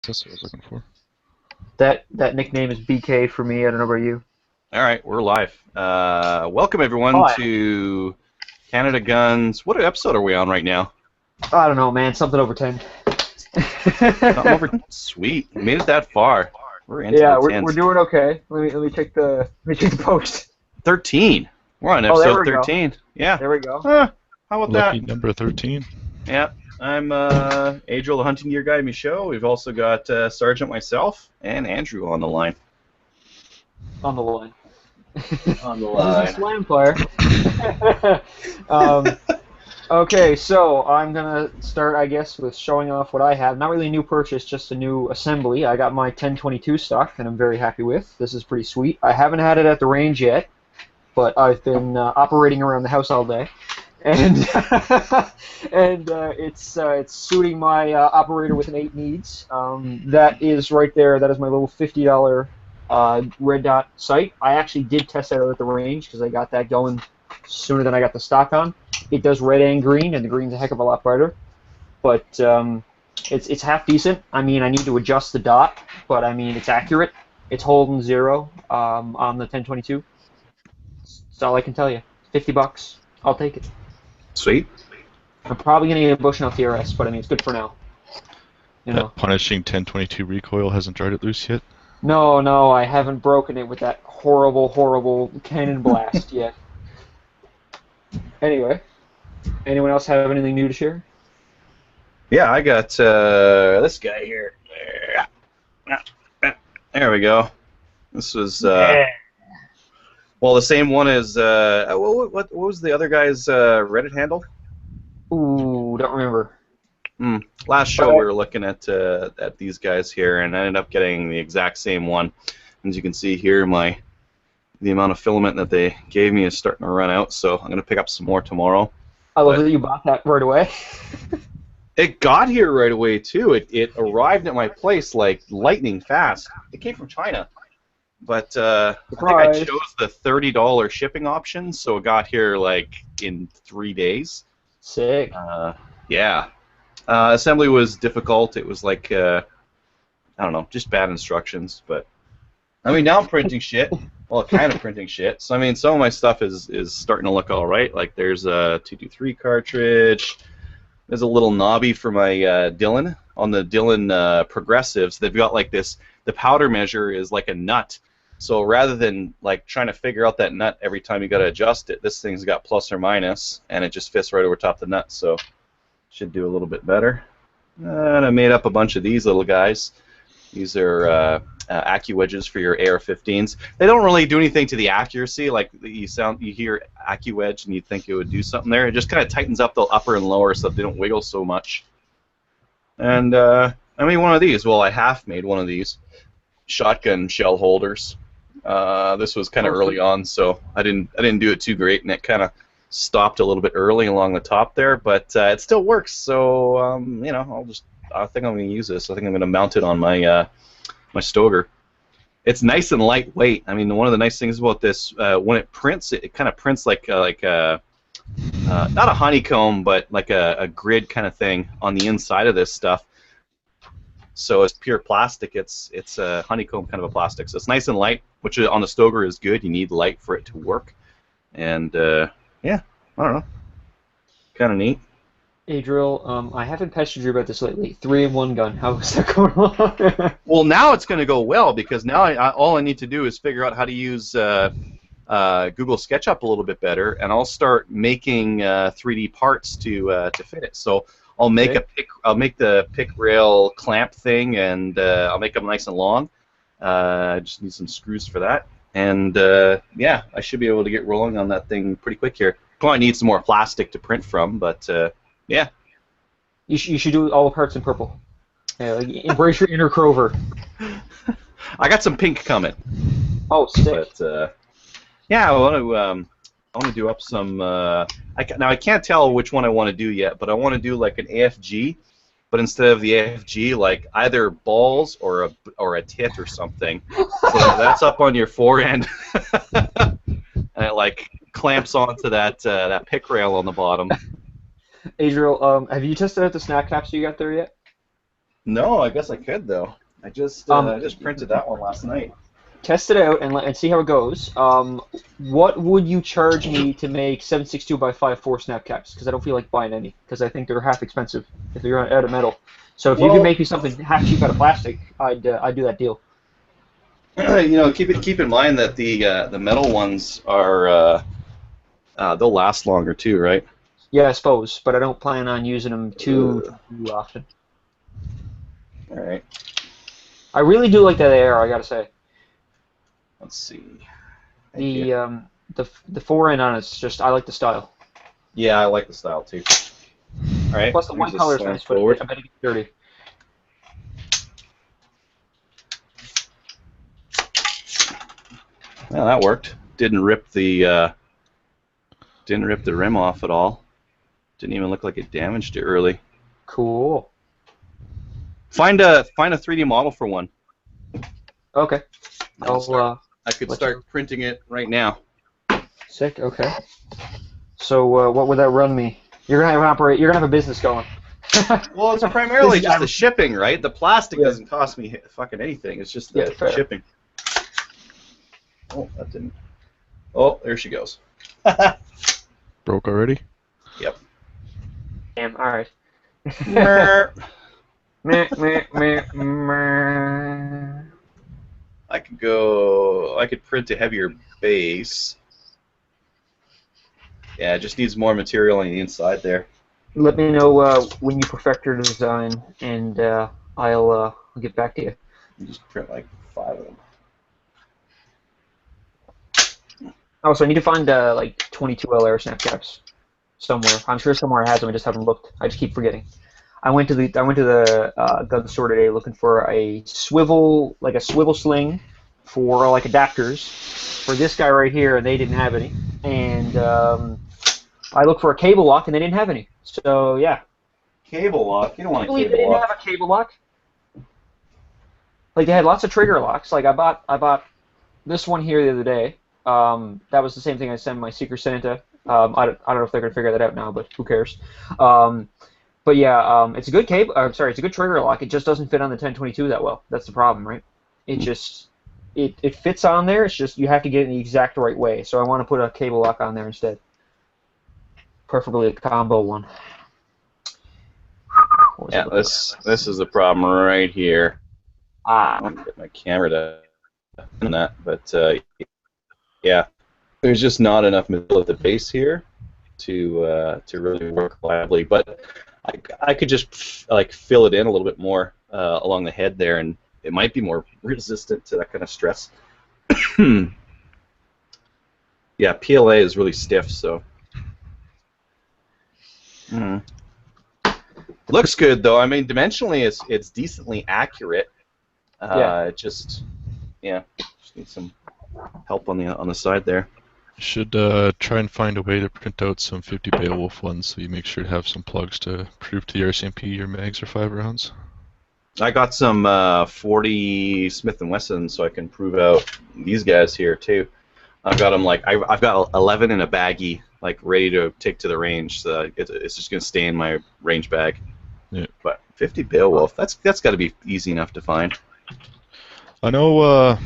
That's what I was looking for. That nickname is BK for me. I don't know about you. All right, we're live. Welcome everyone Hi. to Canada Guns. What episode are we on right now? I don't know, man. Something over 10. Something over. Sweet, we made it that far. We're into Yeah, the we're tens. doing okay. Let me check the post. 13. We're on Oh, there episode we go. 13. Yeah. There we go. How about Lucky that? number 13. Yeah. I'm Adriel, the hunting gear guy, Michaud. We've also got Sergeant myself and Andrew on the line. On the line. On the This is a line. slam player. Okay, so I'm gonna start, I guess, with showing off what I have. Not really a new purchase, just a new assembly. I got my 1022 stock, and I'm very happy with. This is pretty sweet. I haven't had it at the range yet, but I've been operating around the house all day, and it's suiting my operator with an 8 needs. That is right there. That is my little $50 red dot sight. I actually did test that out at the range because I got that going sooner than I got the stock on. It does red and green, and the green's a heck of a lot brighter. But it's half decent. I mean, I need to adjust the dot, but I mean, it's accurate. It's holding 0 on the 1022. That's all I can tell you. $50. I'll take it. Sweet. I'm probably gonna get a Bushnell TRS, but I mean, it's good for now. You know. That punishing 1022 recoil hasn't dried it loose yet. No, I haven't broken it with that horrible cannon blast yet. Anyway, anyone else have anything new to share? Yeah, I got this guy here. There we go. This was well, the same one as what was the other guy's Reddit handle? Ooh, don't remember. Last show we were looking at these guys here, and I ended up getting the exact same one. As you can see here, the amount of filament that they gave me is starting to run out, so I'm going to pick up some more tomorrow. I love that you bought that right away. It got here right away, too. It arrived at my place like lightning fast. It came from China. But I think I chose the $30 shipping option, so it got here like in 3 days. Sick. Yeah. Assembly was difficult. It was like, I don't know, just bad instructions. But, I mean, now I'm printing shit. Well, kind of printing shit. So, I mean, some of my stuff is starting to look all right. Like, there's a 223 cartridge. There's a little knobby for my Dillon. On the Dillon Progressives, they've got like this, the powder measure is like a nut. So rather than like trying to figure out that nut every time you got to adjust it, this thing's got plus or minus, and it just fits right over top of the nut. So should do a little bit better. And I made up a bunch of these little guys. These are AccuWedges for your AR-15s. They don't really do anything to the accuracy. Like you hear AccuWedge and you think it would do something there. It just kind of tightens up the upper and lower so that they don't wiggle so much. And I made one of these. Well, I half made one of these shotgun shell holders. This was kind of early on, so I didn't do it too great, and it kind of stopped a little bit early along the top there, but it still works. So you know, I think I'm going to use this. I think I'm going to mount it on my my Stoger. It's nice and lightweight. I mean, one of the nice things about this, when it prints, it kind of prints like not a honeycomb, but like a grid kind of thing on the inside of this stuff. So it's pure plastic. It's a honeycomb kind of a plastic. So it's nice and light, which on the Stoger is good. You need light for it to work. And yeah, I don't know, kind of neat. Adriel, I haven't pestered you about this lately. 3-in-1 gun. How is that going along? Well, now it's going to go well because now all I need to do is figure out how to use Google SketchUp a little bit better, and I'll start making 3D parts to fit it. So I'll make I'll make the pick rail clamp thing, and I'll make them nice and long. I just need some screws for that, and yeah, I should be able to get rolling on that thing pretty quick here. Probably need some more plastic to print from, but yeah. You should do all the parts in purple. Yeah, like, embrace your inner Crover. I got some pink coming. Oh, sick. But yeah, I want to do up some. Now I can't tell which one I want to do yet, but I want to do like an AFG, but instead of the AFG, like either balls or a tit or something. So that's up on your forend, and it like clamps onto that that pick rail on the bottom. Adriel, have you tested out the snack caps you got there yet? No, I guess I could though. I just printed that one last night. Test it out and see how it goes. What would you charge me to make 7.62 by 5.4 snap caps? Because I don't feel like buying any, because I think they're half expensive if they're out of metal. So if you could make me something half cheap out of plastic, I'd do that deal. Keep in mind that the metal ones are they'll last longer too, right? Yeah, I suppose, but I don't plan on using them too often. All right. I really do like that AR, I gotta say. Let's see. The forend on it's just, I like the style. Yeah, I like the style too. All right. Plus the one color is nice, but I bet it gets dirty. Well, that worked. Didn't rip the rim off at all. Didn't even look like it damaged it really. Cool. Find a 3D model for one. Okay. I could start printing it right now. Sick. Okay. So what would that run me? You're gonna have a business going. Well, it's primarily just the shipping, right? The plastic doesn't cost me fucking anything. It's just the shipping. Oh, that didn't. Oh, there she goes. Broke already? Yep. Damn. All right. I could print a heavier base. Yeah, it just needs more material on the inside there. Let me know when you perfect your design, and I'll get back to you. You just print like 5 of them. Oh, so I need to find like 22 LR snap caps somewhere. I'm sure somewhere I have them. I just haven't looked. I just keep forgetting. I went to the gun store today looking for a swivel sling for like adapters for this guy right here, and they didn't have any. And I looked for a cable lock, and they didn't have any. So yeah. Cable lock? You don't want a cable lock. They didn't have a cable lock. Like they had lots of trigger locks. Like I bought this one here the other day. That was the same thing I sent my Secret Santa. I don't know if they're gonna figure that out now, but who cares? But yeah, it's a good cable. It's a good trigger lock. It just doesn't fit on the 1022 that well. That's the problem, right? It just it fits on there. It's just you have to get it in the exact right way. So I want to put a cable lock on there instead. Preferably a combo one. Yeah, this is the problem right here. Ah. I'm gonna get my camera to do that, but yeah, there's just not enough material at the base here to really work reliably. But I could just like fill it in a little bit more along the head there, and it might be more resistant to that kind of stress. Yeah, PLA is really stiff, so. Looks good though. I mean, dimensionally, it's decently accurate. It just needs some help on the side there. You should try and find a way to print out some 50 Beowulf ones, so you make sure to have some plugs to prove to the RCMP your mags are 5 rounds. I got some 40 Smith & Wesson, so I can prove out these guys here too. I've got them like I've got 11 in a baggie, like ready to take to the range. So it's just gonna stay in my range bag. Yeah. But 50 Beowulf, that's got to be easy enough to find. I know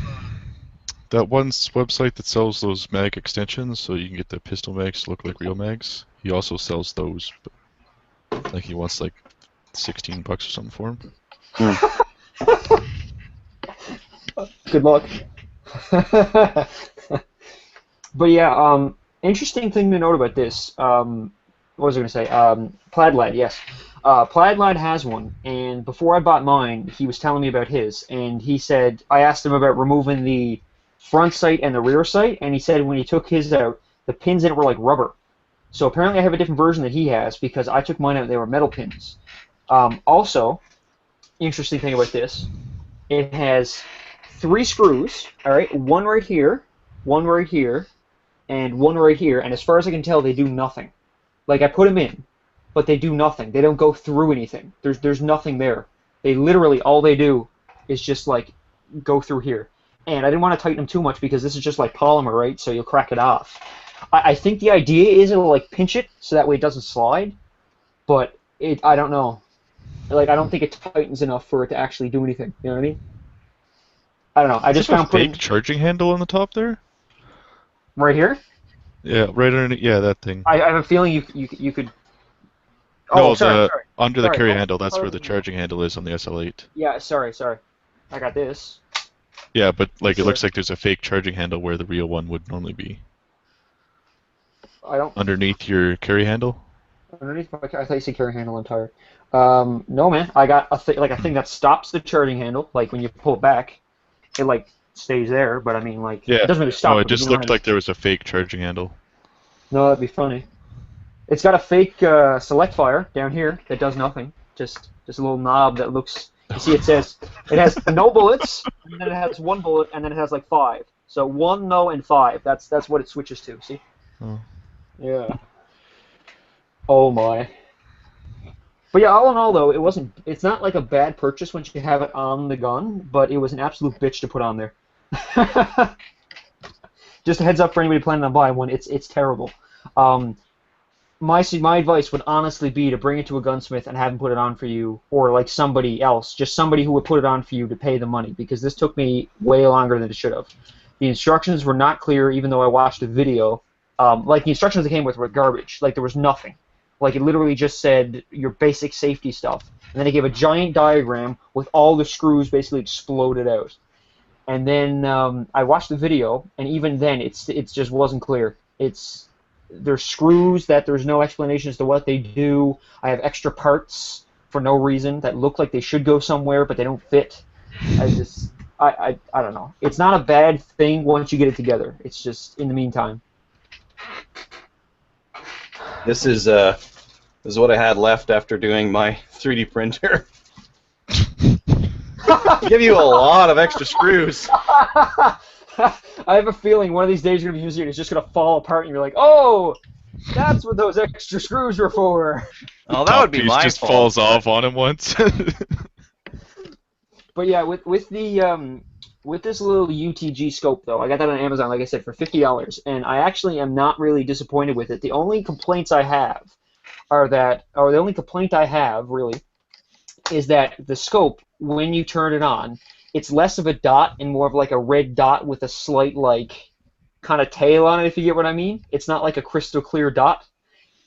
that one website that sells those mag extensions, so you can get the pistol mags to look like real mags. He also sells those, but like he wants like $16 or something for them. Good luck. But yeah, interesting thing to note about this. What was I going to say? Plaid Lad, yes. Plaid Lad has one, and before I bought mine, he was telling me about his, and he said, I asked him about removing the front sight and the rear sight, and he said when he took his out, the pins in it were like rubber. So apparently I have a different version that he has, because I took mine out and they were metal pins. Also, interesting thing about this, it has 3 screws, alright, one right here, and one right here, and as far as I can tell, they do nothing. Like, I put them in, but they do nothing. They don't go through anything. There's nothing there. They literally, all they do is just, like, go through here. And I didn't want to tighten them too much because this is just like polymer, right? So you'll crack it off. I think the idea is it'll, like, pinch it so that way it doesn't slide, but I don't know. Like, I don't think it tightens enough for it to actually do anything. You know what I mean? I don't know. I Is just there a found putting fake charging handle on the top there? right here. Yeah, right underneath. Yeah, that thing. I have a feeling you could. Oh, No, sorry, the sorry, under the sorry. carry Oh, handle. That's where the charging handle. charging handle is on the SL8. Yeah, sorry. I got this. Yeah, but like it Sure. looks like there's a fake charging handle where the real one would normally be. I don't. Underneath your carry handle? Underneath my, I thought you said carry handle entire. No man, I got a thing that stops the charging handle. Like when you pull it back, it like stays there. But I mean, like Yeah. it doesn't really No, stop it it. But you just know how looked to. like there was a fake charging handle. No, that'd be funny. It's got a fake select fire down here that does nothing. Just a little knob that looks. You see, it says it has no bullets, and then it has one bullet, and then it has like 5. So 1, no, and 5. That's what it switches to. See? Oh. Yeah. Oh my. But yeah, all in all though, it's not like a bad purchase once you have it on the gun, but it was an absolute bitch to put on there. Just a heads up for anybody planning on buying one, it's terrible. My advice would honestly be to bring it to a gunsmith and have him put it on for you, or like somebody else, just somebody who would put it on for you to pay the money, because this took me way longer than it should have. The instructions were not clear, even though I watched a video. Like the instructions they came with were garbage. Like there was nothing. Like it literally just said your basic safety stuff, and then it gave a giant diagram with all the screws basically exploded out. And then I watched the video, and even then it just wasn't clear. There's screws that there's no explanation as to what they do. I have extra parts for no reason that look like they should go somewhere, but they don't fit. I don't know. It's not a bad thing once you get it together. It's just in the meantime. This is what I had left after doing my 3D printer. Give you a lot of extra screws. I have a feeling one of these days you're going to be using it, and it's just going to fall apart, and you're like, oh, that's what those extra screws were for. Oh, that would be my just fault. falls off on him once. But yeah, with this little UTG scope though, I got that on Amazon, like I said, for $50, and I actually am not really disappointed with it. The only complaints I have the only complaint I have really is that the scope, when you turn it on, it's less of a dot and more of like a red dot with a slight like kind of tail on it, if you get what I mean. It's not like a crystal clear dot,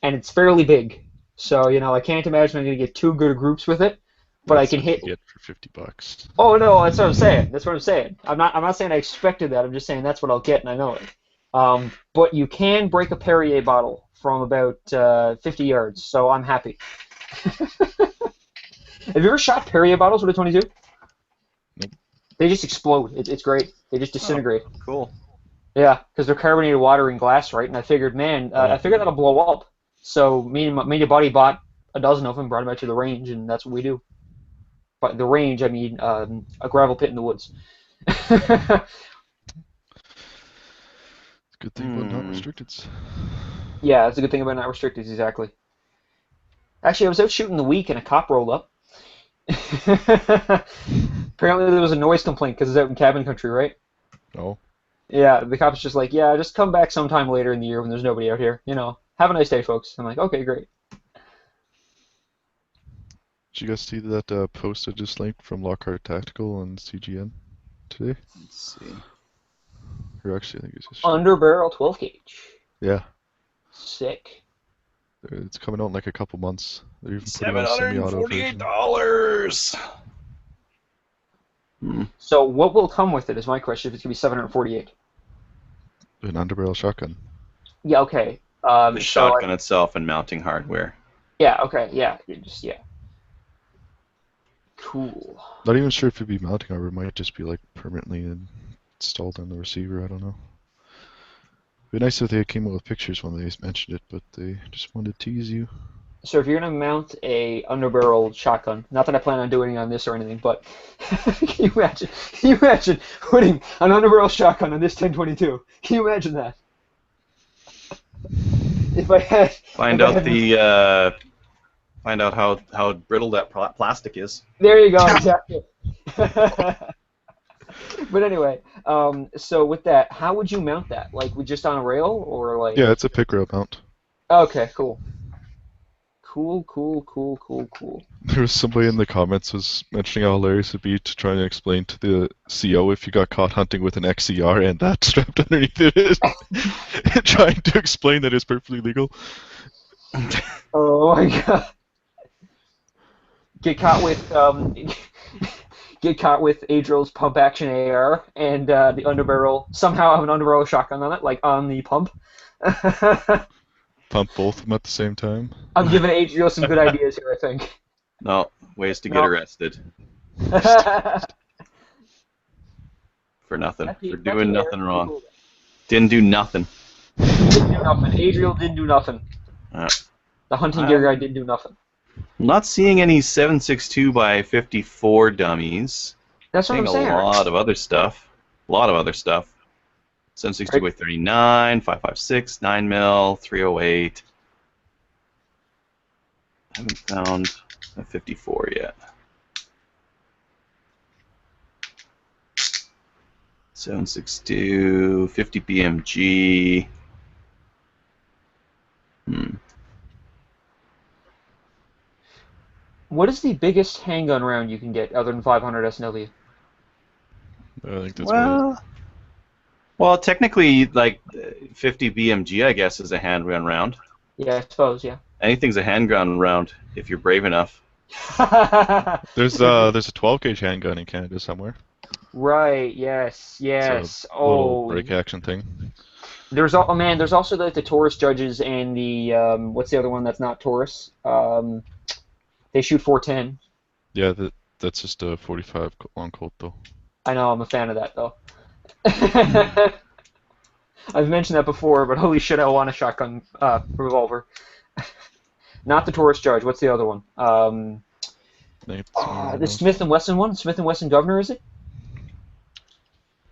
and it's fairly big. So I can't imagine I'm gonna get too good of groups with it. But I can hit. Get for $50. Oh no, that's what I'm saying. That's what I'm saying. I'm not saying I expected that. I'm just saying that's what I'll get, and I know it. But you can break a Perrier bottle from about 50 yards, so I'm happy. Have you ever shot Perrier bottles with a 22? Nope. They just explode. It's great. They just disintegrate. Oh, cool. Yeah, because they're carbonated water in glass, right? And I figured, I figured that'll blow up. So me and your buddy bought a dozen of them, brought them out to the range, and that's what we do. But the range, I mean a gravel pit in the woods. It's a good thing about not restricted. Yeah, that's a good thing about not restricted, exactly. Actually, I was out shooting the week and a cop rolled up. Apparently there was a noise complaint because it's out in cabin country, right? No. Yeah, the cop's just like, yeah, just come back sometime later in the year when there's nobody out here. Have a nice day, folks. I'm like, okay, great. Did you guys see that post I just linked from Lockhart Tactical on CGN today? Let's see. Or actually, I think it's just... Underbarrel 12 gauge. Yeah. Sick. It's coming out in like a couple months. They're even putting out a semi-auto version. $748. So what will come with it is my question. If it's gonna be $748. An underbarrel shotgun. Yeah. Okay. The shotgun itself and mounting hardware. Yeah. Okay. Yeah. Yeah. Cool. Not even sure if it'd be mounting hardware. It might just be like permanently installed on the receiver. I don't know. It'd be nice if they came out with pictures when they mentioned it, but they just wanted to tease you. So if you're gonna mount a underbarrel shotgun, not that I plan on doing on this or anything, but can you imagine putting an underbarrel shotgun on this 1022? Can you imagine that? If I had Find out how brittle that plastic is. There you go, exactly. But anyway, so with that, how would you mount that? Like, just on a rail, or like? Yeah, it's a pick rail mount. Okay, cool. Cool. There was somebody in the comments was mentioning how hilarious it'd be to try and explain to the CO if you got caught hunting with an XCR and that strapped underneath it, trying to explain that it's perfectly legal. Oh my god. Get caught with Adriel's pump action AR and the underbarrel. Somehow have an underbarrel shotgun on it, like on the pump. Pump both of them at the same time. I'm giving Adriel some good ideas here, I think. No, ways to get arrested. For nothing. For doing nothing wrong. Didn't do nothing. Didn't do nothing. Adriel didn't do nothing. The hunting gear guy didn't do nothing. I'm not seeing any 7.62 by 54 dummies. That's what I'm saying. A lot of other stuff. 7.62 by 39, 5.56, 9mm, 308. I haven't found a 54 yet. 7.62, 50 BMG. What is the biggest handgun round you can get other than 500 SNW? I think that's well, technically, like 50 BMG, I guess, is a handgun round. Yeah, I suppose. Yeah. Anything's a handgun round if you're brave enough. There's a 12 gauge handgun in Canada somewhere. Right. Yes. It's a little break action thing. There's also the Taurus judges and the what's the other one that's not Taurus? They shoot 410. Yeah, that's just a 45 long Colt though. I know, I'm a fan of that though. I've mentioned that before, but holy shit, I want a shotgun revolver. Not the Taurus Judge. What's the other one? The Smith & Wesson one? Smith & Wesson Governor, is it?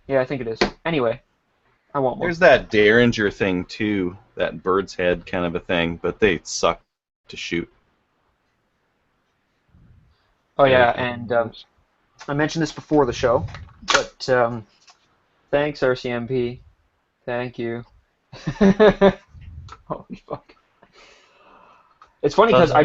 Yeah, I think it is. Anyway, I want one. There's that Derringer thing too, that bird's head kind of a thing, but they suck to shoot. Oh yeah, and I mentioned this before the show, but thanks RCMP, thank you. Holy fuck! It's funny because I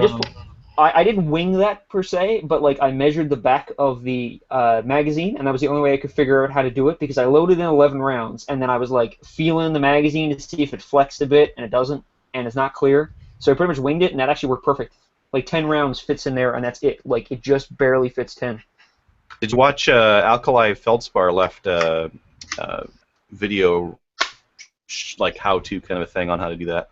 didn't wing that per se, but like I measured the back of the magazine, and that was the only way I could figure out how to do it because I loaded in 11 rounds, and then I was like feeling the magazine to see if it flexed a bit, and it doesn't, and it's not clear. So I pretty much winged it, and that actually worked perfect. Like 10 rounds fits in there, and that's it. Like it just barely fits 10. Did you watch Alkali Feldspar left video, like how-to kind of a thing on how to do that?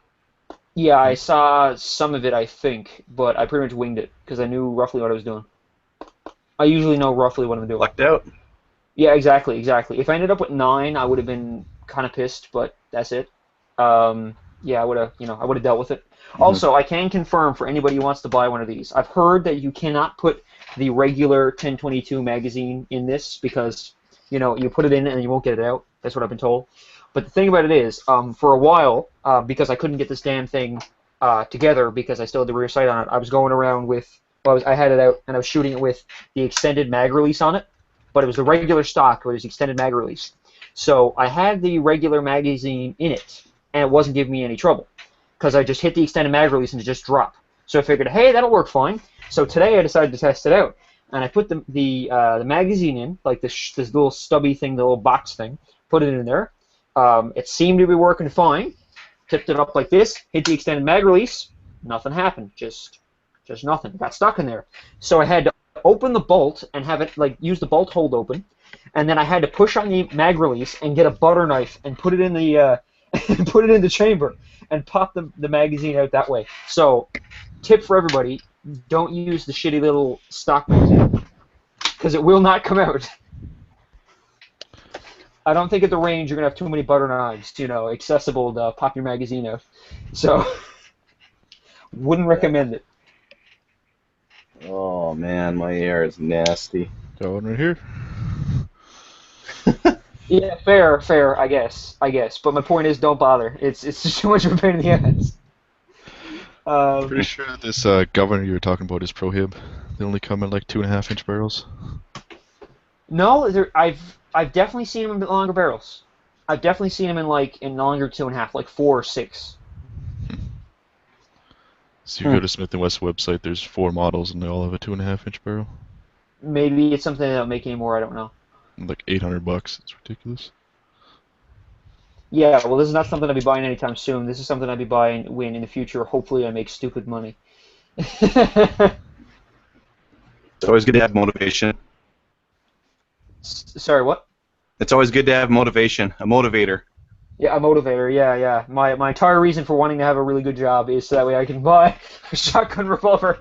Yeah, I saw some of it, I think, but I pretty much winged it because I knew roughly what I was doing. I usually know roughly what I'm doing. Lucked out. Yeah, exactly. If I ended up with 9, I would have been kind of pissed, but that's it. Yeah, I would have dealt with it. Also, I can confirm for anybody who wants to buy one of these, I've heard that you cannot put the regular 1022 magazine in this because, you put it in and you won't get it out. That's what I've been told. But the thing about it is, for a while, because I couldn't get this damn thing together because I still had the rear sight on it, I was going around with, I had it out and I was shooting it with the extended mag release on it, but it was the regular stock, but it was extended mag release. So I had the regular magazine in it, and it wasn't giving me any trouble because I just hit the extended mag release and it just dropped. So I figured, hey, that'll work fine. So today I decided to test it out, and I put the magazine in, like this little stubby thing, the little box thing, put it in there. It seemed to be working fine. Tipped it up like this, hit the extended mag release, nothing happened, just nothing. It got stuck in there. So I had to open the bolt and have it use the bolt hold open, and then I had to push on the mag release and get a butter knife and put it in the put it in the chamber and pop the magazine out that way. So, tip for everybody: don't use the shitty little stock magazine because it will not come out. I don't think at the range you're gonna have too many butter knives, accessible to pop your magazine out. So, wouldn't recommend it. Oh man, my air is nasty. Got one right here. Yeah, fair, I guess. But my point is, don't bother. It's just too much of a pain in the ass. Pretty sure this governor you were talking about is prohib. They only come in like 2.5-inch barrels. No, I've definitely seen them in longer barrels. I've definitely seen them in longer 2.5, like 4 or 6. So you go to Smith & Wesson website, there's 4 models, and they all have a 2.5-inch barrel. Maybe it's something they don't make anymore. I don't know. Like $800. It's ridiculous. Yeah, well, this is not something I'll be buying anytime soon. This is something I'll be buying when in the future, hopefully, I make stupid money. It's always good to have motivation. Sorry, what? It's always good to have motivation, a motivator. Yeah, a motivator. Yeah. My entire reason for wanting to have a really good job is so that way I can buy a shotgun revolver.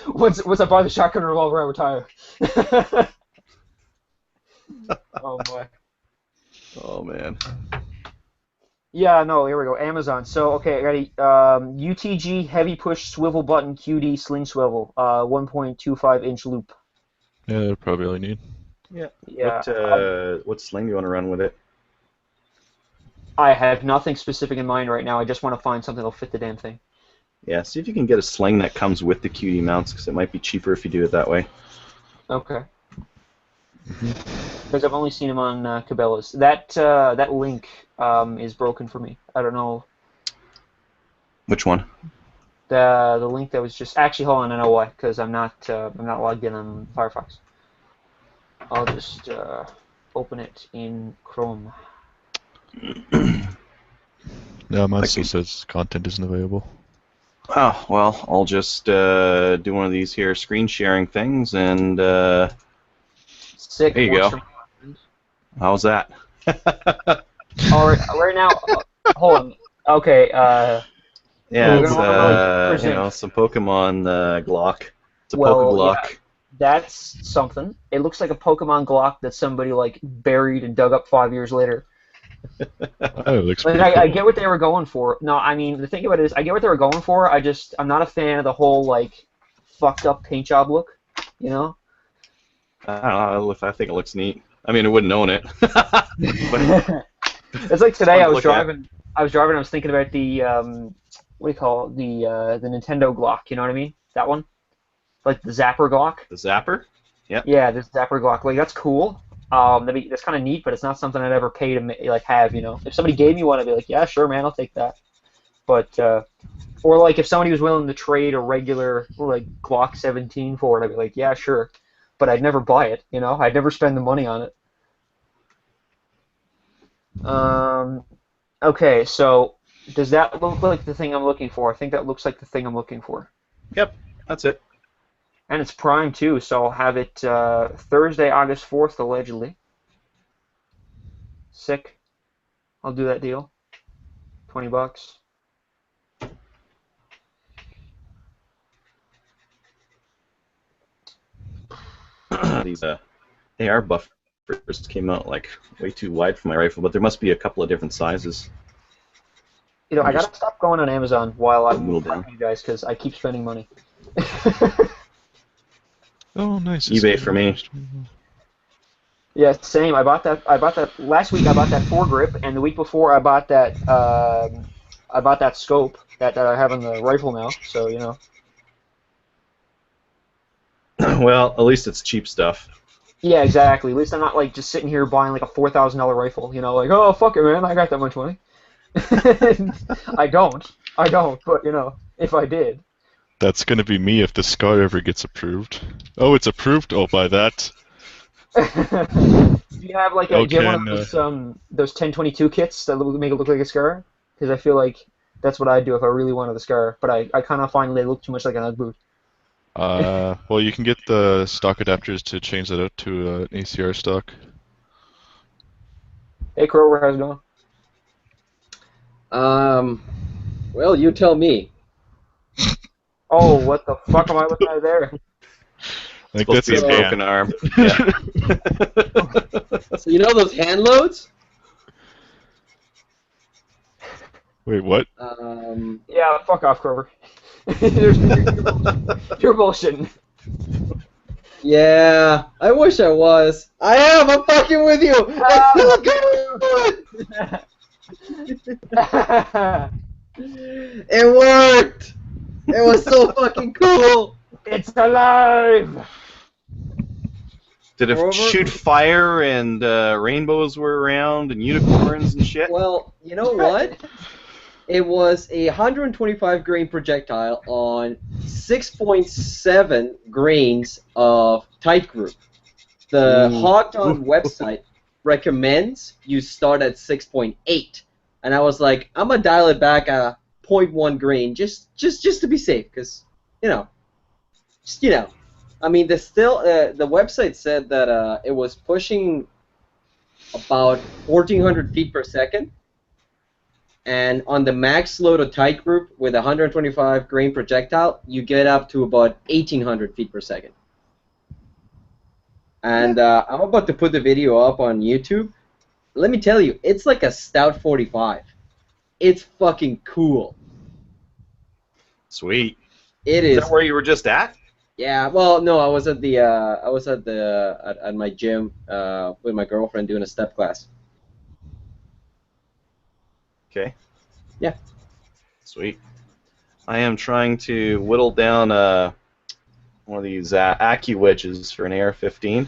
once I buy the shotgun revolver, I retire. Oh boy. Oh man. Yeah, no, here we go. Amazon. So, okay, ready. UTG heavy push swivel button QD sling swivel. 1.25-inch loop. Yeah, that's probably all you need. Yeah. What sling do you want to run with it? I have nothing specific in mind right now. I just want to find something that'll fit the damn thing. Yeah, see if you can get a sling that comes with the QD mounts, because it might be cheaper if you do it that way. Okay. Because I've only seen them on Cabela's. That link is broken for me. I don't know. Which one? The link that was just actually, hold on, I know why. Because I'm not logged in on Firefox. I'll just open it in Chrome. No, mine still says content isn't available. Oh, well, I'll just do one of these here screen sharing things, and Sick. there you go. How's that? All right now, hold on. Okay. Yeah, We're it's gonna present- some Pokemon Glock. It's a Well, Pokeglock. yeah. That's something. It looks like a Pokemon Glock that somebody like buried and dug up 5 years later. Oh, it looks Like, pretty I cool. get what they were going for. No, I mean the thing about it is I get what they were going for. I'm not a fan of the whole like fucked up paint job look. You know. I don't know if I think it looks neat. I mean, I wouldn't own it. But It's like today fun I to was look at. driving. I was thinking about the what do you call it? The Nintendo Glock. You know what I mean? That one, like the Zapper Glock. the Zapper? Yep. Yeah, this Zapper Glock. Like that's cool. That's kind of neat, but it's not something I'd ever pay to like have. You know, if somebody gave me one, I'd be like, yeah, sure, man, I'll take that. But or like if somebody was willing to trade a regular like Glock 17 for it, I'd be like, yeah, sure. But I'd never buy it. You know, I'd never spend the money on it. Okay, so does that look like the thing I'm looking for? I think that looks like the thing I'm looking for. Yep, that's it. And it's Prime too, so I'll have it Thursday, August 4th, allegedly. Sick. I'll do that deal. $20. These AR buffers came out like way too wide for my rifle, but there must be a couple of different sizes. You know, I gotta stop going on Amazon while I'm Little down. talking to you guys because I keep spending money. Oh, nice. eBay for me. Yeah, same. I bought that last week. I bought that foregrip, and the week before I bought that scope that I have on the rifle now. So you know. Well, at least it's cheap stuff. Yeah, exactly. At least I'm not like just sitting here buying like a $4,000 rifle. You know, like oh fuck it, man, I got that much money. I don't. But you know, if I did. That's gonna be me if the SCAR ever gets approved. Oh, it's approved? Oh, by that. Do you have like do you have one of those 1022 kits that make it look like a SCAR? Because I feel like that's what I'd do if I really wanted the SCAR, but I kind of find they look too much like an UGG boot. Well, you can get the stock adapters to change that out to an ACR stock. Hey Crower, how's it going? Well, you tell me. Oh, what the fuck am I looking at there? I think Supposed that's to be his a hand. broken arm. Yeah. So you know those hand loads? Wait, what? Yeah, fuck off, Crover. You're bullshitting. Yeah, I wish I was. I am. I'm fucking with you. It's still good. It worked. It was so fucking cool. It's alive! Did it Moreover- shoot fire and rainbows were around and unicorns and shit? Well, you know what? It was a 125 grain projectile on 6.7 grains of tight group. The Hogton website recommends you start at 6.8, and I was like, I'm gonna dial it back at 0.1 grain just to be safe, because I mean, the website said that it was pushing about 1,400 feet per second, and on the max load of tight group with a 125 grain projectile, you get up to about 1,800 feet per second. And I'm about to put the video up on YouTube. Let me tell you, it's like a stout 45. It's fucking cool. Sweet. It Is is. that where you were just at? Yeah. Well, no, I was at my gym with my girlfriend doing a step class. Okay. Yeah. Sweet. I am trying to whittle down one of these Accu wedges for an AR-15.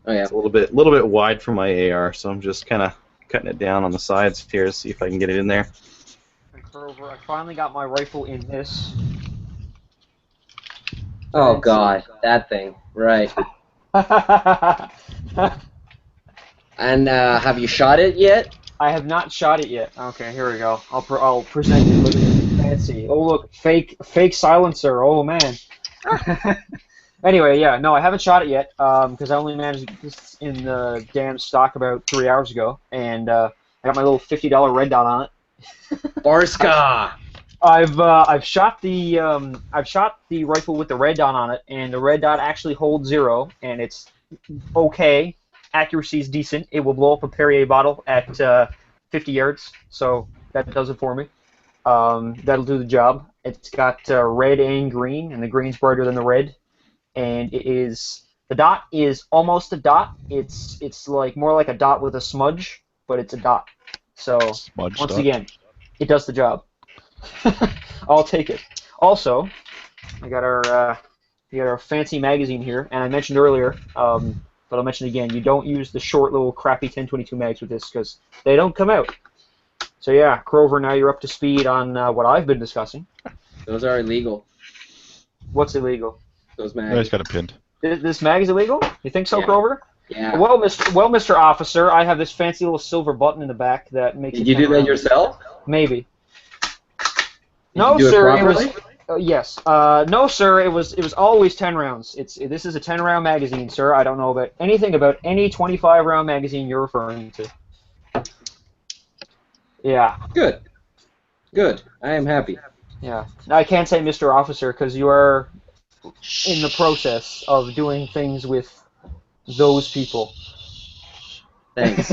Oh yeah. It's a little bit wide for my AR, so I'm just kind of cutting it down on the sides here to see if I can get it in there. Over, I finally got my rifle in this. Oh god, that thing. Right. And have you shot it yet? I have not shot it yet. Okay, here we go. I'll present it. Look at this, fancy. Oh look, fake silencer. Oh man. Anyway, yeah, no, I haven't shot it yet because I only managed to get this in the damn stock about 3 hours ago, and I got my little $50 red dot on it. Barska. I've shot the rifle with the red dot on it, and the red dot actually holds 0, and it's okay. Accuracy is decent. It will blow up a Perrier bottle at 50 yards, so that does it for me. That'll do the job. It's got red and green, and the green's brighter than the red, and the dot is almost a dot. It's like more like a dot with a smudge, but it's a dot. So Smudge once dot. again, it does the job. I'll take it. Also, I got our fancy magazine here, and I mentioned earlier, but I'll mention again, you don't use the short little crappy 1022 mags with this because they don't come out. So yeah, Crover, now you're up to speed on what I've been discussing. Those are illegal. What's illegal? Those Yeah, mags. he's got it pinned. This mag is illegal? You think so, Yeah. Crover? Yeah. Well, Mr. Officer, I have this fancy little silver button in the back that makes Did it you do 10 that rounds. yourself? Maybe. Did No, you do sir. it It was properly? yes. No, sir. It was always 10 rounds. This is a 10-round magazine, sir. I don't know about anything about any 25-round magazine you're referring to. Yeah. Good. Good. I am happy. Yeah. I can't say Mr. Officer because you are in the process of doing things with those people. Thanks.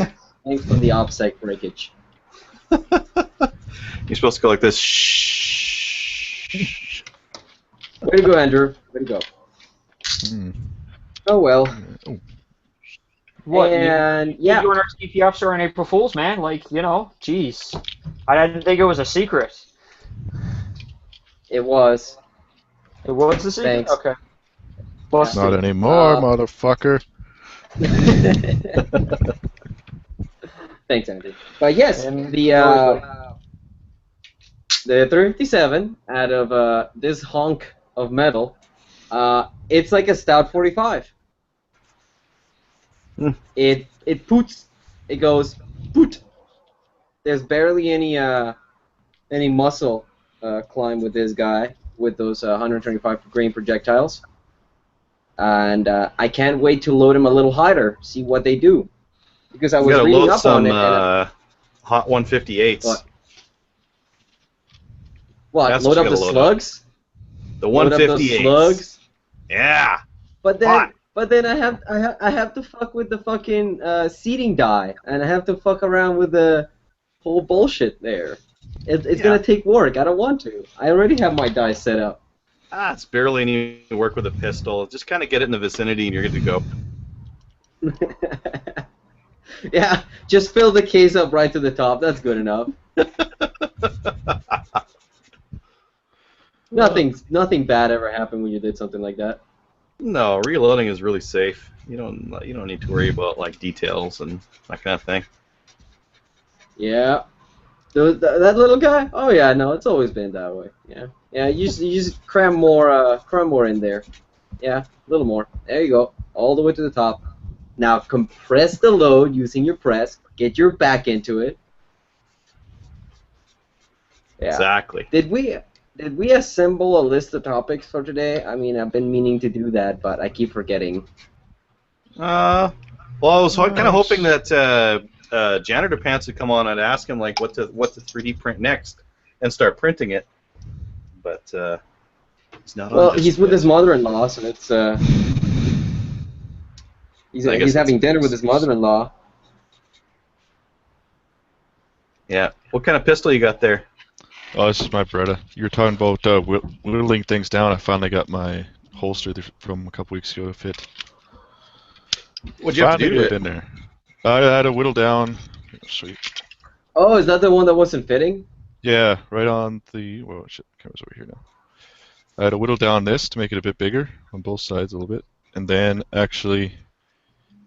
Thanks for the OPSEC breakage. You're supposed to go like this. Shh. Way to go, Andrew. Way to go. Hmm. Oh well. Oh. What? And You yeah, were an RCP officer on April Fool's, man. Like, jeez. I didn't think it was a secret. it was. It was a secret? Thanks. Okay. Busted. Not anymore, Uh, motherfucker. Thanks, Andy. But yes, And the 357 out of this hunk of metal, it's like a stout 45. It poots. It goes poot. There's barely any muscle climb with this guy with those 125 grain projectiles, and I can't wait to load him a little harder, see what they do, because I You was gotta reading load up some on it. And, hot 158s. what? That's Load what up you the gotta load up. slugs? The Load up those 158s. slugs? Yeah. But Hot. then I have to fuck with the fucking seating die, and I have to fuck around with the whole bullshit there. It's Yeah. gonna take work. I don't want to. I already have my die set up. It's barely any work with a pistol. Just kind of get it in the vicinity and you're good to go. Yeah, just fill the case up right to the top. That's good enough. Nothing bad ever happened when you did something like that. No, reloading is really safe. You don't need to worry about like details and that kind of thing. Yeah. That little guy? Oh yeah, no, it's always been that way. Yeah, yeah. You just cram more in there. Yeah, a little more. There you go, all the way to the top. Now compress the load using your press. Get your back into it. Yeah. Exactly. Did we assemble a list of topics for today? I mean, I've been meaning to do that, but I keep forgetting. Well, I was kind of hoping that Janitor Pants would come on and ask him like what to 3D print next and start printing it, but he's not on. Well, he's with his mother-in-law, so it's he's having dinner with his mother-in-law. Yeah. What kind of pistol you got there? Oh, this is my Beretta. You were talking about whittling things down. I finally got my holster from a couple weeks ago to fit. What'd you have to do to it? In there. I had to whittle down. Sweet. Oh, is that the one that wasn't fitting? Yeah, right on the. Well, shit, the camera's over here now. I had to whittle down this to make it a bit bigger on both sides a little bit, and then actually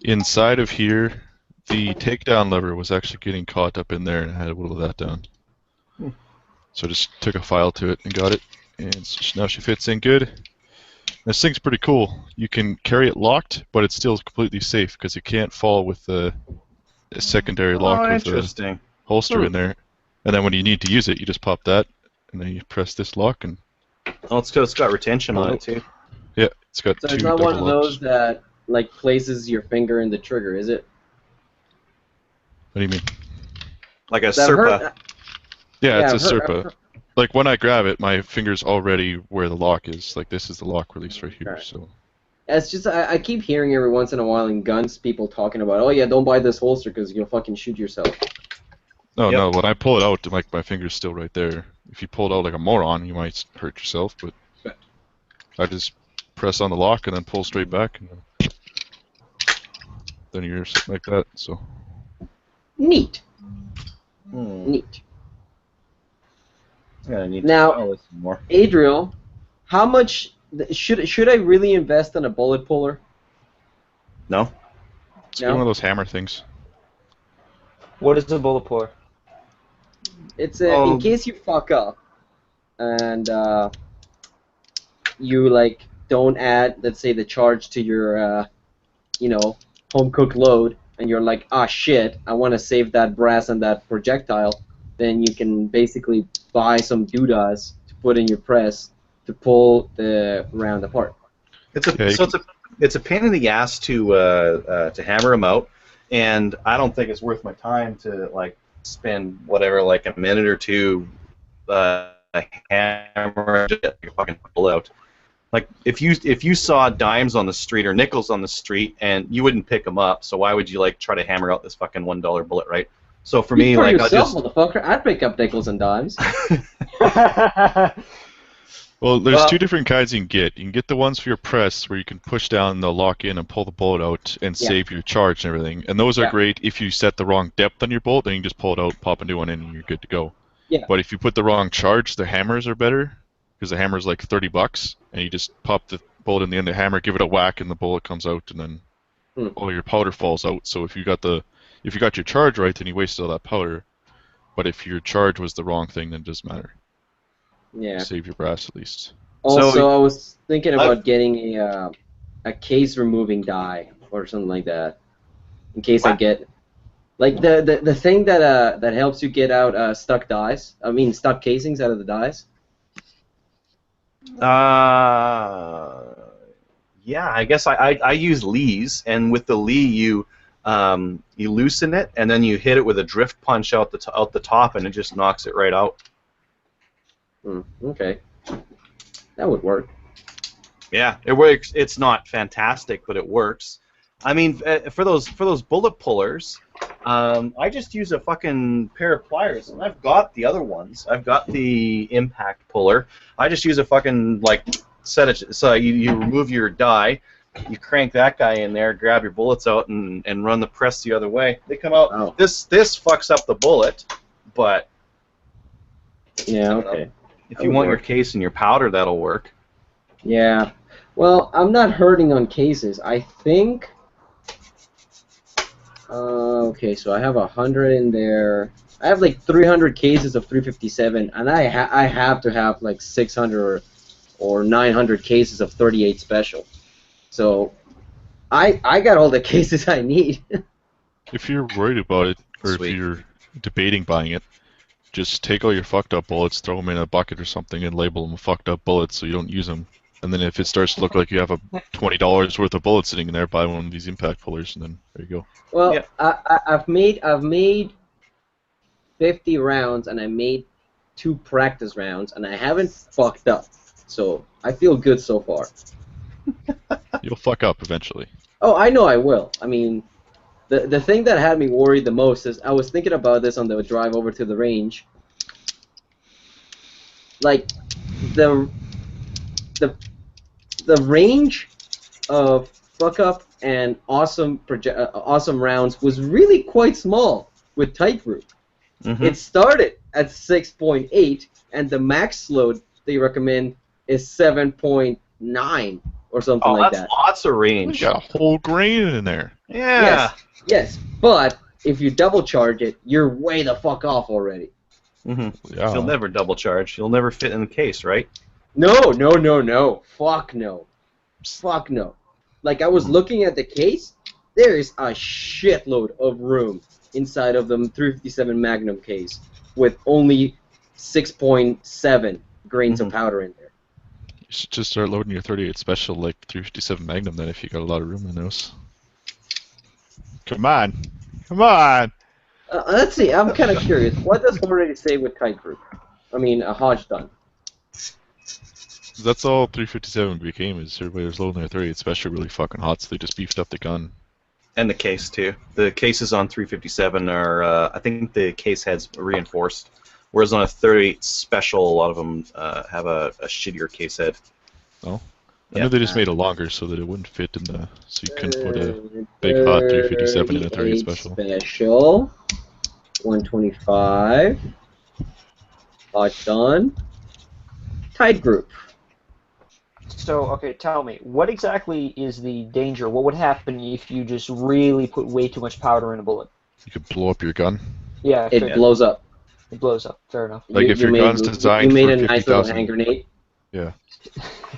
inside of here, the takedown lever was actually getting caught up in there, and I had to whittle that down. So I just took a file to it and got it, and now she fits in good. This thing's pretty cool. You can carry it locked, but it's still completely safe because it can't fall with the secondary lock with the holster in there. And then when you need to use it, you just pop that, and then you press this lock. And oh, it's got retention on it too. Yeah, it's got so two it's not double one of those locks. that like places your finger in the trigger, is it? What do you mean? Like a Serpa. Yeah, it's a Serpa. Like when I grab it, my finger's already where the lock is. Like this is the lock release right here. Right. So it's just I keep hearing every once in a while in guns people talking about, oh yeah, don't buy this holster because you'll fucking shoot yourself. No, no. When I pull it out, like my finger's still right there. If you pull it out like a moron, you might hurt yourself. But I just press on the lock and then pull straight back, and then you're sitting like that. So neat. Neat. Yeah, now, Adriel, how much should I really invest in a bullet puller? No. It's one of those hammer things. What is a bullet puller? It's in case you fuck up and you like don't add, let's say, the charge to your home cooked load, and you're like, ah shit, I want to save that brass and that projectile. Then you can basically buy some doodads to put in your press to pull the round apart. It's a pain in the ass to hammer them out, and I don't think it's worth my time to like spend whatever like a minute or two hammer just get a fucking pull out. Like if you saw dimes on the street or nickels on the street and you wouldn't pick them up, so why would you like try to hammer out this fucking $1 bullet, right? So for me, like yourself, motherfucker, I'd pick up nickels and dimes. Well, there's two different kinds you can get. You can get the ones for your press where you can push down the lock in and pull the bullet out and save your charge and everything. And those are great if you set the wrong depth on your bolt, then you can just pull it out, pop a new one in, and you're good to go. Yeah. But if you put the wrong charge, the hammers are better because the hammer's like $30, and you just pop the bullet in the end of the hammer, give it a whack, and the bullet comes out, and then all your powder falls out. So if you got your charge right, then you wasted all that powder. But if your charge was the wrong thing, then it doesn't matter. Yeah. Save your brass at least. Also, so, I was thinking about getting a case removing die or something like that, in case I get like the thing that helps you get out stuck dies. I mean stuck casings out of the dies. Yeah, I guess I use Lee's, and with the Lee you loosen it and then you hit it with a drift punch out the top, and it just knocks it right out. Okay, that would work. Yeah, it works. It's not fantastic, but it works. I mean, for those bullet pullers, I just use a fucking pair of pliers, and I've got the other ones. I've got the impact puller. I just use a fucking like set it so you remove your die, you crank that guy in there, grab your bullets out, and run the press the other way. They come out. Oh. This fucks up the bullet, but yeah, okay. If you want your case and your powder, that'll work. Yeah. Well, I'm not hurting on cases. I think. Okay, so I have 100 in there. I have like 300 cases of 357, and I have to have like 600 or 900 cases of 38 special. So I got all the cases I need. If you're worried about it, or Sweet. if you're debating buying it, just take all your fucked up bullets, throw them in a bucket or something, and label them fucked up bullets so you don't use them. And then if it starts to look like you have a $20 worth of bullets sitting in there, buy one of these impact pullers, and then there you go. Well, Yeah. I've made 50 rounds, and I made 2 practice rounds, and I haven't fucked up. So I feel good so far. You'll fuck up eventually. Oh, I know I will. I mean, the thing that had me worried the most is I was thinking about this on the drive over to the range. Like the range of fuck up and awesome awesome rounds was really quite small with tight group. Mhm. It started at 6.8, and the max load they recommend is 7.9 or something Oh, like that's that. lots of You range. got a whole grain in there. Yeah. Yes, but if you double charge it, you're way the fuck off already. hmm Yeah. You'll never double charge. You'll never fit in the case, right? No. Fuck no. Fuck no. Like, I was looking at the case, there is a shitload of room inside of the 357 Magnum case with only 6.7 grains of powder in there. You should just start loading your 38 special like 357 Magnum then if you got a lot of room in those. Come on. Come on. Let's see, I'm kind of curious. What does already say with tight group? I mean, a Hodge done. That's all 357 became, is everybody was loading their 38 special really fucking hot, so they just beefed up the gun. And the case, too. The cases on 357 are, I think the case head's reinforced. Whereas on a 38 special, a lot of them have a shittier case head. Oh? I Yeah. knew they just made it longer so that it wouldn't fit in the... so you couldn't put a big hot 357 in a 38 special. Special. 125. Hodge done. Tight group. So, okay, tell me, what exactly is the danger? What would happen if you just really put way too much powder in a bullet? You could blow up your gun. Yeah, It blows up. it blows up. Fair enough. Like if your gun's designed you made for a nice little 50,000 hand grenade. Yeah.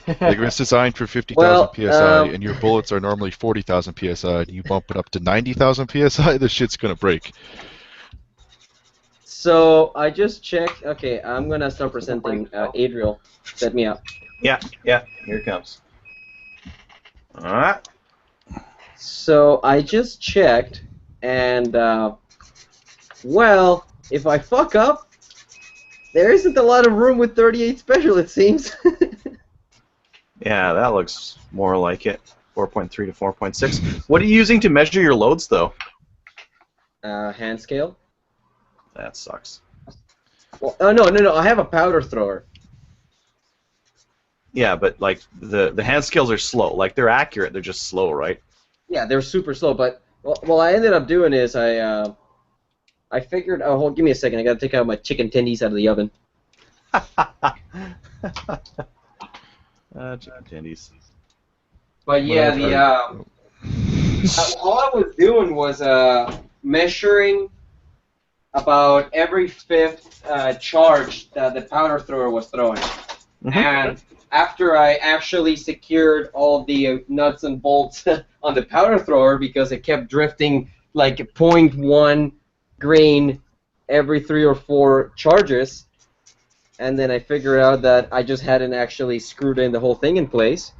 Like if it's designed for 50,000 Well, psi and your bullets are normally 40,000 psi and you bump it up to 90,000 psi, the shit's gonna break. So I just checked. Okay, I'm gonna start presenting. Adriel, set me up. Yeah, here it comes. Alright. So I just checked, and well, if I fuck up, there isn't a lot of room with 38 special, it seems. Yeah, that looks more like it. 4.3 to 4.6. What are you using to measure your loads, though? Hand scale. That sucks. Well, no. I have a powder thrower. Yeah, but like the hand scales are slow. Like they're accurate, they're just slow, right? Yeah, they're super slow. But what I ended up doing is I figured. Oh, hold, give me a second. I gotta take out my chicken tendies out of the oven. Chicken tendies. But yeah, all I was doing was measuring about every fifth charge that the powder thrower was throwing. And after I actually secured all the nuts and bolts on the powder thrower, because it kept drifting like 0.1 grain every 3 or 4 charges, and then I figured out that I just hadn't actually screwed in the whole thing in place.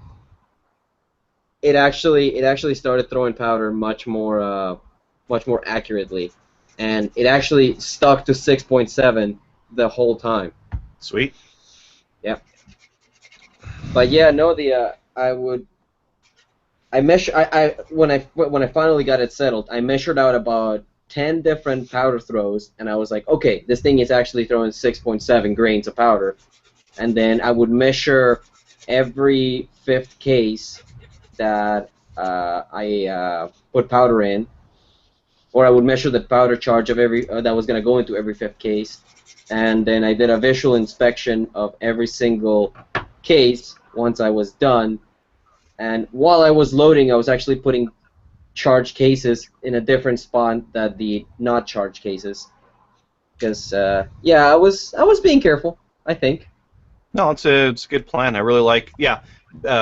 It actually started throwing powder much more accurately, and it actually stuck to 6.7 the whole time. Sweet. Yeah. But yeah, no, when I finally got it settled, I measured out about 10 different powder throws, and I was like, okay, this thing is actually throwing 6.7 grains of powder. And then I would measure every 5th case that I put powder in, or I would measure the powder charge of every that was going to go into every 5th case, and then I did a visual inspection of every single case once I was done. And while I was loading, I was actually putting charged cases in a different spot than the not charged cases. Because yeah, I was being careful, I think. No, it's a good plan. I really like,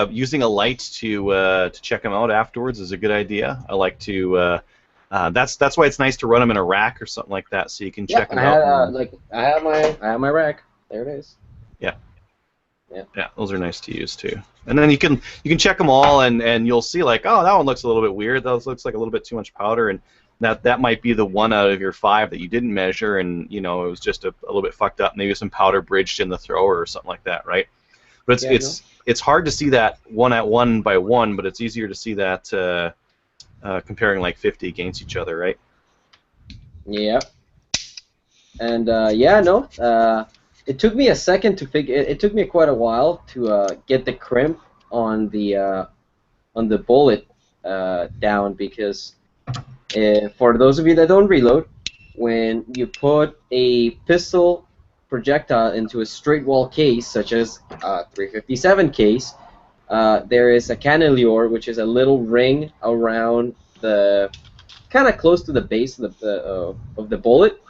using a light to check them out afterwards is a good idea. I like to. That's why it's nice to run them in a rack or something like that, so you can check them out. I have my rack. There it is. Yeah, those are nice to use too. And then you can check them all, and you'll see like, oh, that one looks a little bit weird. That looks like a little bit too much powder, and that might be the one out of your 5 that you didn't measure, and it was just a little bit fucked up. Maybe some powder bridged in the thrower or something like that, right? But it's hard to see that one by one, but it's easier to see that comparing like 50 against each other, right? Yeah. And it took me a second to figure. It took me quite a while to get the crimp on the bullet down, because for those of you that don't reload, when you put a pistol projectile into a straight wall case, such as a 357 case, there is a cantilever, which is a little ring around the, kind of close to the base of the bullet,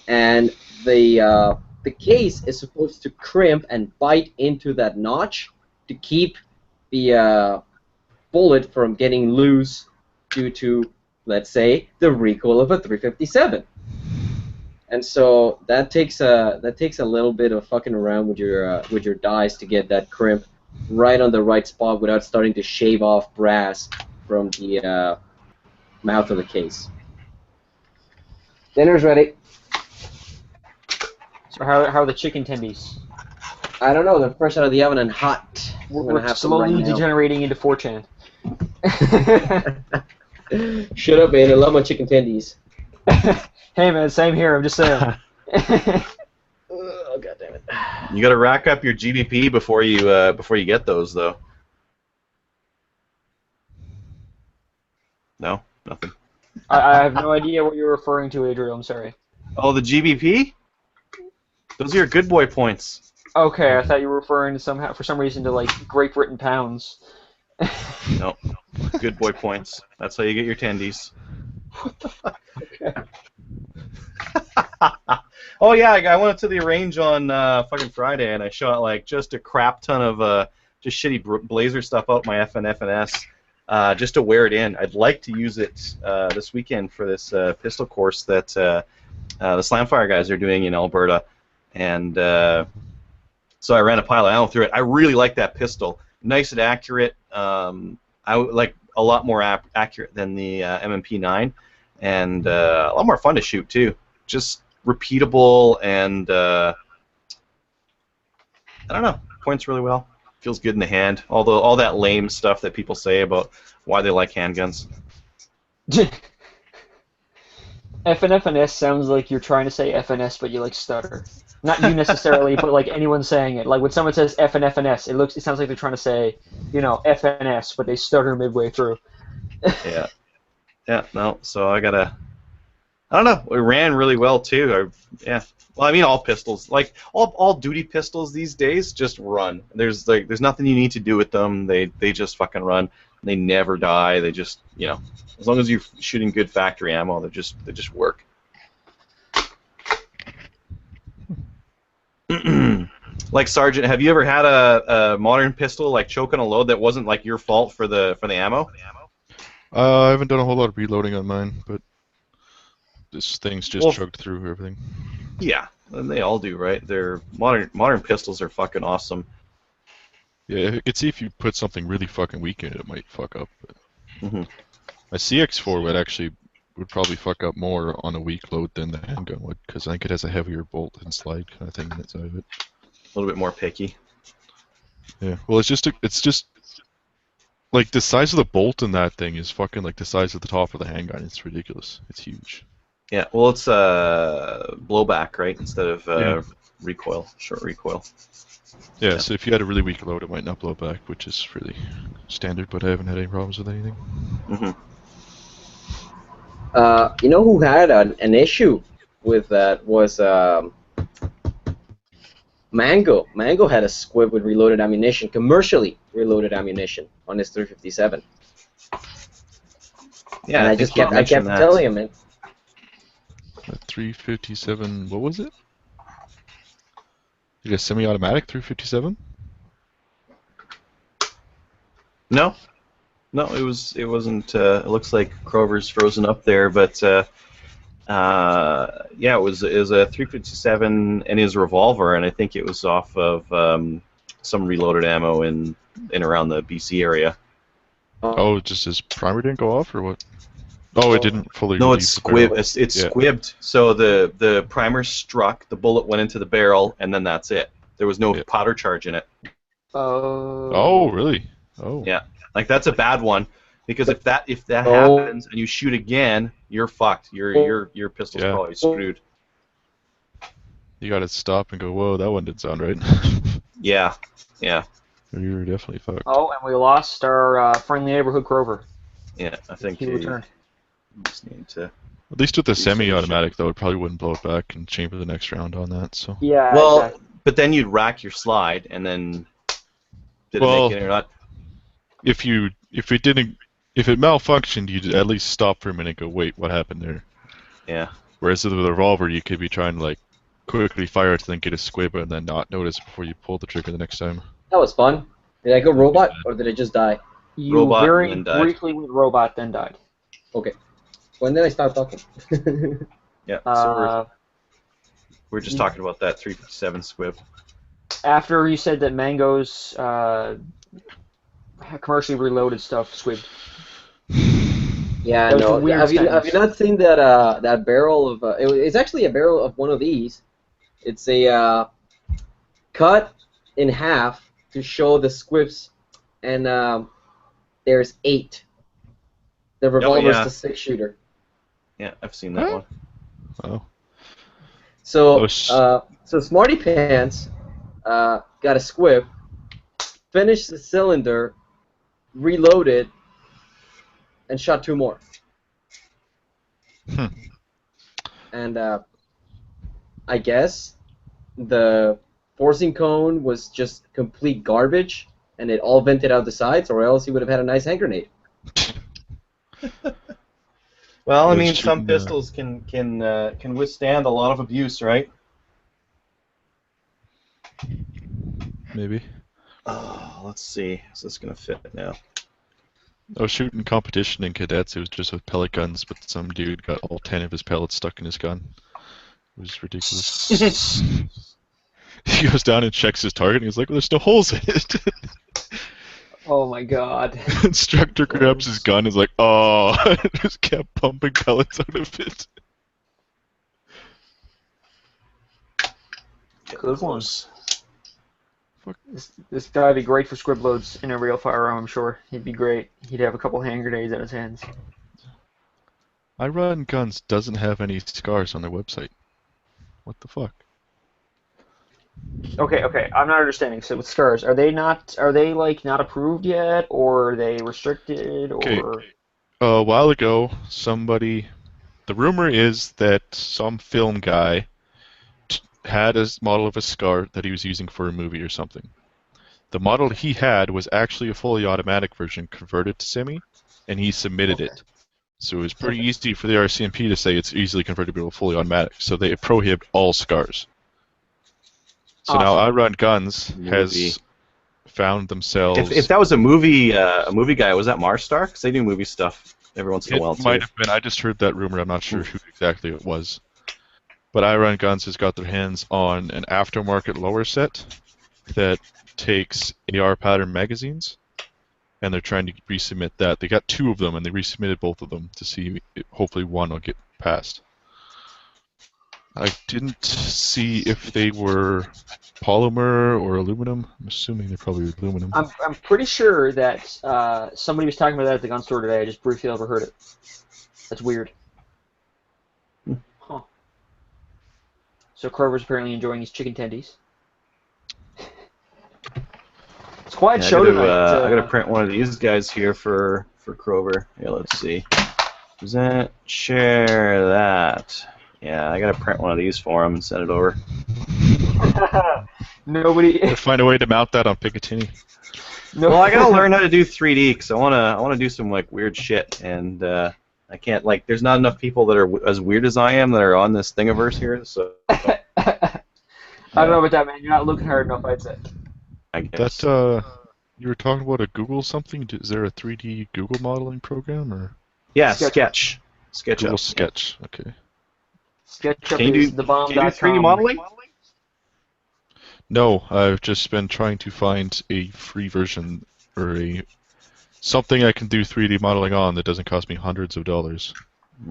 and the case is supposed to crimp and bite into that notch to keep the bullet from getting loose due to, let's say, the recoil of a 357. And so that takes a little bit of fucking around with your dies to get that crimp right on the right spot without starting to shave off brass from the mouth of the case. Dinner's ready. So how are the chicken tendies? I don't know. They're fresh out of the oven and hot. We're slowly degenerating into 4chan. Shut up, man. I love my chicken tendies. Hey, man, same here. I'm just saying. Oh, God damn it. You got to rack up your GBP before you get those, though. No, nothing. I have no idea what you're referring to, Adriel. I'm sorry. Oh, the GBP? Those are your good boy points. Okay, I thought you were referring to for some reason to like Great Britain pounds. No, good boy points. That's how you get your tendies. What the fuck? Okay. Oh yeah, I went up to the range on fucking Friday, and I shot like just a crap ton of just shitty blazer stuff out my FNF&S just to wear it in. I'd like to use it this weekend for this pistol course that the Slamfire guys are doing in Alberta, and so I ran a pile of ammo through it. I really like that pistol. Nice and accurate. I like a lot more accurate than the MMP9, and a lot more fun to shoot too. Just repeatable, and I don't know, points really well. Feels good in the hand. Although all that lame stuff that people say about why they like handguns. FNF&S sounds like you're trying to say FNS, but you like stutter. Not you necessarily, but like anyone saying it. Like when someone says FNF&S, it sounds like they're trying to say, FNS, but they stutter midway through. Yeah. Yeah. No. So I don't know. It ran really well too. Yeah. Well, I mean, all pistols, like all duty pistols these days, just run. There's nothing you need to do with them. They just fucking run. They never die. They just, as long as you're shooting good factory ammo, they just work. Like Sergeant, have you ever had a modern pistol like choke on a load that wasn't like your fault for the ammo? I haven't done a whole lot of reloading on mine, but this thing's just chugged through everything. Yeah, and they all do, right? They're modern pistols are fucking awesome. Yeah, I could see if you put something really fucking weak in it, it might fuck up. But Mm-hmm. a CX4 would probably fuck up more on a weak load than the handgun would, because I think it has a heavier bolt and slide kind of thing inside of it. A little bit more picky. Yeah, well, it's just like the size of the bolt in that thing is fucking like the size of the top of the handgun. It's ridiculous. It's huge. Yeah, well, it's blowback, right, instead of recoil, short recoil. Yeah, so if you had a really weak load, it might not blow back, which is really standard, but I haven't had any problems with anything. Mm-hmm. You know who had an issue with that was Mango. Mango had a squib with reloaded ammunition, commercially reloaded ammunition on his 357. Yeah, and I kept telling him, man. A 357. What was it? You got a semi-automatic 357? No, no, it wasn't. It looks like Crover's frozen up there, but yeah, it was a 357 and his revolver, and I think it was off of some reloaded ammo in around the BC area. Oh, just his primer didn't go off, or what? Oh, it didn't fully. No, relieve it's the barrel. It's Yeah. squibbed. So the primer struck, the bullet went into the barrel, and then that's it. There was no Yeah. powder charge in it. Oh, really? Oh. Yeah, like that's a bad one, because if that Oh. happens and you shoot again, you're fucked. Your pistol's Yeah. probably screwed. You gotta stop and go, whoa, that one didn't sound right. Yeah, yeah, You were definitely fucked. Oh, and we lost our friendly neighborhood Crover. yeah. I think He you returned. just need to. At least with the Research. semi-automatic, though, it probably wouldn't blow it back and chamber the next round on that. So. Yeah. Well, exactly. but then you'd rack your slide, and then did Well, it make it or not? If it malfunctioned, you'd at least stop for a minute and go, wait, what happened there? Yeah. Whereas with a revolver, you could be trying to like quickly fire it, then get a squib, and then not notice before you pull the trigger the next time. That was fun. Did I go robot or did I just die? You Robot very and then died. briefly went robot, then died. Okay. When did I start talking? Yeah. So Uh, we're just talking about that 357 squib. after you said that Mango's commercially reloaded stuff squibbed. Yeah, That was no. a weird Have you sentence. not seen that that barrel of? It's actually a barrel of one of these. It's a cut in half to show the squibs, and there's 8. The revolver's yeah. the 6-shooter. Yeah, I've seen that one. Oh. So, Oh, sh- so Smarty Pants got a squib, finished the cylinder, reloaded, and shot 2 more. Hmm. And I guess the forcing cone was just complete garbage, and it all vented out the sides, or else he would have had a nice hand grenade. Well, I Those mean, some shooting, pistols can withstand a lot of abuse, right? Maybe. Oh, let's see. Is this gonna fit now? I was shooting competition in cadets. It was just with pellet guns, but some dude got all 10 of his pellets stuck in his gun. It was ridiculous. He goes down and checks his target, and he's like, well, there's no holes in it. Oh my god. Instructor grabs his gun and is like, oh, just kept pumping pellets out of it. Good ones. This guy would be great for squib loads in a real firearm, I'm sure. He'd be great. He'd have a couple hand grenades in his hands. I Run Guns doesn't have any scars on their website. What the fuck? Okay, I'm not understanding. So with scars, are they like not approved yet, or are they restricted, Okay. or A while ago, the rumor is that some film guy had a model of a scar that he was using for a movie or something. The model he had was actually a fully automatic version converted to semi, and he submitted it. So it was pretty easy for the RCMP to say it's easily converted to a fully automatic. So they prohibit all scars. So now I Run Guns has Movie. found themselves. If that was a movie guy, was that Marstar? Because they do movie stuff every once in a while It too. might have been. I just heard that rumor. I'm not sure who exactly it was. But I Run Guns has got their hands on an aftermarket lower set that takes AR pattern magazines, and they're trying to resubmit that. They got 2 of them, and they resubmitted both of them to see if hopefully one will get passed. I didn't see if they were polymer or aluminum. I'm assuming they're probably aluminum. I'm pretty sure that somebody was talking about that at the gun store today. I just briefly overheard it. That's weird. Huh. So Crover's apparently enjoying his chicken tendies. It's quite a Yeah, show tonight. I gotta print one of these guys here for Crover. Yeah, let's see. Present, share that. Yeah, I gotta print one of these for him and send it over. Nobody. Gotta find a way to mount that on Picatinny. No. Well, I gotta learn how to do 3D because I wanna do some like weird shit, and I I can't, like, there's not enough people that are as weird as I am that are on this Thingiverse here, so I don't know about that, man. You're not looking hard enough, I'd say. I guess. That you were talking about a Google something. Is there a 3D Google modeling program or Yeah, SketchUp. SketchUp. Google Sketch? Okay. SketchUp Can you is do, thebomb.com. can you do 3D modeling? No, I've just been trying to find a free version or something I can do 3D modeling on that doesn't cost me hundreds of dollars.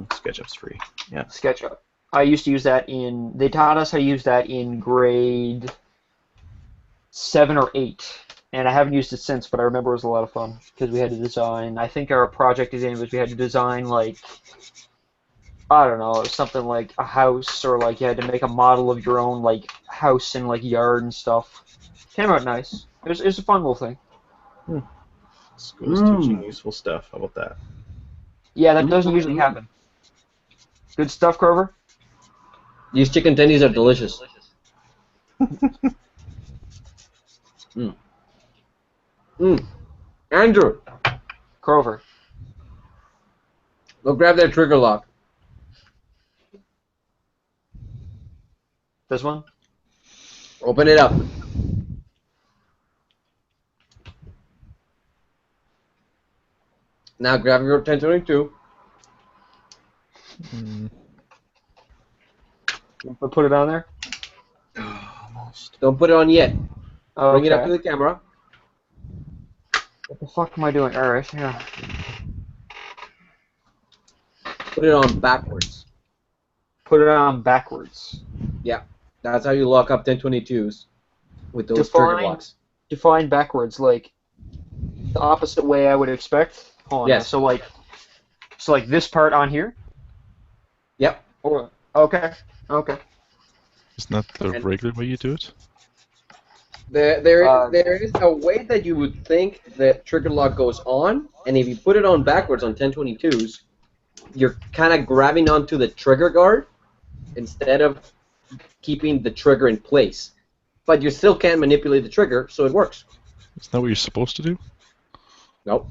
SketchUp's free. Yeah. SketchUp. I used to use that they taught us how to use that in grade 7 or 8. And I haven't used it since, but I remember it was a lot of fun because we had to design, I think our project exam was we had to design, like, I don't know, something like a house, or like you had to make a model of your own, like, house and, like, yard and stuff. Came out nice. It was a fun little thing. School's teaching useful stuff. How about that? Yeah, that doesn't usually happen. Good stuff, Grover? These chicken tendies are delicious. Andrew, Grover. go grab that trigger lock. This one? Open it up. Now grab your 1022. Put it on there? Almost. Don't put it on yet. Oh, Bring it up okay. to the camera. What the fuck am I doing? Alright, yeah. Put it on backwards. Put it on backwards. Yeah, that's how you lock up 1022s with those trigger locks. Define backwards, like the opposite way I would expect. Hold on. Yes. So like this part on here. Yep. Or okay. Isn't that the regular way you do it? There is a way that you would think the trigger lock goes on, and if you put it on backwards on 1022s, you're kind of grabbing onto the trigger guard instead of keeping the trigger in place. But you still can manipulate the trigger, so it works. Isn't that what you're supposed to do? Nope.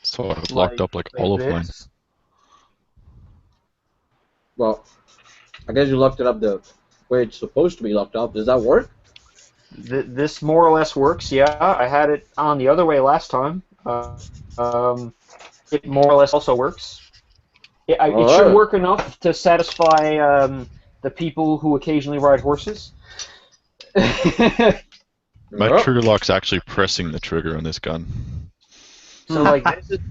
So I've locked up like all of mine. this. Well, I guess you locked it up the way it's supposed to be locked up. Does that work? This more or less works. Yeah, I had it on the other way last time. It more or less also works. It should work enough to satisfy the people who occasionally ride horses. My trigger lock's actually pressing the trigger on this gun. So like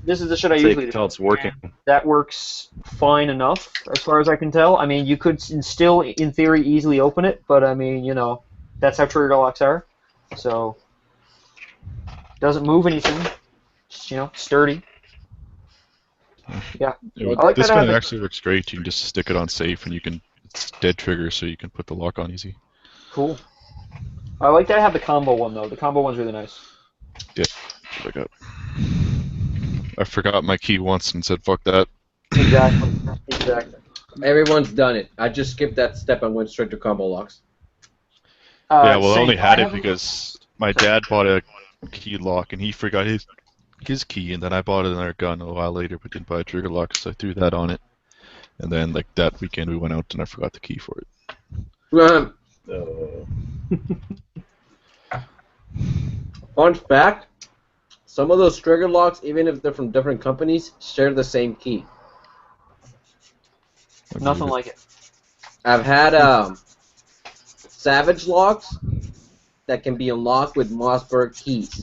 this is the shit I usually do. Until it's working. And that works fine enough as far as I can tell. I mean, you could still, in theory, easily open it, but I mean, you know, that's how trigger locks are. So doesn't move anything. Just, you know, sturdy. Yeah. Anyway, I like this that gun habit. actually works great. You can just stick it on safe, and it's dead trigger, so you can put the lock on easy. Cool. I like that I have the combo one though. The combo one's really nice. Yeah, I forgot my key once and said fuck that. Exactly. Everyone's done it. I just skipped that step and went straight to combo locks. Yeah, well, I same. only had I it have- because my dad bought a key lock and he forgot his key, and then I bought another gun a while later but didn't buy a trigger lock, so I threw that on it. And then like that weekend we went out and I forgot the key for it. Fun fact, some of those trigger locks, even if they're from different companies, share the same key. Nothing like it. I've had Savage locks that can be unlocked with Mossberg keys.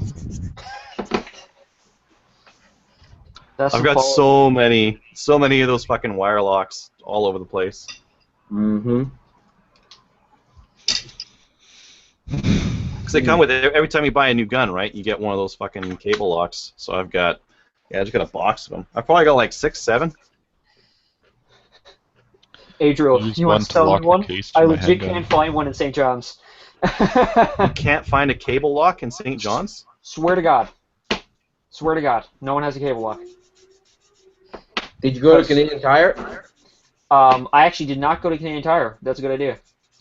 That's I've some got quality. so many of those fucking wire locks all over the place. Mm-hmm. Because they come with it every time you buy a new gun, right? You get one of those fucking cable locks. So I just got a box of them. I've probably got like 6, 7. Adriel, Use you one want to to sell lock me the one? case to I my legit handgun. can't find one in St. John's. You can't find a cable lock in St. John's? Swear to God. Swear to God. No one has a cable lock. Did you go to Canadian Tire? I actually did not go to Canadian Tire. That's a good idea.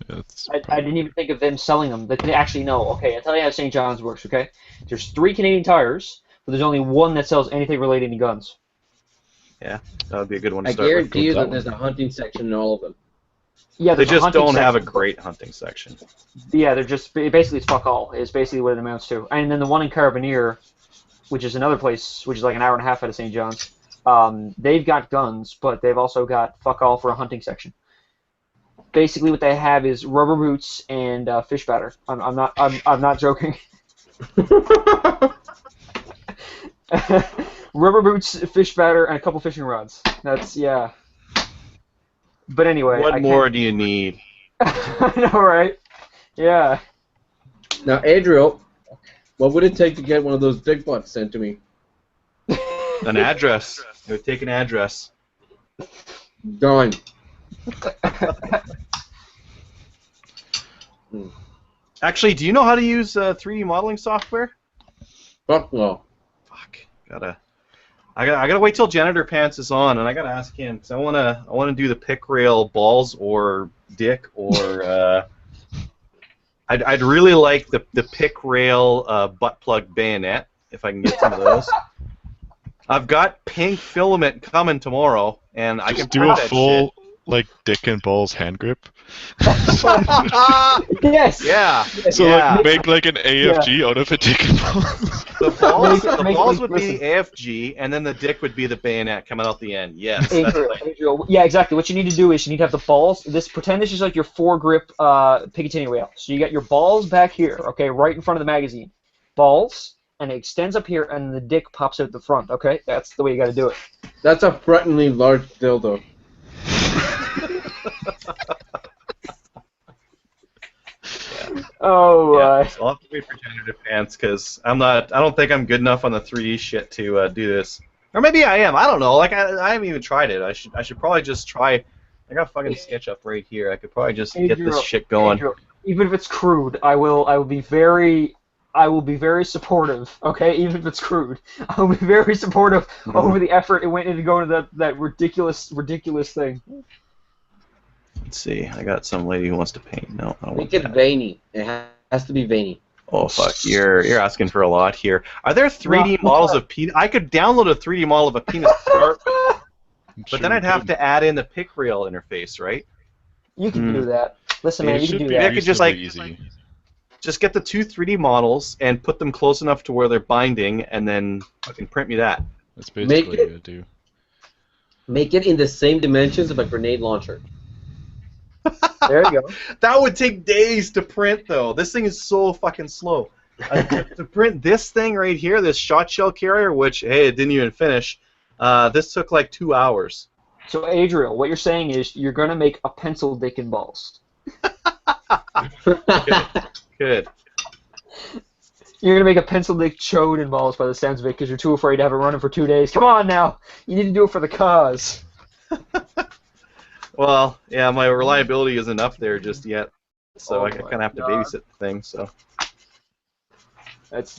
Yeah, it's I didn't even think of them selling them. Actually, no. Okay, I'll tell you how St. John's works, okay? There's 3 Canadian Tires, but there's only one that sells anything related to guns. Yeah, that would be a good one to I start with. guarantee you That that there's a hunting section in all of them. Yeah, They there's a just hunting don't have a section. great hunting section. Yeah, they're just basically it's fuck all. Is basically what it amounts to. And then the one in Carabinier, which is another place, which is like an hour and a half out of St. John's. They've got guns, but they've also got fuck all for a hunting section. Basically, what they have is rubber boots and fish batter. I'm not joking. Rubber boots, fish batter, and a couple fishing rods. That's yeah. But anyway, What more do you need? I know, right? Yeah. Now, Adriel, what would it take to get one of those dick butts sent to me? An address. It would take an address. Done. Actually, do you know how to use 3D modeling software? Fuck no. Fuck. I gotta wait till Janitor Pants is on, and I gotta ask him because I wanna do the pick rail balls or dick or I'd really like the pick rail butt plug bayonet if I can get some of those. I've got pink filament coming tomorrow, and I can Just do print a that full like dick and balls hand grip. Yes. Yeah. So Yeah. like make like an AFG out of a dick and balls. The balls would be listen. the AFG, and then the dick would be the bayonet coming out the end. Yes. That's right. Adriel, yeah, exactly. What you need to do is you need to have the balls. Pretend this is like your foregrip Picatinny rail. So you got your balls back here, okay, right in front of the magazine. Balls, and it extends up here, and the dick pops out the front. Okay, that's the way you got to do it. That's a threateningly large dildo. Oh. Yeah, so I'll have to wait for Janitor Pants because I don't think I'm good enough on the 3D shit to do this. Or maybe I am. I don't know. Like I haven't even tried it. I should probably just try. I got fucking SketchUp right here. I could probably just get this shit going. Adriel, even if it's crude, I will be very supportive. Okay, even if it's crude, I will be very supportive over the effort it went into going to that ridiculous thing. Let's see. I got some lady who wants to paint. No, I don't want Make it that. veiny. It has to be veiny. Oh fuck! You're asking for a lot here. Are there 3D models of penis? I could download a 3D model of a penis, but then I'd have to add in the pick rail interface, right? You can do that. Listen, man, It you should can do be that. I could just, like- reasonably easy. Just get the two 3D models and put them close enough to where they're binding, and then fucking print me that. That's basically Make what it- you do. Make it in the same dimensions of a grenade launcher. There you go. That would take days to print, though. This thing is so fucking slow. To print this thing right here, this shot shell carrier, which, hey, it didn't even finish, this took like 2 hours. So, Adriel, what you're saying is you're gonna make a pencil dick and balls. Good. You're gonna make a pencil dick chode and balls by the sounds of it because you're too afraid to have it running for 2 days. Come on now, you need to do it for the cause. Well, yeah, my reliability isn't up there just yet, so Oh I kind my of have to God. babysit the thing. So That's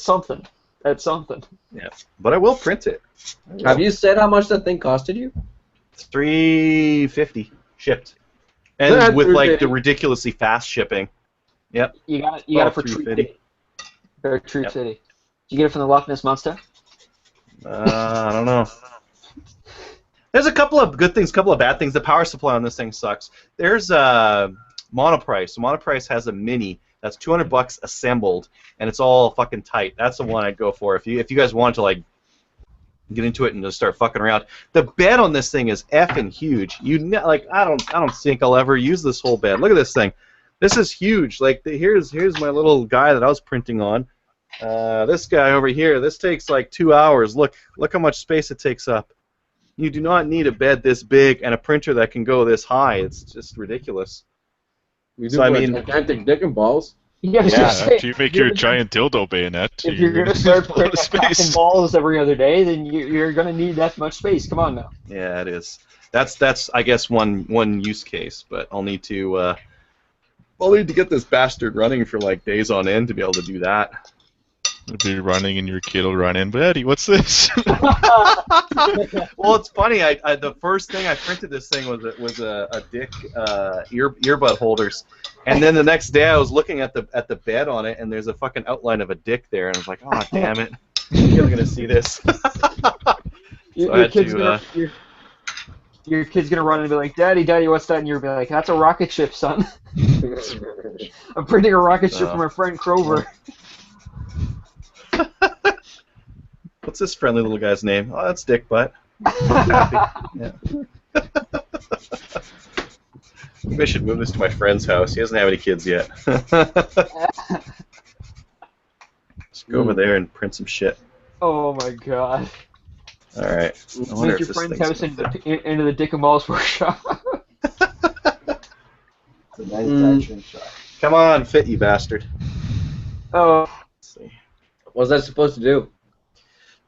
something. That's something. yeah, but I will print it. Have you said how much that thing costed you? $350 shipped, and That's with like $350. the ridiculously fast shipping. Yep. You got it for $350. Treat City. For Treat Yep. City. Did you get it from the Loch Ness Monster? I don't know. There's a couple of good things, a couple of bad things. The power supply on this thing sucks. There's Monoprice. So Monoprice has a mini that's $200 assembled, and it's all fucking tight. That's the one I'd go for if you guys want to like get into it and just start fucking around. The bed on this thing is effing huge. I don't think I'll ever use this whole bed. Look at this thing. This is huge. Like here's my little guy that I was printing on. This guy over here. This takes like 2 hours. Look how much space it takes up. You do not need a bed this big and a printer that can go this high. It's just ridiculous. You So, I what, mean- gigantic dick and balls? Yeah, I was Yeah, gonna say, after you make your giant dildo bayonet, if you're gonna start a lot of printing fucking balls every other day, then you're gonna need that much space. Come on now. Yeah, it is. That's I guess one use case, but I'll need to get this bastard running for like days on end to be able to do that. You'll be running and your kid will run in. But Eddie, what's this? Well, it's funny. I the first thing I printed this thing was a dick earbud holders, and then the next day I was looking at the bed on it, and there's a fucking outline of a dick there, and I was like, oh damn it, you're gonna see this. So I had to. Your kid's gonna run and be like, Daddy, Daddy, what's that? And you'll be like, that's a rocket ship, son. I'm printing a rocket ship for my friend Crover. What's this friendly little guy's name? Oh, that's Dick Butt. Yeah. Maybe I should move this to my friend's house. He doesn't have any kids yet. Just go over there and print some shit. Oh my god. Alright. Make your friend's house into the Dick and Balls workshop. It's a manufacturing shop. Come on, fit, you bastard. Oh. Let's see. What's that supposed to do?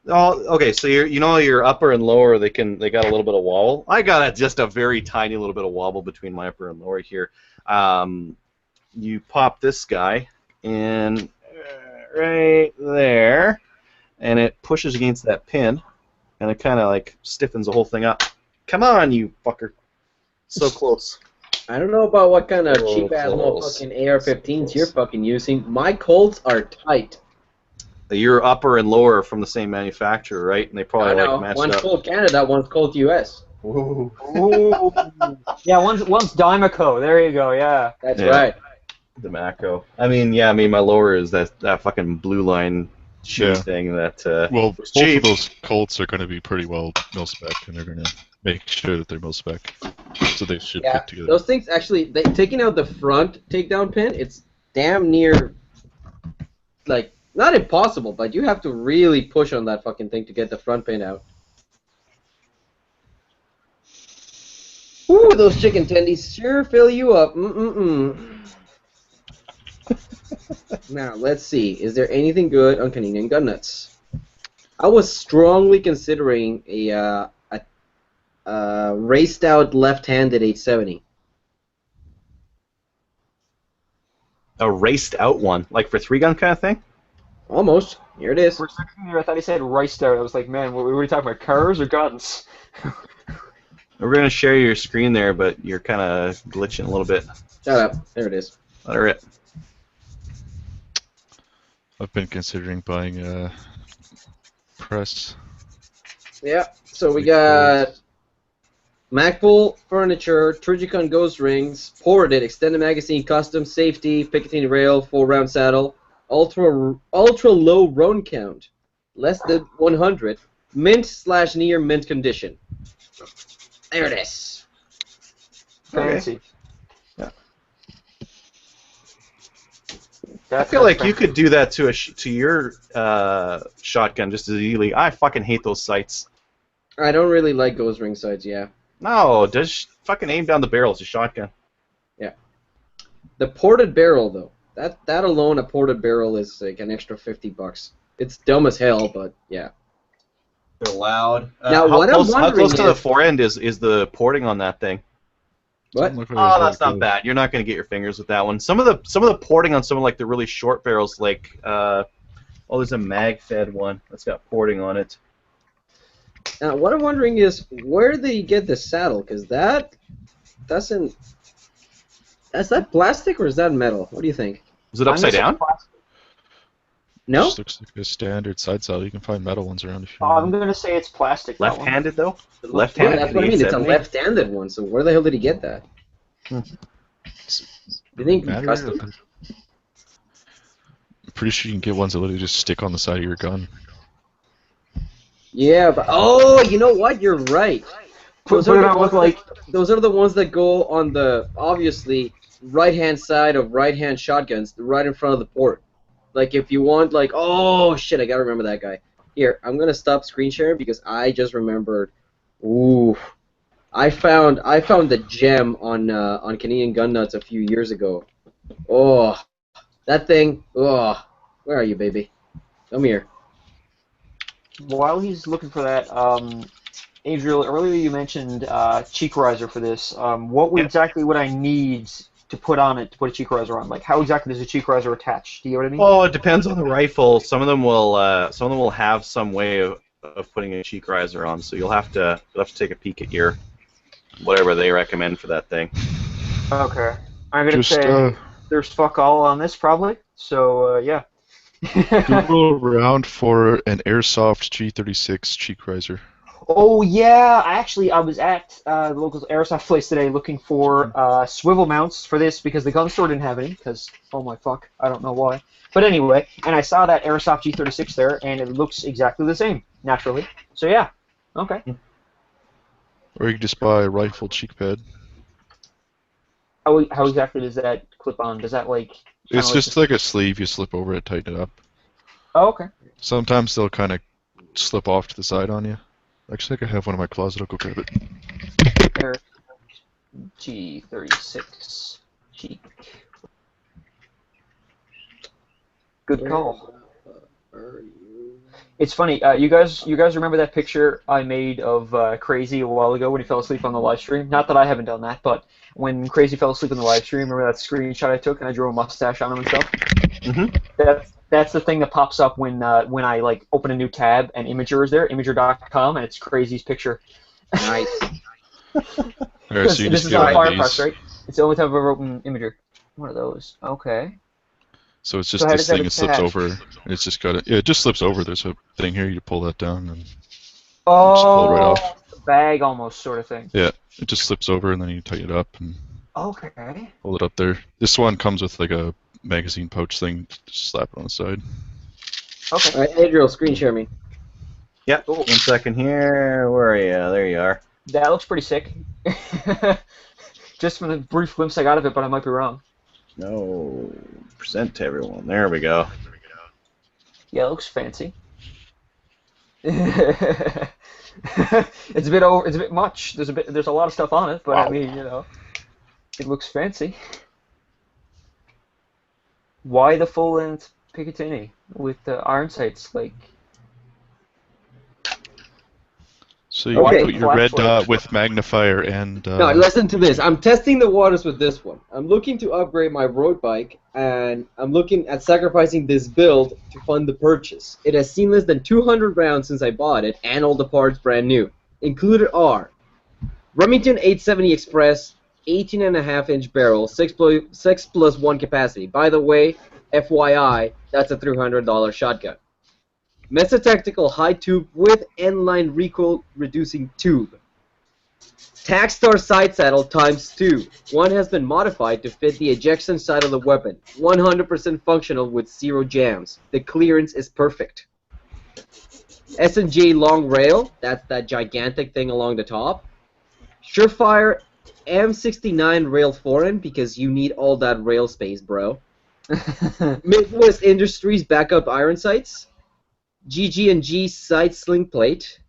Oh, okay. So your upper and lower, they got a little bit of wobble. I got just a very tiny little bit of wobble between my upper and lower here. You pop this guy in right there, and it pushes against that pin, and it kind of like stiffens the whole thing up. Come on, you fucker! So close. I don't know about what kind of Oh, cheap-ass close. motherfucking AR-15s you're fucking using. My Colts are tight. Your upper and lower are from the same manufacturer, right? And they I probably know. like matched One's up. Colt Canada, one's Colt US. Whoa. Ooh. Yeah, one's Dymaco. There you go. Yeah. That's Yeah. right. The Mako. I mean, my lower is that fucking blue line shoe Yeah. thing that Well, was both cheap. of those Colts are going to be pretty well mil-spec, and they're going to make sure that they're mil-spec, so they should Yeah, fit together. those things actually, taking out the front takedown pin, it's damn near, like, not impossible, but you have to really push on that fucking thing to get the front pin out. Ooh, those chicken tendies sure fill you up. Now, let's see. Is there anything good on Canadian Gun Nuts? I was strongly considering a raced out left-handed 870. A raced out one, like for 3-gun kind of thing. Almost. Here it is. For a second there, I thought he said riced out. I was like, man, what are we talking about? Cars or guns? We're gonna share your screen there, but you're kind of glitching a little bit. Shut up. There it is. Let her rip. I've been considering buying a press. Yeah. So we got Macbull Furniture, Trigicon Ghost Rings, Ported, Extended Magazine, Custom, Safety, Picatinny Rail, 4-round saddle, ultra low round count, less than 100, mint/near mint condition. There it is. Fancy. Yeah. I That's feel like you fancy. could do that to your shotgun just as easily. I fucking hate those sights. I don't really like Ghost Ring sights, yeah. No, just fucking aim down the barrel. It's a shotgun. Yeah. The ported barrel, though. That alone, a ported barrel is like an extra $50. It's dumb as hell, but yeah. They're loud. Now, how what I'm close, how wondering close to the is- fore end is the porting on that thing? What? Doesn't look like Oh, there's that's very not good- bad. You're not going to get your fingers with that one. Some of the porting on some of like the really short barrels, like there's a mag-fed one that's got porting on it. Now, what I'm wondering is, where did he get the saddle? Because that's that plastic or is that metal? What do you think? Was it upside down? No? Just looks like a standard side saddle. You can find metal ones around if you I'm want. going to say it's plastic. that one. Left-handed though? Yeah, Left-handed. that's what I mean. It's a 870? left-handed one. So where the hell did he get that? Hmm. You think Matter? custom? I'm pretty sure you can get ones that literally just stick on the side of your gun. Yeah, but you know what? You're right. Put it on with like Those are the ones that go on the obviously right-hand side of right-hand shotguns, right in front of the port. Like if you want, like, oh shit, I gotta remember that guy. Here, I'm gonna stop screen sharing because I just remembered. Ooh, I found the gem on Canadian Gun Nuts a few years ago. Oh, that thing. Oh, where are you, baby? Come here. while he's looking for that, Adriel, earlier you mentioned cheek riser for this. What exactly would I need to put on it to put a cheek riser on? Like, how exactly does a cheek riser attach? Do you know what I mean? Oh, it depends on the rifle. Some of them will have some way of putting a cheek riser on. So you'll have to take a peek at your whatever they recommend for that thing. Okay. I'm gonna Just say there's fuck all on this probably. So yeah. Google around for an airsoft G36 cheek riser. Oh yeah, I was at the local airsoft place today looking for swivel mounts for this because the gun store didn't have any. Because oh my fuck, I don't know why. But anyway, and I saw that airsoft G36 there, and it looks exactly the same naturally. So yeah, okay. Or you can just buy a rifle cheek pad. How exactly does that clip on? Does that like? It's just like a sleeve. You slip over it, tighten it up. Oh, okay. Sometimes they'll kind of slip off to the side on you. Actually, I think I have one in my closet. I'll go grab it. Air G36 cheek. Good call. It's funny. You guys remember that picture I made of Crazy a while ago when he fell asleep on the live stream? Not that I haven't done that, but when Crazy fell asleep on the live stream, remember that screenshot I took and I drew a mustache on him and stuff? Mm-hmm. That's the thing that pops up when I like open a new tab and Imager is there, Imager.com, and it's Crazy's picture. Nice. Alright, so you This just is get on one of Firepress, these. right? It's the only time I've ever opened Imager. One of those. Okay. So it's So just how this does that thing. It slips attach? over. It's just got it. Yeah, it just slips over. There's a thing here. You pull that down and Oh, just pull it right off. bag almost sort of thing. Yeah, it just slips over and then you tighten it up and Okay. hold it up there. This one comes with like a magazine pouch thing. Just slap it on the side. Okay. All right, Adriel, screen share me. Yep. Cool. 1 second here. Where are you? There you are. That looks pretty sick. Just from the brief glimpse I got of it, but I might be wrong. No. Present to everyone. There we go. Yeah, it looks fancy. It's a bit much. There's a lot of stuff on it, but Wow. I mean, it looks fancy. Why the full length Picatinny with the iron sights? Like, So you Okay. can put your red Flashlight. dot with magnifier and. No, listen to this. I'm testing the waters with this one. I'm looking to upgrade my road bike, and I'm looking at sacrificing this build to fund the purchase. It has seen less than 200 rounds since I bought it, and all the parts brand new. Included are Remington 870 Express, 18.5-inch barrel, 6+1 capacity. By the way, FYI, that's a $300 shotgun. Mesa Tactical high tube with end-line recoil reducing tube. Tagstar side saddle ×2. One has been modified to fit the ejection side of the weapon. 100% functional with 0 jams. The clearance is perfect. S&J long rail. That's that gigantic thing along the top. Surefire M69 rail foreign because you need all that rail space, bro. Midwest Industries backup iron sights. GG&G sight sling plate.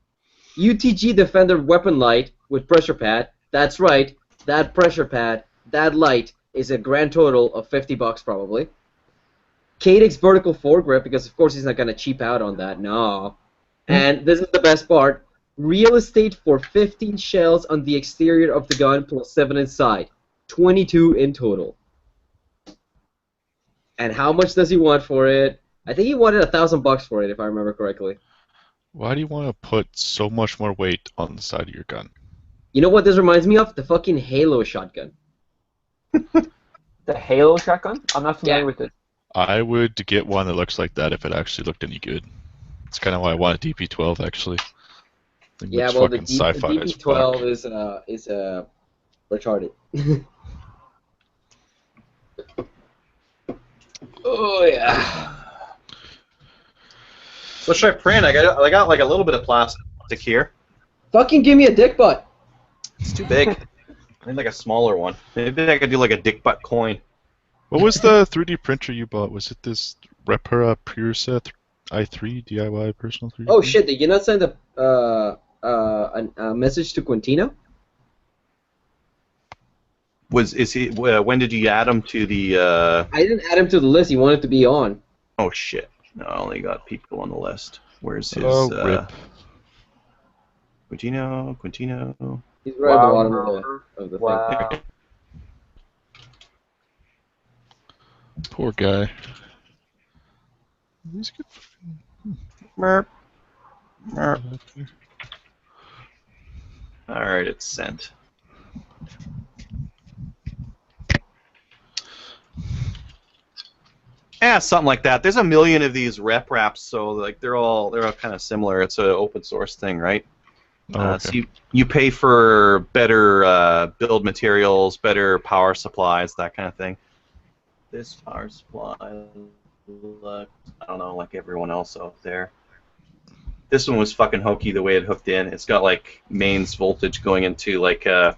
UTG Defender weapon light with pressure pad. That's right, that pressure pad, that light is a grand total of $50 probably. Cadex vertical foregrip because of course he's not gonna cheap out on that. No. And this is the best part. Real estate for 15 shells on the exterior of the gun plus 7 inside. 22 in total. And how much does he want for it? I think he wanted $1,000 for it, if I remember correctly. Why do you want to put so much more weight on the side of your gun? You know what this reminds me of? The fucking Halo shotgun. The Halo shotgun? I'm not familiar Yeah. with it. I would get one that looks like that if it actually looked any good. It's kind of why I want a DP12 actually. Thing Yeah, looks well, the fucking sci-fi as DP12 fuck. is retarded. Oh yeah. So should I print? I got like a little bit of plastic here. Fucking give me a dick butt. It's too big. I need like a smaller one. Maybe I could do like a dick butt coin. What was the 3D printer you bought? Was it this Repara Puresa i3 DIY personal 3D? Oh shit! Did you not send a message to Quintino? When did you add him to the? I didn't add him to the list. He wanted to be on. Oh shit! No, I only got people on the list. Where's his? Oh, rip. Quintino. He's right at the Wow. bottom of the thing. Wow. Poor guy. He's good. Merp. Merp. All right, it's sent. Yeah, something like that. There's a million of these rep wraps, so like they're all kind of similar. It's an open source thing, right? Oh, So okay. you pay for better build materials, better power supplies, that kind of thing. This power supply looked, I don't know, like everyone else out there. This one was fucking hokey the way it hooked in. It's got like mains voltage going into like I don't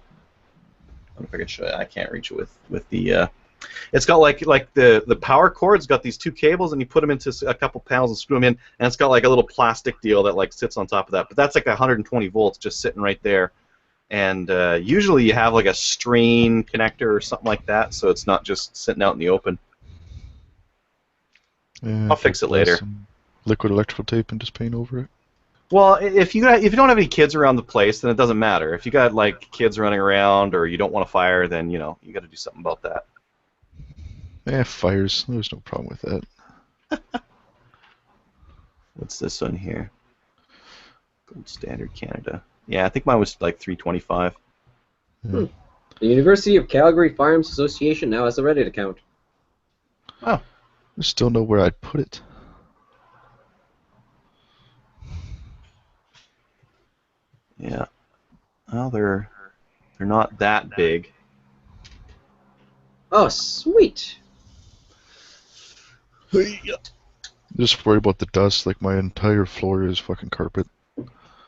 know if I can show you. I can't reach it with the. It's got like the power cord's got these two cables, and you put them into a couple panels and screw them in, and it's got like a little plastic deal that like sits on top of that. But that's like 120 volts just sitting right there. And usually you have like a strain connector or something like that, so it's not just sitting out in the open. Yeah, I'll fix it later. some liquid electrical tape and just paint over it. Well, if you don't have any kids around the place, then it doesn't matter. If you got like kids running around or you don't want to fire, then you got to do something about that. Fires. There's no problem with that. What's this one here? Gold Standard Canada. Yeah, I think mine was like 325. Yeah. The University of Calgary Firearms Association now has a Reddit account. Oh. I still know where I'd put it. Yeah. Well, they're not that big. Oh, sweet. Just worry about the dust. Like my entire floor is fucking carpet.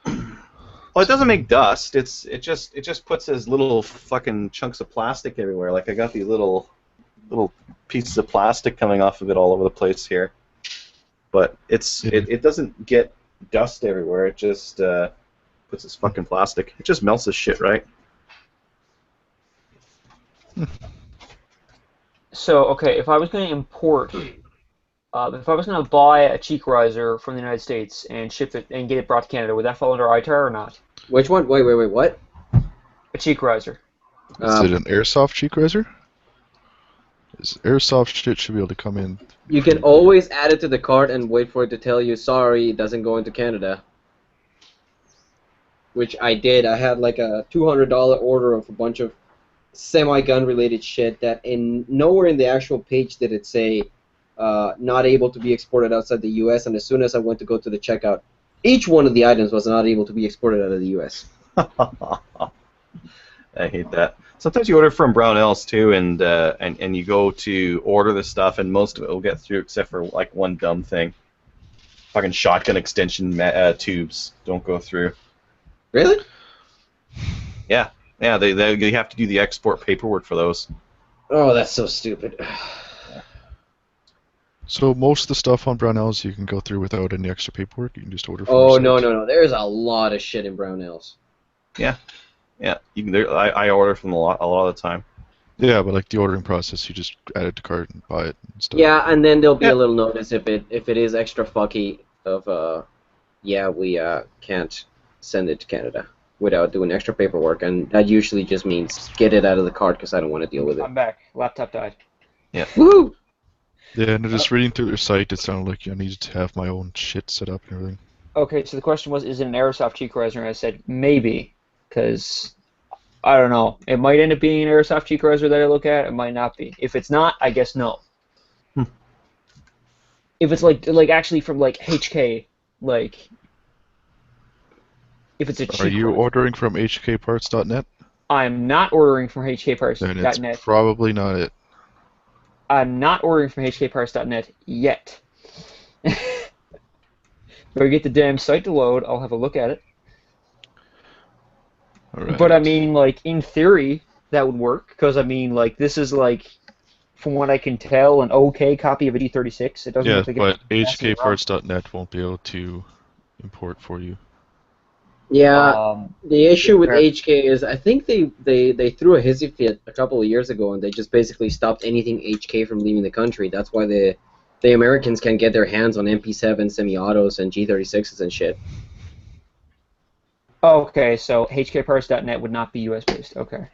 Well, it doesn't make dust. It just puts these little fucking chunks of plastic everywhere. Like I got these little pieces of plastic coming off of it all over the place here. But it doesn't get dust everywhere. It just puts this fucking plastic. It just melts this shit, right? So, okay, if I was going to import, if I was going to buy a cheek riser from the United States and ship it and get it brought to Canada, would that fall under ITAR or not? Which one? Wait, what? A cheek riser. Is it an airsoft cheek riser? Airsoft shit should be able to come in. You can always add it to the cart and wait for it to tell you, sorry, it doesn't go into Canada. Which I did. I had like a $200 order of a bunch of semi-gun related shit that nowhere in the actual page did it say not able to be exported outside the U.S. And as soon as I went to go to the checkout, each one of the items was not able to be exported out of the U.S. I hate that. Sometimes you order from Brownells too, and you go to order the stuff, and most of it will get through except for like one dumb thing. Fucking shotgun extension tubes don't go through. Really? Yeah, they have to do the export paperwork for those. Oh, that's so stupid. So most of the stuff on Brownells you can go through without any extra paperwork. You can just order from Oh, the site. no. There's a lot of shit in Brownells. Yeah. You can. I order from a lot of the time. Yeah, but like the ordering process, you just add it to cart and buy it and stuff. Yeah, and then there'll be Yeah. a little notice if it is extra fucky of yeah, we can't send it to Canada without doing extra paperwork, and that usually just means get it out of the cart because I don't want to deal with it. I'm back. Laptop died. Yeah. Woo! Yeah, and just reading through their site, it sounded like I needed to have my own shit set up and everything. Okay, so the question was, is it an airsoft cheek riser? And I said, maybe, because I don't know. It might end up being an airsoft cheek riser that I look at. It might not be. If it's not, I guess no. If it's like actually from like HK, like if it's a cheek Are you riser. ordering from hkparts.net? I'm not ordering from Then it's hkparts.net. probably not it. I'm not ordering from hkparts.net yet. If I get the damn site to load, I'll have a look at it. All right. But I mean, like, in theory, that would work, because I mean, like, this is like, from what I can tell, an okay copy of a D36. It doesn't Yeah, look like but it's hkparts.net won't be able to import for you. Yeah, the issue with fair. HK is I think they threw a hissy fit a couple of years ago, and they just basically stopped anything HK from leaving the country. That's why the Americans can get their hands on MP7 semi-autos and G36s and shit. Okay, so hkparts.net would not be US based. Okay.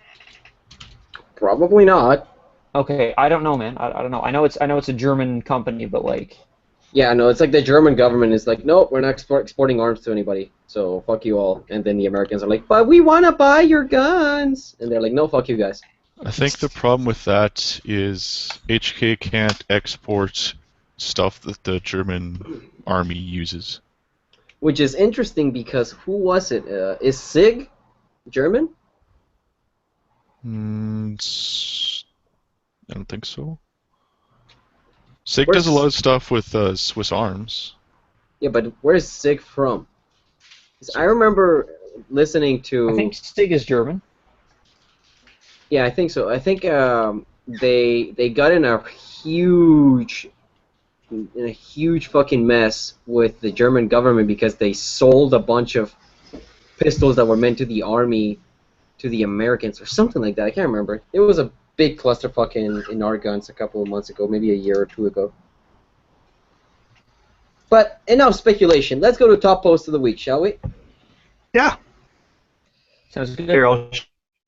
Probably not. Okay, I don't know, man. I don't know. I know it's a German company, but like, Yeah, no, it's like the German government is like, nope, we're not exporting arms to anybody, so fuck you all. And then the Americans are like, but we want to buy your guns. And they're like, no, fuck you guys. I think the problem with that is HK can't export stuff that the German army uses. which is interesting because who was it? Is Sig German? I don't think so. SIG Where's- does a lot of stuff with Swiss Arms. Yeah, but where's Sig from? 'Cause I remember listening to. I think Stig is German. Yeah, I think so. I think they got in a huge fucking mess with the German government because they sold a bunch of pistols that were meant to the army to the Americans or something like that. I can't remember. It was a big clusterfuck in our guns a couple of months ago, maybe a year or two ago. But enough speculation. Let's go to top post of the week, shall we? Yeah. Sounds good. Here, I'll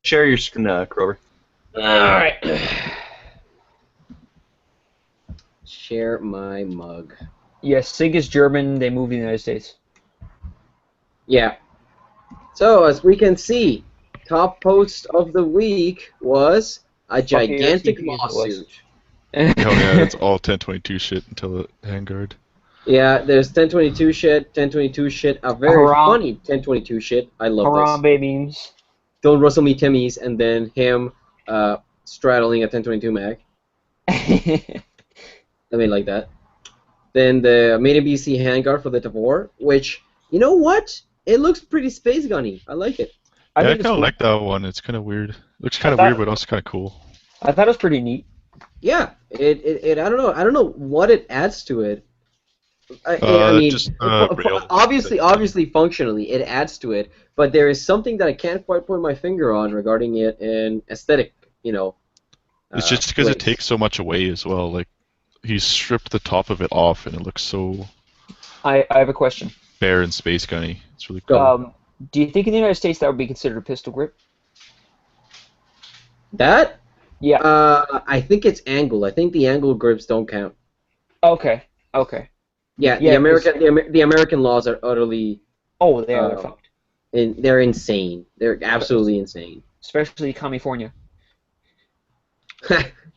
share your screen, Krover. All right. Share my mug. Yes, Sig is German. They moved to the United States. Yeah. So, as we can see, top post of the week was a gigantic ARCP it was. lawsuit. Oh yeah, it's all 1022 shit until the handguard. Yeah, there's 1022 shit, 1022 shit, a very Haram. funny 1022 shit. I love Harambe memes. this. Don't rustle me Timmy's, and then him straddling a 1022 mag. I mean, like that. Then the Made in BC handguard for the Tavor, which, you know what? It looks pretty space gunny. I like it. Yeah, I think it's kind of cool. like that one. It's kind of weird. Looks kind of thought- weird, but also kind of cool. I thought it was pretty neat. Yeah, it I don't know what it adds to it. I mean, just, rail. obviously, functionally, it adds to it, but there is something that I can't quite put my finger on regarding it in aesthetic, you know. It's just because it ways. takes so much away as well. Like, he stripped the top of it off, and it looks so I have a question. bare and space gunny. It's really cool. Go. Do you think in the United States that would be considered a pistol grip? That? Yeah. I think it's angle. I think the angle grips don't count. Okay. Okay. Yeah, Yeah, the American laws are utterly, Oh, they are fucked. they're insane. They're absolutely insane. Especially California.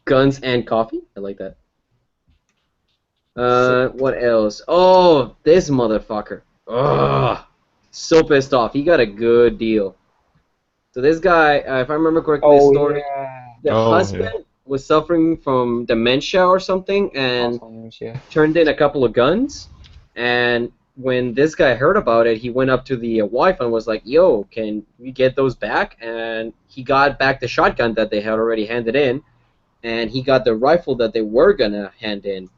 Guns and coffee? I like that. What else? Oh, this motherfucker. Ugh. So pissed off. He got a good deal. So this guy, if I remember correctly, the story, yeah. the Oh, husband was suffering from dementia or something, and Alzheimer's, yeah. turned in a couple of guns. And when this guy heard about it, he went up to the wife and was like, "Yo, can we get those back?" And he got back the shotgun that they had already handed in, and he got the rifle that they were gonna hand in.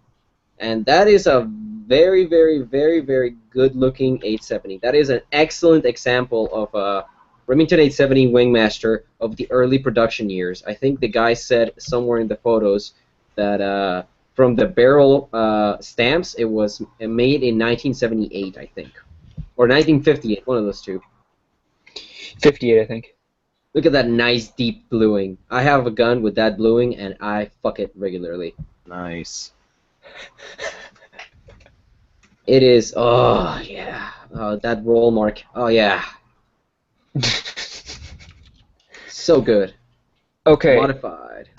And that is a very, very, very, very good-looking 870. That is an excellent example of a Remington 870 Wingmaster of the early production years. I think the guy said somewhere in the photos that from the barrel stamps, it was made in 1978, I think. Or 1958, one of those two. 58, I think. Look at that nice deep bluing. I have a gun with that bluing, and I fuck it regularly. Nice. It is, oh, yeah. That roll mark, oh, yeah. So good. Okay. Modified.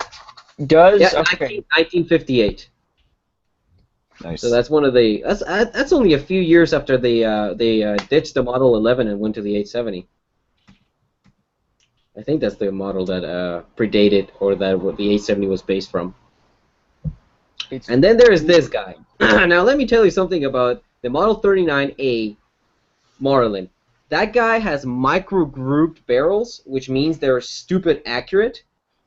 Does Yeah, okay. 1958. Nice. So that's one of the. That's only a few years after they ditched the Model 11 and went to the 870. I think that's the model that predated or that what the 870 was based from. It's, And then there is this guy. Now let me tell you something about the Model 39A Marlin. That guy has micro-grouped barrels, which means they're stupid accurate.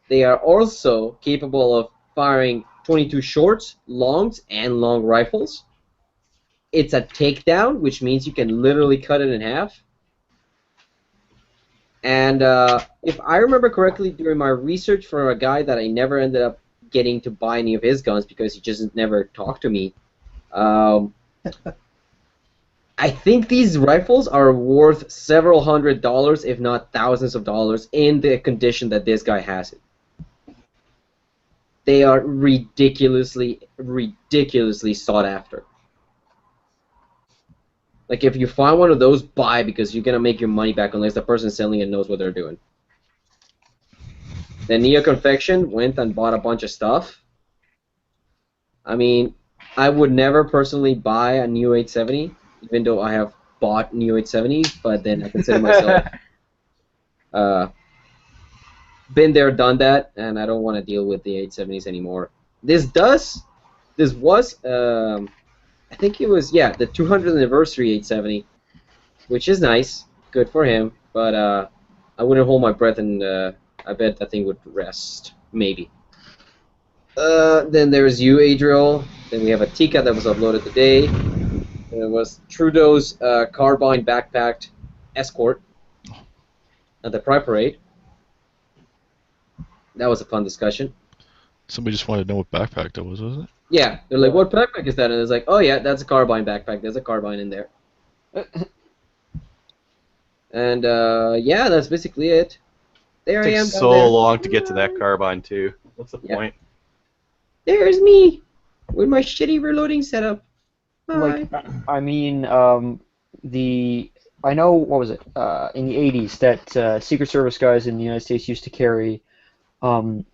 They are also capable of firing 22 shorts, longs, and long rifles. It's a takedown, which means you can literally cut it in half. And if I remember correctly, during my research for a guy that I never ended up getting to buy any of his guns because he just never talked to me, I think these rifles are worth several $100s, if not thousands of dollars, in the condition that this guy has it. They are ridiculously, ridiculously sought after. Like, if you find one of those, buy, because you're going to make your money back unless the person selling it knows what they're doing. Then Neo Confection went and bought a bunch of stuff. I mean, I would never personally buy a new 870, even though I have bought new 870s, but then I consider myself been there, done that, and I don't want to deal with the 870s anymore. This was, I think it was, yeah, the 200th anniversary 870, which is nice, good for him, but I wouldn't hold my breath, and I bet that thing would rest, maybe. Then there's you, Adriel. Then we have a Tika that was uploaded today. It was Trudeau's carbine backpacked escort at the Pride Parade. That was a fun discussion. Somebody just wanted to know what backpack that was, wasn't it? Yeah, they're like, what backpack is that? And it's like, oh yeah, that's a carbine backpack. There's a carbine in there. And yeah, that's basically it. There I am. Takes so long to get to that carbine too. What's the point? There's me with my shitty reloading setup. Hi. Like, I mean, I know, what was it, in the 80s that Secret Service guys in the United States used to carry mini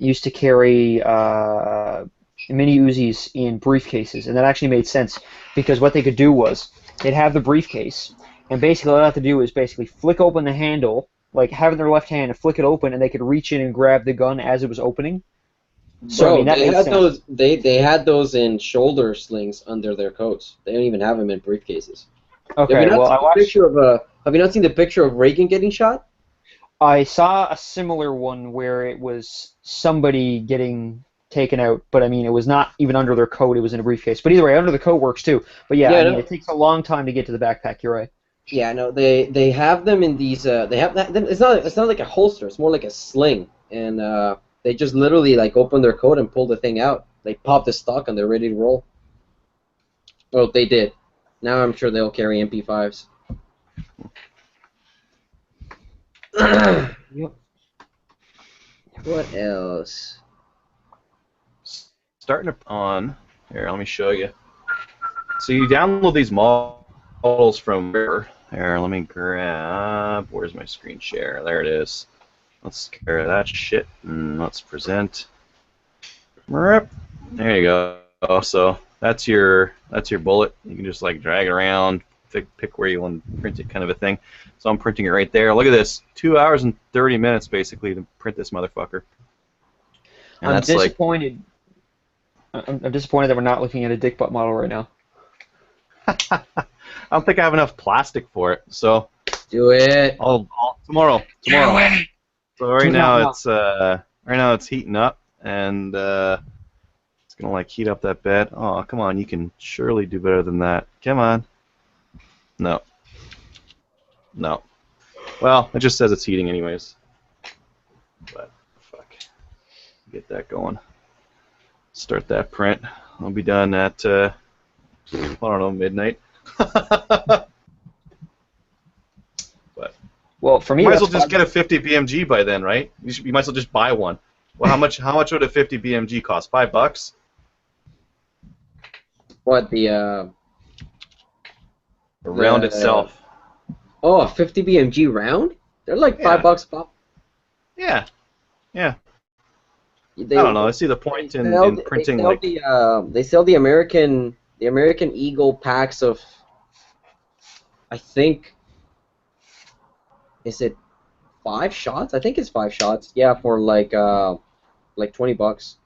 Uzis in briefcases, and that actually made sense because what they could do was they'd have the briefcase, and basically all they have to do is basically flick open the handle, like have it in their left hand and flick it open, and they could reach in and grab the gun as it was opening. So Bro, I mean, that they makes had sense. those. They had those in shoulder slings under their coats. They don't even have them in briefcases. Okay, have you not well, seen I the watched. picture of have you not seen the picture of Reagan getting shot? I saw a similar one where it was somebody getting taken out, but I mean, it was not even under their coat; it was in a briefcase. But either way, under the coat works too. But yeah, Yeah, I mean, no. it takes a long time to get to the backpack. You're right. Yeah, no, they have them in these. They have that. It's not like a holster. It's more like a sling, and they just literally like open their coat and pull the thing out. They pop the stock and they're ready to roll. Well, they did. Now I'm sure they'll carry MP5s. Yep. What else? Starting on here, let me show you. So you download these models from where? Here, let me grab. Where's my screen share? There it is. Let's care of that shit and let's present. There you go. So that's your bullet. You can just like drag it around, pick where you want to print it, kind of a thing. So I'm printing it right there. Look at this, 2 hours and 30 minutes basically to print this motherfucker. And I'm that's disappointed. I'm disappointed that we're not looking at a dick butt model right now. I don't think I have enough plastic for it. So Do it. tomorrow. So right No. now it's heating up, and it's gonna like heat up that bed. Oh, come on, you can surely do better than that. Come on. No. Well, it just says it's heating anyways. But fuck, get that going. Start that print. I'll be done at I don't know, midnight. But Well, for me, you might as that's well just get a 50 BMG by then, right? You might as well just buy one. Well, how much would a 50 BMG cost? $5? What the Round itself. Oh, a 50 BMG round? They're like Yeah. $5 a pop. Yeah. They, I don't know. I see the point in printing like. They sell the American Eagle packs of, I think, is it 5 shots? I think it's 5 shots. Yeah, for like $20.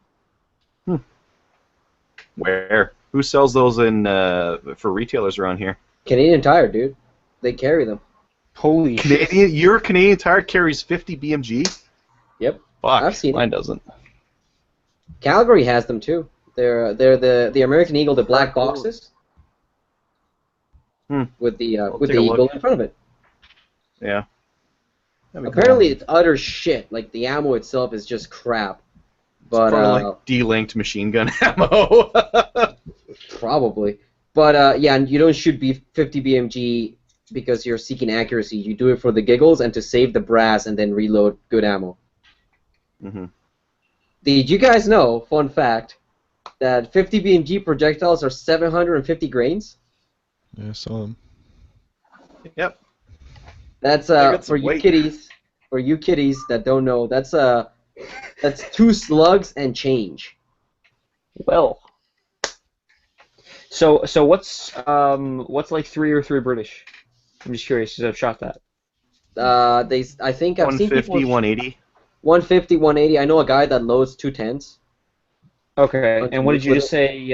Where? Who sells those in for retailers around here? Canadian Tire, dude. They carry them. holy shit. Canadian. Your Canadian Tire carries 50 BMG. Yep. Fuck. I've seen it. Mine doesn't. Calgary has them too. They're the American Eagle, the black boxes. With the take a eagle look. in front of it. Yeah. That'd be Apparently, cool. it's utter shit. Like the ammo itself is just crap. But It's probably like de-linked machine gun ammo. probably. But yeah, and you don't shoot 50 BMG because you're seeking accuracy. You do it for the giggles and to save the brass and then reload good ammo. Mm-hmm. Did you guys know, fun fact, that 50 BMG projectiles are 750 grains? Yeah, some. Yep. That's They got for some you weight. kiddies. For you kiddies that don't know, that's 2 slugs and change. Well. So what's like 3 or 3 British? I'm just curious because I've shot that. I think I've seen 150, people 180. 150, 180. I know a guy that loads 210s. Okay, Bunch and of what did you liquid. just say?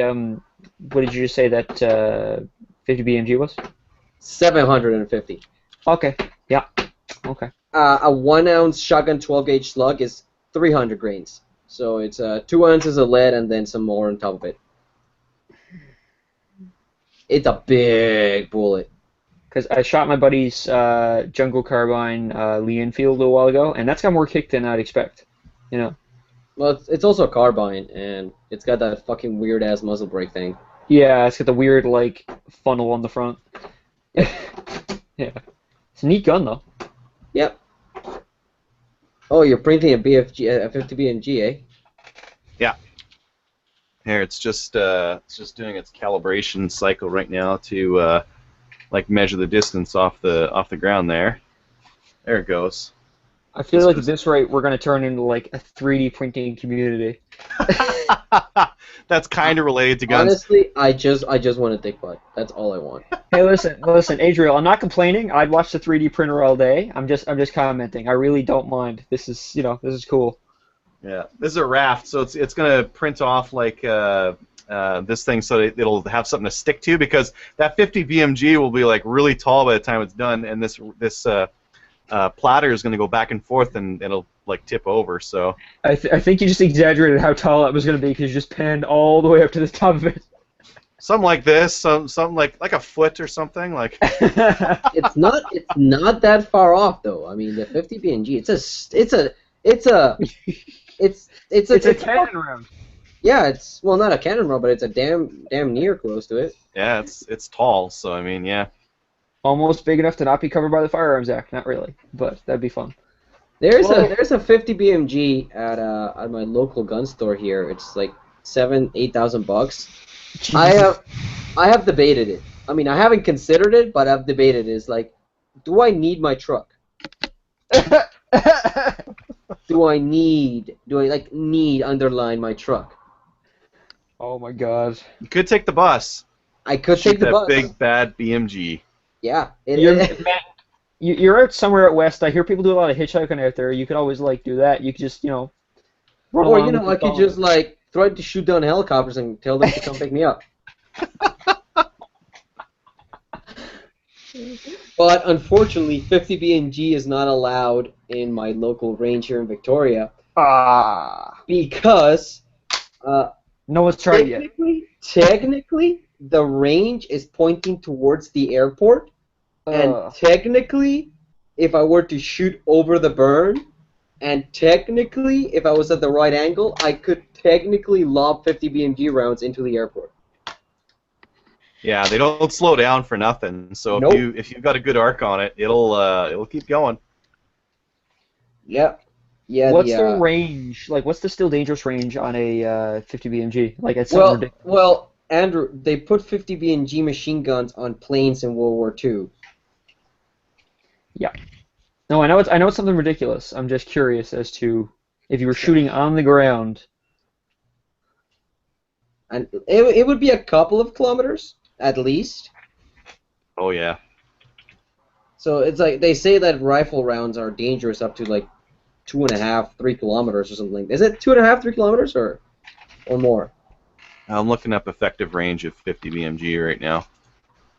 What did you just say that 50 BMG was? 750. Okay, yeah, okay. A 1 ounce shotgun 12 gauge slug is 300 grains. So it's 2 ounces of lead and then some more on top of it. It's a big bullet. Because I shot my buddy's jungle carbine Lee Enfield a little while ago, and that's got more kick than I'd expect. You know. Well, it's also a carbine, and it's got that fucking weird ass muzzle brake thing. Yeah, it's got the weird like funnel on the front. Yeah, it's a neat gun though. Yep. Oh, you're printing a BFG, a 50 BMG, eh? Here, it's just doing its calibration cycle right now to like measure the distance off the ground there. There it goes. I feel like at this rate we're gonna turn into like a 3D printing community. That's kind of related to guns. Honestly, I just want a dick butt. That's all I want. Hey, listen, Adriel. I'm not complaining. I'd watch the 3D printer all day. I'm just commenting. I really don't mind. This is cool. Yeah, this is a raft, so it's gonna print off like this thing, so it'll have something to stick to, because that 50 BMG will be like really tall by the time it's done, and this platter is gonna go back and forth, and it'll like tip over. So I think you just exaggerated how tall it was gonna be because you just panned all the way up to the top of it. something like this, something like a foot or something like. It's not that far off though. I mean, the 50 BMG. It's a cannon round. Yeah, it's not a cannon round, but it's a damn near close to it. Yeah, it's tall, so I mean, yeah. Almost big enough to not be covered by the Firearms Act. Not really, but that'd be fun. There's a 50 BMG at my local gun store here. It's like $8,000. I have debated it. I mean, I haven't considered it, but I've debated it. It's like, do I need my truck? Do I need underline my truck? Oh my god. You could take the bus. I could Shoot take the that bus. big bad BMG. Yeah. You're out somewhere out west. I hear people do a lot of hitchhiking out there. You could always like do that. You could just run Or along with I the could phone. just like try to shoot down helicopters and tell them to come pick me up. But unfortunately, 50 BMG is not allowed in my local range here in Victoria because no one's tried it yet. technically, the range is pointing towards the airport, and technically, if I were to shoot over the burn, and technically, if I was at the right angle, I could technically lob 50 BMG rounds into the airport. Yeah, they don't slow down for nothing. So Nope. if you've got a good arc on it, it'll keep going. Yep. Yeah. What's the range? Like, what's the still dangerous range on a 50 BMG? Like, it's Well, ridiculous. well, Andrew, they put 50 BMG machine guns on planes in World War II. Yeah. No, I know it's something ridiculous. I'm just curious as to if you were shooting on the ground. And it would be a couple of kilometers, at least. Oh yeah. So it's like they say that rifle rounds are dangerous up to like 2.5, 3 kilometers or something. Is it 2.5, 3 kilometers or more? I'm looking up effective range of 50 BMG right now.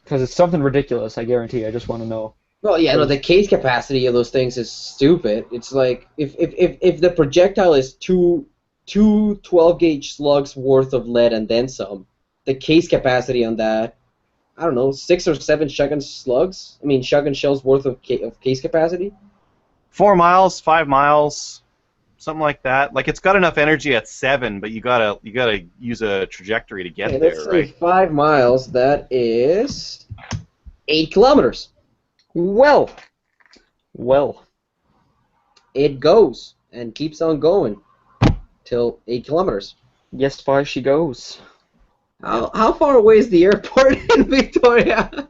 Because it's something ridiculous, I guarantee. I just want to know. Well, yeah, no, the case capacity of those things is stupid. It's like if the projectile is two 12-gauge slugs worth of lead and then some, the case capacity on that, I don't know, 6 or 7 shotgun shells worth of case capacity. 4 miles, 5 miles, something like that. Like it's got enough energy at 7, but you gotta use a trajectory to get Okay, there, let's say right? 5 miles. That is 8 kilometers. Well. It goes and keeps on going till 8 kilometers. Yes, far she goes. How far away is the airport in Victoria?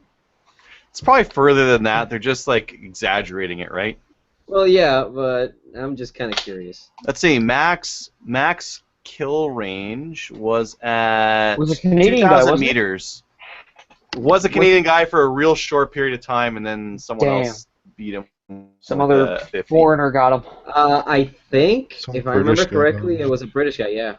It's probably further than that. They're just like exaggerating it, right? Well, yeah, but I'm just kind of curious. Let's see. Max kill range was at Was a Canadian guy, 2,000 wasn't it? meters. Was a Canadian guy for a real short period of time, and then someone Damn. else beat him. Some with, other 50. foreigner got him. I think, Some if I British remember guy. correctly, it was a British guy. Yeah.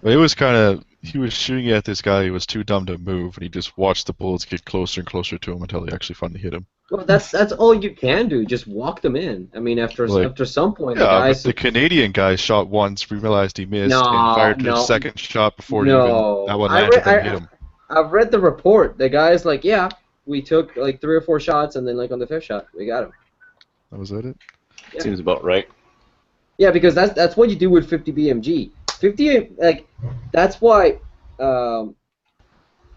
But it was kind of, he was shooting at this guy who was too dumb to move, and he just watched the bullets get closer and closer to him until they actually finally hit him. Well, that's all you can do. Just walk them in. I mean, after some point, the Yeah, guys. but the Canadian guy shot once, realized he missed, No, and fired the no. second shot before No. that one I landed, read- then I- hit him. I've read the report. The guy's like, yeah, we took like 3 or 4 shots, and then like on the 5th shot, we got him. That was it? Yeah. Seems about right. Yeah, because that's what you do with 50 BMG. 50, like, that's why,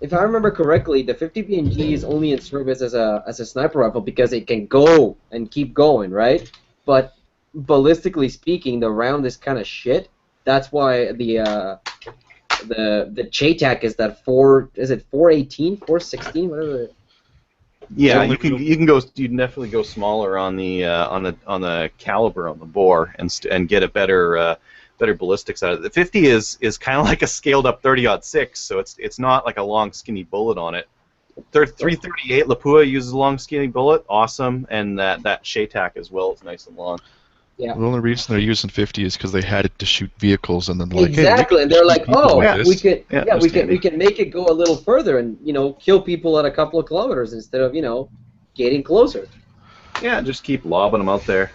if I remember correctly, the 50 BMG is only in service as a sniper rifle because it can go and keep going, right? But ballistically speaking, the round is kind of shit. That's why the JTAC is that 418, 416, whatever. Yeah, Only you can definitely go smaller on the caliber on the bore and get a better ballistics out of it. The 50 is kind of like a scaled up 30-06, so it's not like a long skinny bullet on it. 338 Lapua uses a long skinny bullet, awesome, and that JTAC as well is nice and long. Yeah. The only reason they're using 50 is because they had it to shoot vehicles, and then they're like, Exactly, hey, and they're like, oh, we can make it go a little further and kill people at a couple of kilometers instead of getting closer. Yeah, just keep lobbing them out there.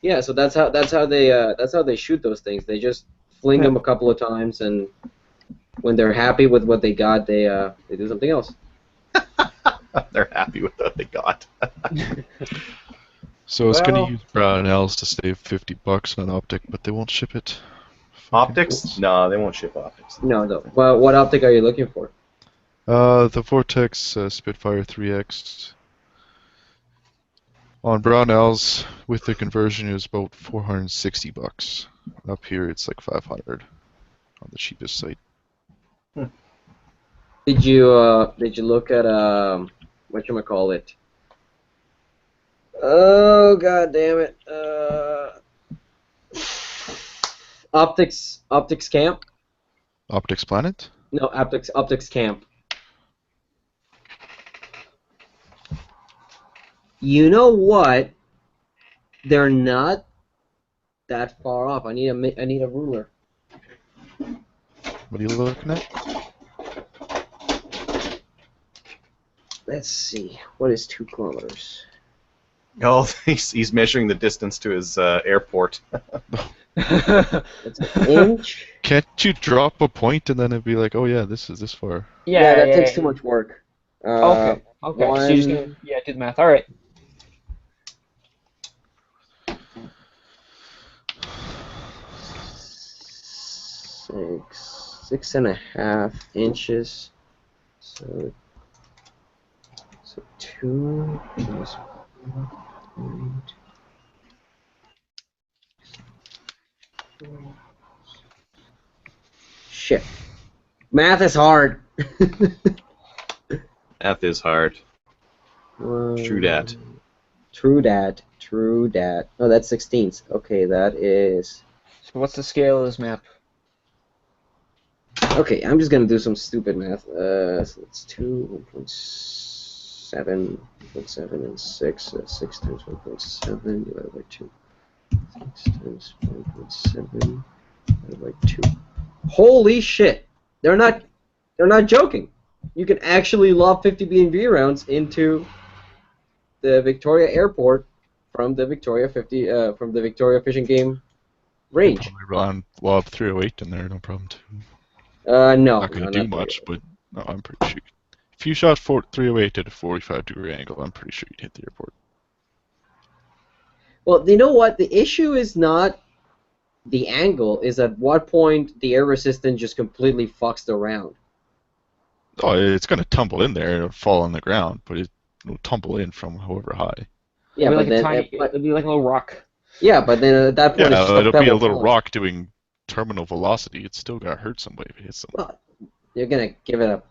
Yeah, so that's how they shoot those things. They just fling them a couple of times, and when they're happy with what they got, they do something else. They're happy with what they got. So it's Well- going to use Brown L's to save $50 on an optic, but they won't ship it. Optics? No, they won't ship optics. No. Well, what optic are you looking for? The Vortex Spitfire 3X on Brownells with the conversion is about $460. Up here it's like $500 on the cheapest site. Did you look at whatchamacallit? Oh, god damn it. Optics Camp? Optics Planet? No, Optics Camp. You know what? They're not that far off. I need a ruler. What are you looking at? Let's see. What is 2 kilometers? Oh, he's measuring the distance to his airport. That's an inch. Can't you drop a point and then it'd be like, oh yeah, this is this far? Yeah, that takes too much work. Okay. So you're just gonna do the math. All right. Six and a half inches. So 2 plus 1. Shit. Math is hard. Math is hard. True dat. True dat. Oh, that's 16ths. Okay, that is... So what's the scale of this map? Okay, I'm just gonna do some stupid math. So it's 2, 1.7, 1.7, and 6. 6 times 1.7 divided by 2. 6 times 1.7 divided by 2. Holy shit! They're not joking. You can actually lob 50 B&V rounds into the Victoria Airport from the Victoria Fishing Game range. Probably run lob 308 in there, no problem too. No. Not going to do not much, but no, I'm pretty sure. If you shot 308 at a 45-degree angle, I'm pretty sure you'd hit the airport. Well, you know what? The issue is not the angle, is at what point the air resistance just completely fucks the round. Oh, it's going to tumble in there and fall on the ground, but it'll tumble in from however high. Yeah, It'd but be then it'd be like a little rock. yeah, but then at that point it's Yeah, just it'll be a pebble little falls. rock doing terminal velocity. It's still going to hurt somebody if it hits someone. Well, you're gonna give it a,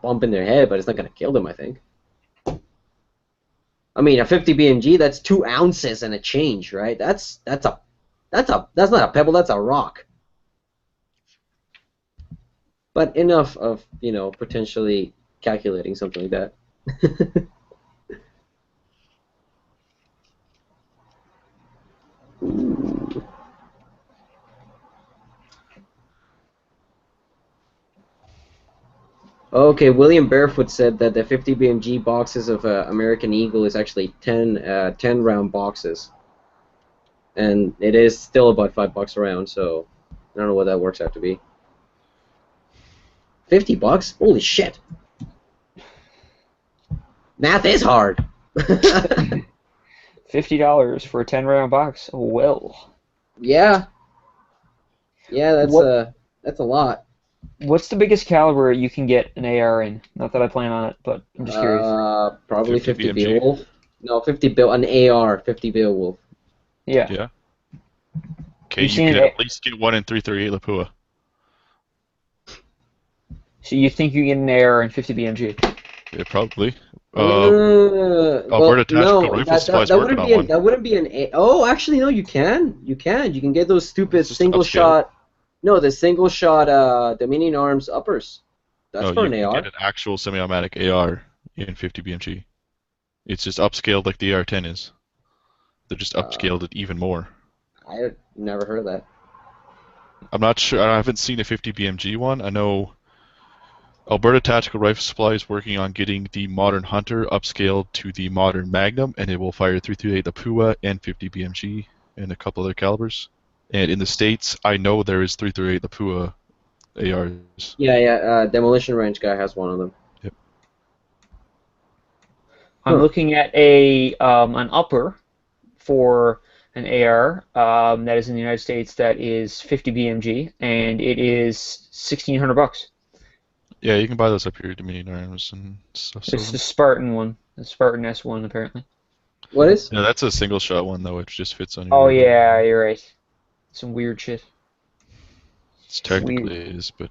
bump in their head, but it's not gonna kill them, I think. I mean, a 50 BMG, that's 2 ounces and a change, right? That's not a pebble, that's a rock. but enough of potentially calculating something like that. Ooh. Okay, William Barefoot said that the 50 BMG boxes of American Eagle is actually 10 round boxes, and it is still about $5 a round. So I don't know what that works out to be. $50? Holy shit! Math is hard. $50 for a 10-round box. Oh, well. Yeah, that's What? that's a lot. What's the biggest caliber you can get an AR in? Not that I plan on it, but I'm just curious. Probably 50 50 BMG. Beowulf. No, 50 Bill an AR, 50 Beowulf. Yeah. Yeah. Okay, You've you seen can it. at least get one in 338 Lapua. So you think you get an AR in 50 BMG? Yeah, probably. Well, Alberta Tactical no, Rifle Supply is that working wouldn't on be one. that wouldn't be an A. Oh, actually, no, you can. You can get those stupid It's just single upscale. shot. No, the single shot Dominion Arms uppers. That's No, for you an can AR. get an actual semi-automatic AR in 50 BMG. It's just upscaled like the AR-10 is. They're just upscaled it even more. I never heard of that. I'm not sure. I haven't seen a 50 BMG one. I know Alberta Tactical Rifle Supply is working on getting the Modern Hunter upscaled to the Modern Magnum, and it will fire 338 Lapua and 50 BMG and a couple other calibers. And in the States, I know there is 338 Lapua ARs. Yeah. Demolition Range guy has one of them. Yep. I'm Huh. looking at an upper for an AR that is in the United States that is 50 BMG, and it is $1,600. Yeah, you can buy those up here, Dominion Arms and stuff. It's the Spartan one, the Spartan S1 apparently. What is? Yeah, that's a single shot one though. It just fits on your. Oh yeah, you're right. Some weird shit. It's technically is, but.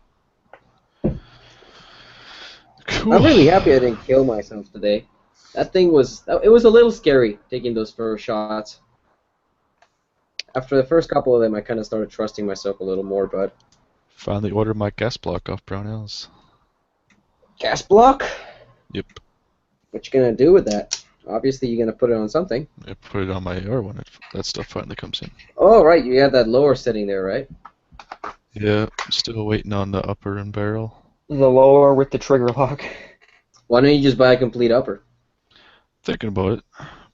Cool. I'm really happy I didn't kill myself today. That thing was a little scary taking those first shots. After the first couple of them, I kind of started trusting myself a little more, but Finally ordered my gas block off Brownells. gas block? Yep. What you gonna do with that? Obviously, you're gonna put it on something. I put it on my AR when that stuff finally comes in. Oh, right, you have that lower setting there, right? Yeah, still waiting on the upper and barrel. The lower with the trigger lock. Why don't you just buy a complete upper? Thinking about it,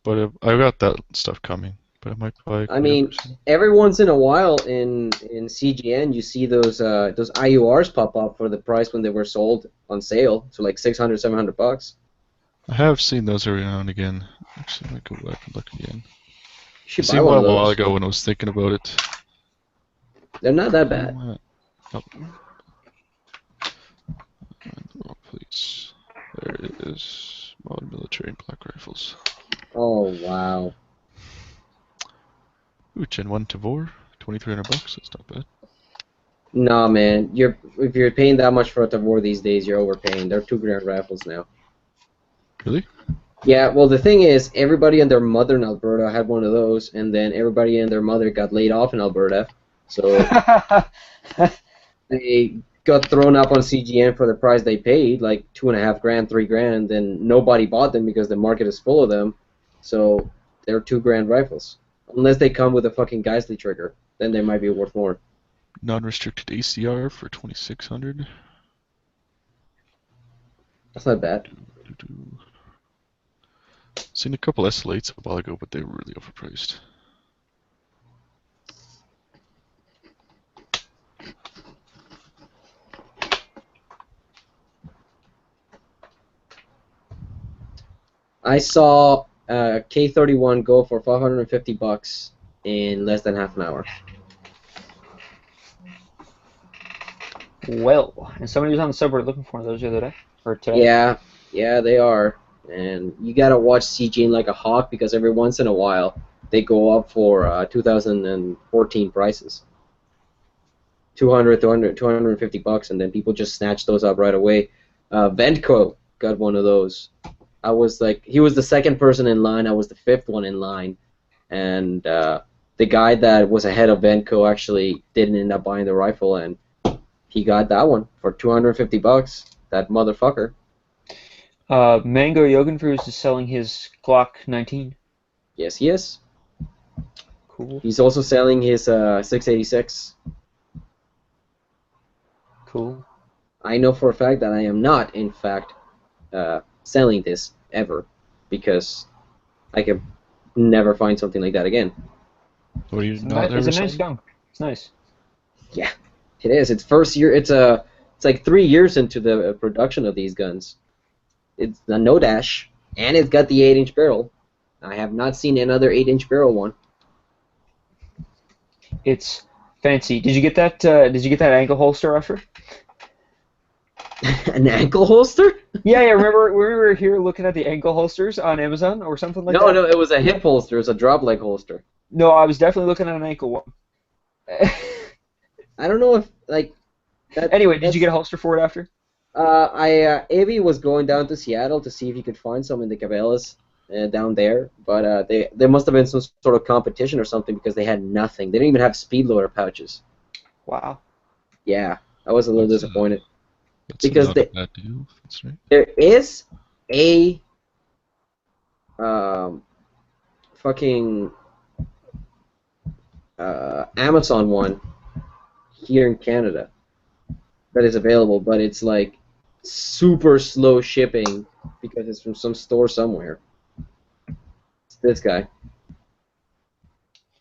but I got that stuff coming. But I might buy. I mean, every once in a while in CGN, you see those IURs pop up for the price when they were sold on sale, so like $600, $700. I have seen those every now and again. Actually, I might go back and look again. You I should buy seen one one of a while those. ago when I was thinking about it. They're not that bad. Oh, please. There it is. Modern military and black rifles. Oh wow. Ooh, Gen 1 Tavor, $2,300. That's not bad. Nah, man. If you're paying that much for a Tavor these days, you're overpaying. They're $2,000 rifles now. Really? Yeah. Well, the thing is, everybody and their mother in Alberta had one of those, and then everybody and their mother got laid off in Alberta, so they got thrown up on CGN for the price they paid, like $2,500, $3,000. Then nobody bought them because the market is full of them. So they're $2,000 rifles. Unless they come with a fucking Geisley trigger, then they might be worth more. Non-restricted ACR for $2,600. That's not bad. Seen a couple S-Lates a while ago, but they were really overpriced. I saw K31 go for $550 in less than half an hour. Well, and somebody was on the subreddit looking for those the other day, or today. Yeah, they are. And you gotta watch CGN like a hawk because every once in a while they go up for 2014 prices. $200, $250, and then people just snatch those up right away. Ventco got one of those. I was like, he was the second person in line. I was the fifth one in line, and the guy that was ahead of Ventco actually didn't end up buying the rifle, and He got that one for $250. That motherfucker. Mango Yogenfruz is selling his Glock 19. Yes, he is. Cool. He's also selling his 686. Cool. I know for a fact that I am not, in fact, selling this ever, because I could never find something like that again. What are you It's not a nice selling? gun. It's nice. Yeah, it is. It's first year. It's like 3 years into the production of these guns. It's a no dash, and it's got the 8-inch barrel. I have not seen another 8-inch barrel one. It's fancy. Did you get that? Did you get that ankle holster offer? An ankle holster? Yeah. Remember we were here looking at the ankle holsters on Amazon or something like that? No, it was a hip holster. It was a drop leg holster. No, I was definitely looking at an ankle one. I don't know if like. Anyway, did you get a holster for it after? Avi was going down to Seattle to see if he could find some in the Cabela's down there, but there must have been some sort of competition or something because they had nothing. They didn't even have speed loader pouches. Wow. Yeah, I was a little disappointed. That's Because not they- a bad deal. That's right. There is a fucking Amazon one here in Canada that is available, but it's like super slow shipping because it's from some store somewhere. It's this guy.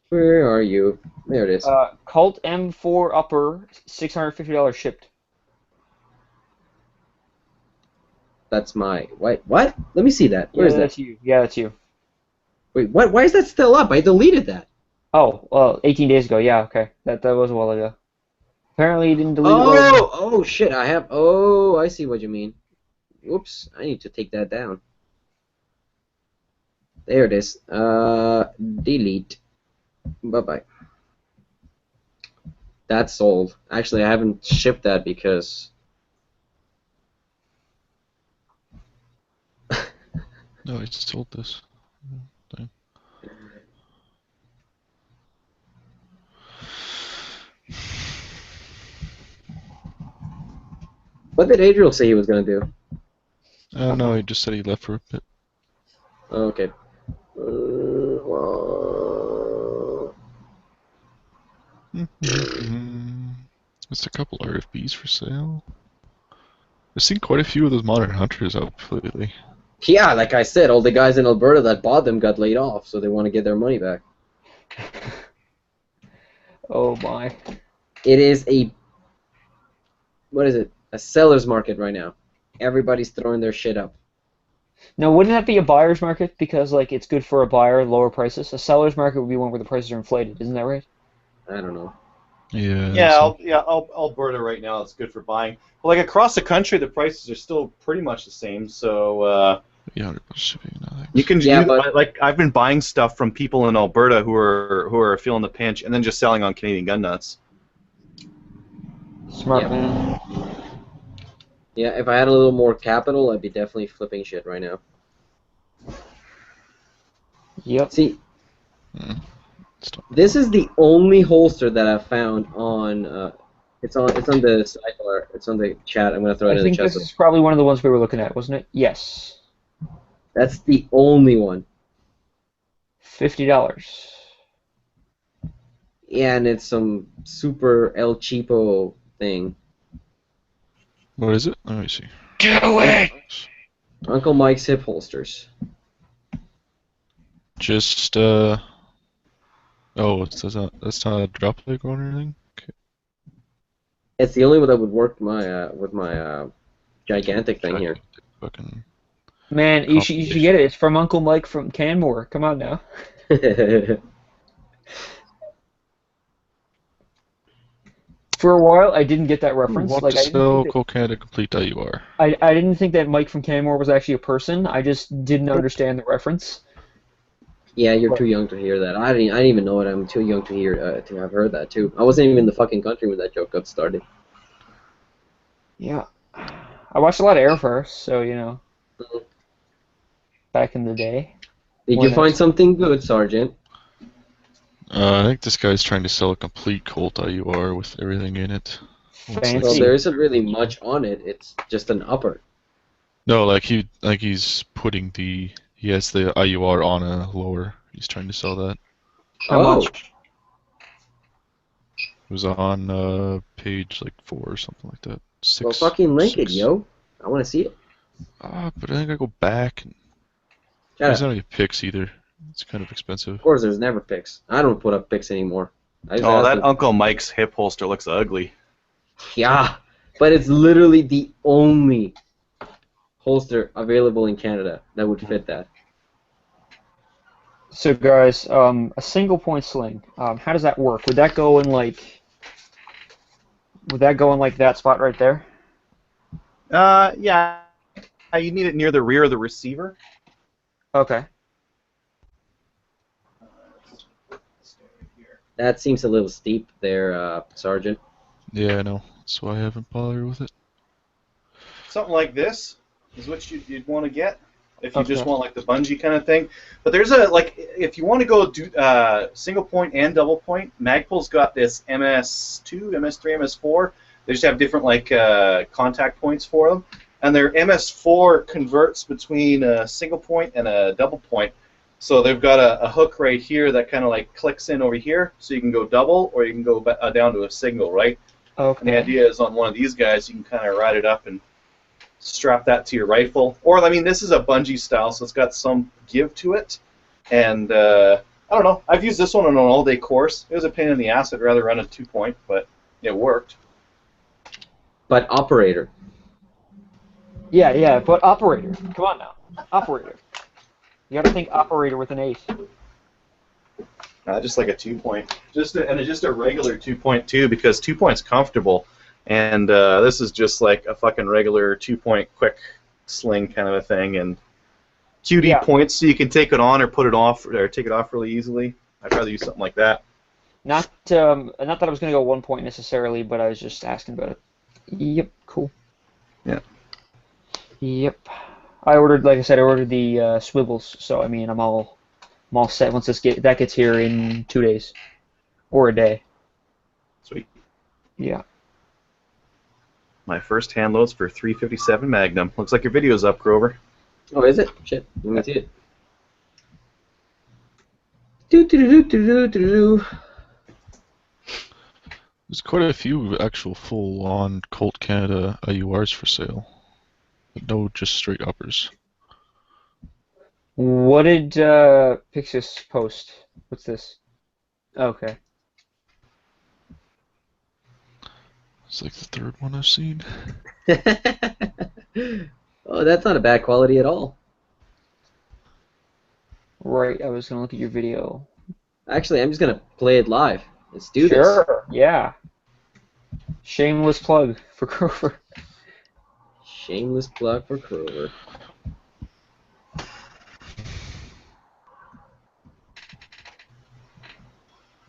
Where are you? There it is. Colt M4 upper, $650 shipped. That's my what? Let me see that. Where is that? That's you. Yeah, that's you. Wait, what? Why is that still up? I deleted that. Oh, well, 18 days ago. Yeah, okay. That was a while ago. Apparently, you didn't delete it. Oh shit! I have. Oh, I see what you mean. Whoops! I need to take that down. There it is. Delete. Bye bye. That's sold. Actually, I haven't shipped that because. No, I just told this. Damn. What did Adriel say he was gonna do? No, he just said he left for a bit. Okay. There's a couple RFBs for sale. I've seen quite a few of those modern hunters up lately. Yeah, like I said, all the guys in Alberta that bought them got laid off, so they want to get their money back. Oh, my. It is a, what is it? A seller's market right now. Everybody's throwing their shit up. Now, wouldn't that be a buyer's market? Because, like, it's good for a buyer, lower prices. A seller's market would be one where the prices are inflated. Isn't that right? I don't know. Yeah. Alberta right now it's good for buying. Well, like across the country, the prices are still pretty much the same. So Yeah, $100 shipping. No, thanks. you can Yeah, but- like I've been buying stuff from people in Alberta who are feeling the pinch, and then just selling on Canadian Gun Nuts. Smart Yeah. man. Yeah, if I had a little more capital, I'd be definitely flipping shit right now. Yep. See, Stop. this is the only holster that I've found on. It's on the sidebar. It's on the chat. I'm gonna throw it I in the think chat. this is probably one of the ones we were looking at, wasn't it? Yes. That's the only one. $50. Yeah, and it's some super El Cheapo thing. What is it? Let me see. Do it! Uncle Mike's hip holsters. Just Oh, that's not a drop leg one or anything. Okay. It's the only one that would work with my gigantic thing here. Fucking. Man, you should get it. It's from Uncle Mike from Canmore. Come on now. For a while, I didn't get that reference. Want Like, to I didn't sell think that, Colt Canada Complete.ur. I didn't think that Mike from Canmore was actually a person. I just didn't understand the reference. Yeah, you're too young to hear that. I didn't even know it. I'm too young to hear to have heard that too. I wasn't even in the fucking country when that joke got started. Yeah. I watched a lot of Air Force, so, you know, back in the day. Did When you find that's- something good, Sergeant? I think this guy's trying to sell a complete Colt IUR with everything in it. Fancy. Well, there isn't really much on it. It's just an upper. No, he's putting he has the IUR on a lower. He's trying to sell that. How much? It was on page like 4 or something like that. Well, 6. fucking link it, 6. yo. I want to see it. But I think I go back. And Shut there's up. not any pics either. It's kind of expensive. Of course, there's never pics. I don't put up pics anymore. I just Oh, ask that them. Uncle Mike's hip holster looks ugly. Yeah, but it's literally the only holster available in Canada that would fit that. So guys, a single point sling. How does that work? Would that go in like? Would that go in like that spot right there? Yeah. You need it near the rear of the receiver. Okay. That seems a little steep there, Sergeant. Yeah, I know. That's why I haven't bothered with it. Something like this is what you'd want to get if you just Okay. want like the bungee kind of thing. But there's if you want to go do single point and double point, Magpul's got this MS2, MS3, MS4. They just have different contact points for them, and their MS4 converts between a single point and a double point. So they've got a hook right here that kind of like clicks in over here, so you can go double or you can go down to a single, right? Okay. And the idea is on one of these guys, you can kind of ride it up and strap that to your rifle. Or, I mean, this is a bungee style, so it's got some give to it. And, I don't know. I've used this one on an all-day course. It was a pain in the ass. I'd rather run a 2-point, but it worked. But operator. Yeah, but operator. Come on now, operator. You gotta think operator with an 8. Just like a 2-point. Just a regular 2-point, too, because 2-point's comfortable. And this is just like a fucking regular 2-point quick sling kind of a thing. And QD Yeah. points, so you can take it on or put it off, or take it off really easily. I'd rather use something like that. Not that I was gonna go 1 point necessarily, but I was just asking about it. Yep, cool. Yeah. Yep. I ordered, like I said, I ordered the swivels, so I mean I'm all set once that gets here in 2 days or a day. Sweet. Yeah. My first hand loads for 357 Magnum. Looks like your video's up, Grover. Oh, is it? Shit. Let me see it. Do. There's quite a few actual full-on Colt Canada IURs for sale. But no, just straight uppers. What did Pixis post? What's this? Okay. It's like the third one I've seen. Oh, that's not a bad quality at all. Right, I was gonna look at your video. Actually, I'm just gonna play it live. Let's do this. Sure, yeah. Shameless plug for Grover. Shameless plug for Kroger.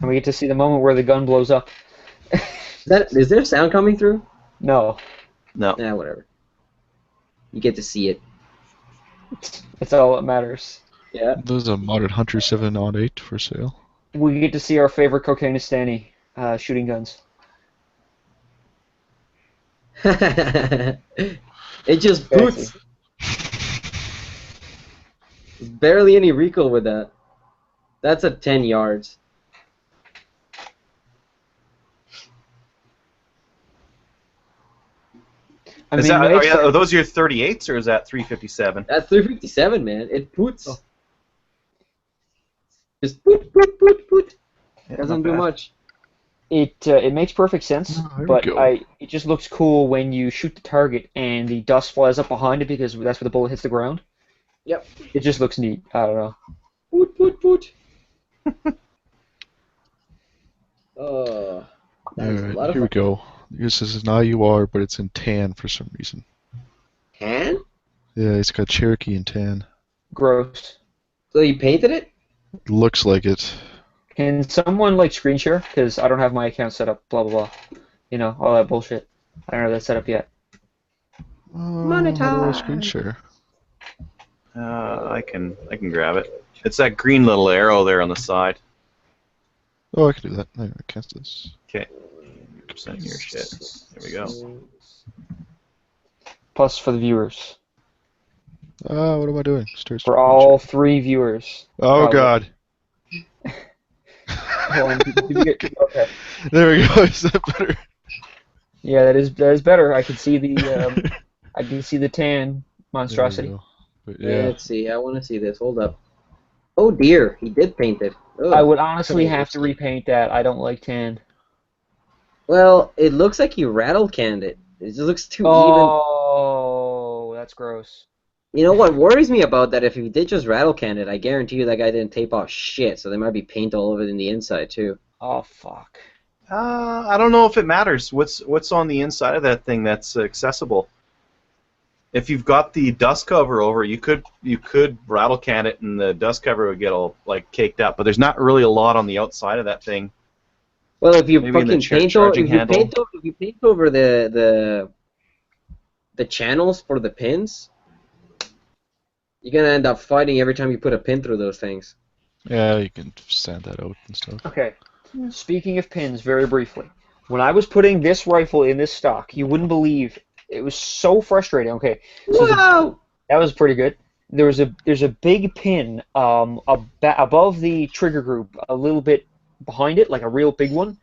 And we get to see the moment where the gun blows up. Is there sound coming through? No, No. Nah, whatever. You get to see it. it's all that matters. Yeah. There's a modded Hunter 7-8 for sale. We get to see our favorite Cocainistani shooting guns. It just boots. There's barely any recoil with that. That's at 10 yards. I mean, Are those your 38s or is that 357? That's 357, man. It boots. Oh. Just boot, boot, boot, boot. Yeah, Doesn't not do bad. much. it makes perfect sense, Oh, there we but go. it just looks cool when you shoot the target and the dust flies up behind it because that's where the bullet hits the ground. Yep. It just looks neat. I don't know. Boot, boot, boot. Oh, that's a lot Alright, of here we fun. go. This is an IUR, but it's in tan for some reason. Tan? Yeah, it's got Cherokee in tan. Gross. So you painted it? Looks like it. Can someone screen share? Because I don't have my account set up. Blah blah blah. You know, all that bullshit. I don't have that set up yet. How do I screen share? I can grab it. It's that green little arrow there on the side. Oh, I can do that. I can't do this. Okay. 100% your shit. There we go. Plus for the viewers. What am I doing? Start For all 3 viewers. Oh probably. God. Hold on, did you get, okay. There we go. Is that better? Yeah, that is better. I can see the I can see the tan There we monstrosity. go. But yeah. Let's see. I want to see this. Hold up. Oh dear, he did paint it. Ugh. I would honestly Couldn't have to understand. repaint that. I don't like tan. Well, it looks like he rattle canned it. It just looks too even. Oh, that's gross. You know what worries me about that? If he did just rattle can it, I guarantee you that guy didn't tape off shit. So there might be paint all over it in the inside too. Oh fuck. I don't know if it matters. What's on the inside of that thing that's accessible? If you've got the dust cover over, you could rattle can it, and the dust cover would get all like caked up. But there's not really a lot on the outside of that thing. Well, if you Maybe in the fucking charging handle. if you paint over the channels for the pins, you're gonna end up fighting every time you put a pin through those things. Yeah, you can sand that out and stuff. Okay. Speaking of pins, very briefly, when I was putting this rifle in this stock, you wouldn't believe it was so frustrating. Okay, so Wow! that was pretty good. There's a big pin above the trigger group, a little bit behind it, like a real big one.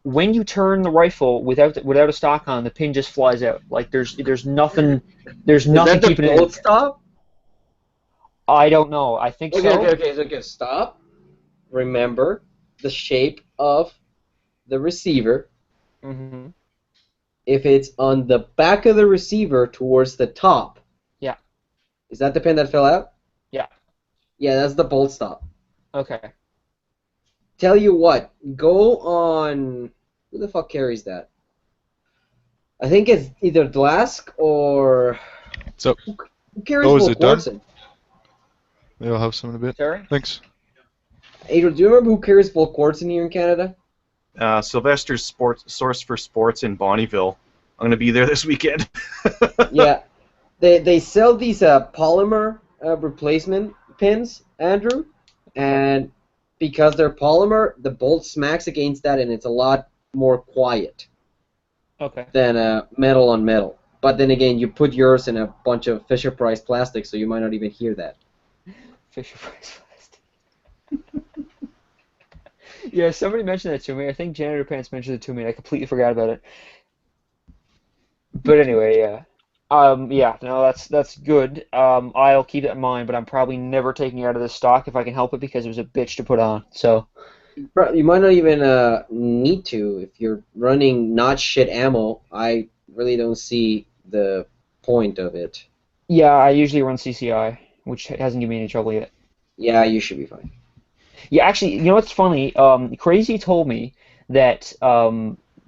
When you turn the rifle without a stock on, the pin just flies out. Like there's nothing Is that the keeping it in. bolt stop? I don't know. I think so. Okay. Stop. Remember the shape of the receiver. Mm-hmm. If it's on the back of the receiver towards the top. Yeah. Is that the pin that fell out? Yeah. Yeah, that's the bolt stop. Okay. Tell you what, go on. Who the fuck carries that? I think it's either Glask or. So, Who carries is Will it done? Quartzen? maybe I'll have some in a bit. Sorry? Thanks. Adriel, do you remember who carries Will Quartzen here in Canada? Sylvester's Source for Sports in Bonnyville. I'm gonna be there this weekend. Yeah, they sell these polymer replacement pins, Andrew, and because they're polymer, the bolt smacks against that, and it's a lot more quiet Okay. than metal on metal. But then again, you put yours in a bunch of Fisher Price plastic, so you might not even hear that. Fisher Price plastic. Yeah, somebody mentioned that to me. I think Janitor Pants mentioned it to me, and I completely forgot about it. But anyway, yeah. Yeah, no, that's good. I'll keep that in mind, but I'm probably never taking it out of this stock if I can help it because it was a bitch to put on. So. You might not even need to if you're running not shit ammo. I really don't see the point of it. Yeah, I usually run CCI, which hasn't given me any trouble yet. Yeah, you should be fine. Yeah, actually, you know what's funny? Crazy told me that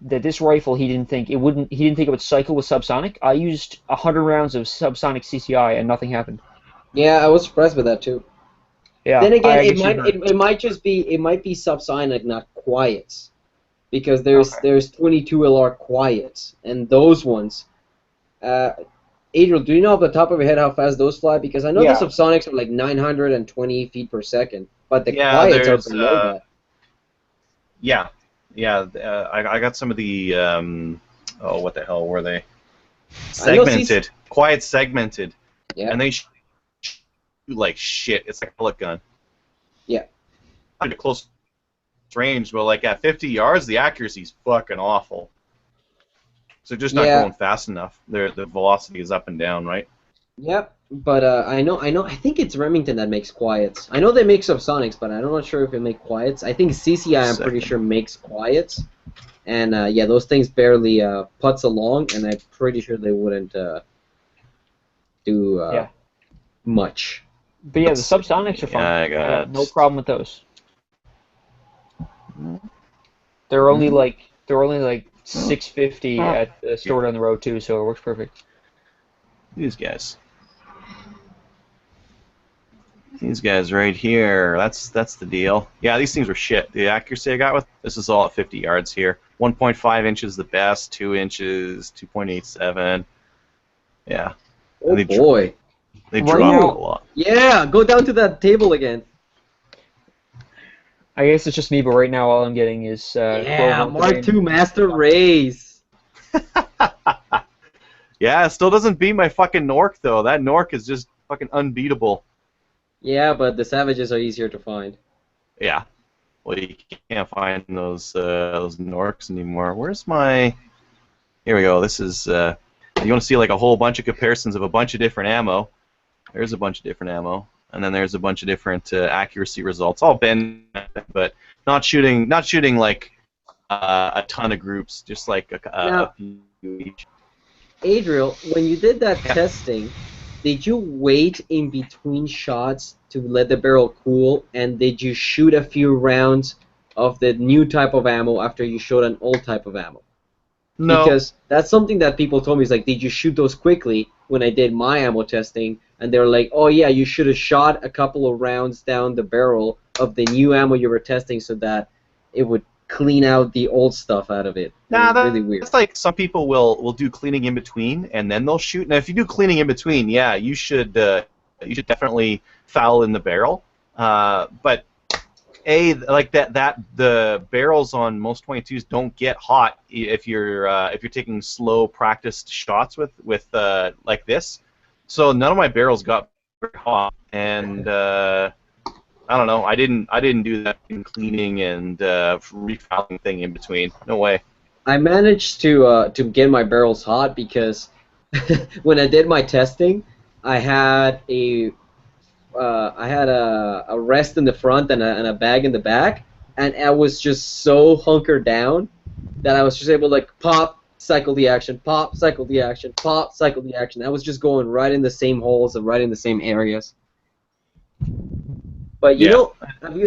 that this rifle he didn't think it would cycle with subsonic. I used 100 rounds of subsonic CCI and nothing happened. Yeah, I was surprised with that too. Yeah. Then again, I it actually might be subsonic, not quiets, because there's Okay. 22 LR quiets, and those ones. Adriel, do you know off the top of your head how fast those fly? Because I know Yeah. the subsonics are like 920 feet per second, but the Yeah, quiets are there's, below that. Yeah. I got some of the what the hell were they? I know Segmented, quiet segmented, Yeah. and they shoot like shit. It's like a pellet gun. Yeah. At close range, but like at 50 yards, the accuracy's fucking awful. So just not Yeah. going fast enough. The velocity is up and down, right? Yep, but I think it's Remington that makes quiets. I know they make subsonics, but I'm not sure if they make quiets. I think CCI, I'm pretty sure, makes quiets. And yeah, those things barely putts along, and I'm pretty sure they wouldn't do Yeah. much. But yeah, the subsonics are fun. Yeah, I got no problem with those. They're only like 650 at the store down the road too, so it works perfect. These guys. These guys right here. That's the deal. Yeah, these things were shit. The accuracy I got with this is all at 50 yards here. 1.5 inches the best. 2 inches. 2.87. Yeah. Oh And they boy. They Right dropped now- a lot. Yeah, go down to that table again. I guess it's just me, but right now all I'm getting is Yeah, Clover. Mark II Master Race. Yeah, it still doesn't beat my fucking Nork though. That Nork is just fucking unbeatable. Yeah, but the Savages are easier to find. Yeah. Well, you can't find those Norks anymore. Where's my? Here we go. This is. You want to see like a whole bunch of comparisons of a bunch of different ammo. There's a bunch of different ammo, and then there's a bunch of different accuracy results. All bend, but not shooting like a ton of groups. Just like a few each. Adriel, when you did that Yeah. testing, did you wait in between shots to let the barrel cool, and did you shoot a few rounds of the new type of ammo after you shot an old type of ammo? No. Because that's something that people told me is like, did you shoot those quickly when I did my ammo testing? And they're like, oh yeah, you should have shot a couple of rounds down the barrel of the new ammo you were testing so that it would clean out the old stuff out of it. Nah, It was really weird. that's like some people will do cleaning in between and then they'll shoot. Now, if you do cleaning in between, yeah, you should definitely foul in the barrel. But like that the barrels on most 22s don't get hot if you're taking slow practiced shots with like this. So none of my barrels got very hot, and I don't know. I didn't do that in cleaning and refouling thing in between. No way. I managed to get my barrels hot because when I did my testing, I had a rest in the front and a bag in the back, and I was just so hunkered down that I was just able to like pop, cycle the action, pop, cycle the action, pop, cycle the action. I was just going right in the same holes and right in the same areas. But you Yeah. know,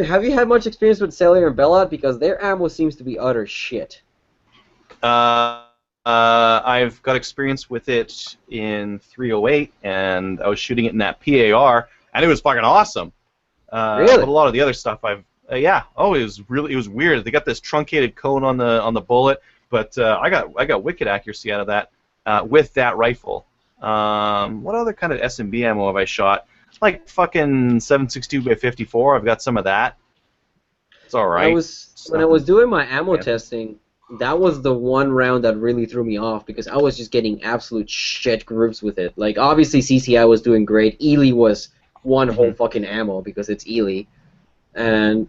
have you had much experience with Cellular and Bellot, because their ammo seems to be utter shit. I've got experience with it in 308, and I was shooting it in that PAR, and it was fucking awesome. Really? But a lot of the other stuff yeah. Oh, it was weird. They got this truncated cone on the bullet, but I got wicked accuracy out of that with that rifle. What other kind of SMB ammo have I shot? Like fucking 7.62 by 54. I've got some of that. It's all right. When I was doing my ammo testing, that was the one round that really threw me off because I was just getting absolute shit groups with it. Like obviously CCI was doing great. Ely was one whole fucking ammo because it's Ely. And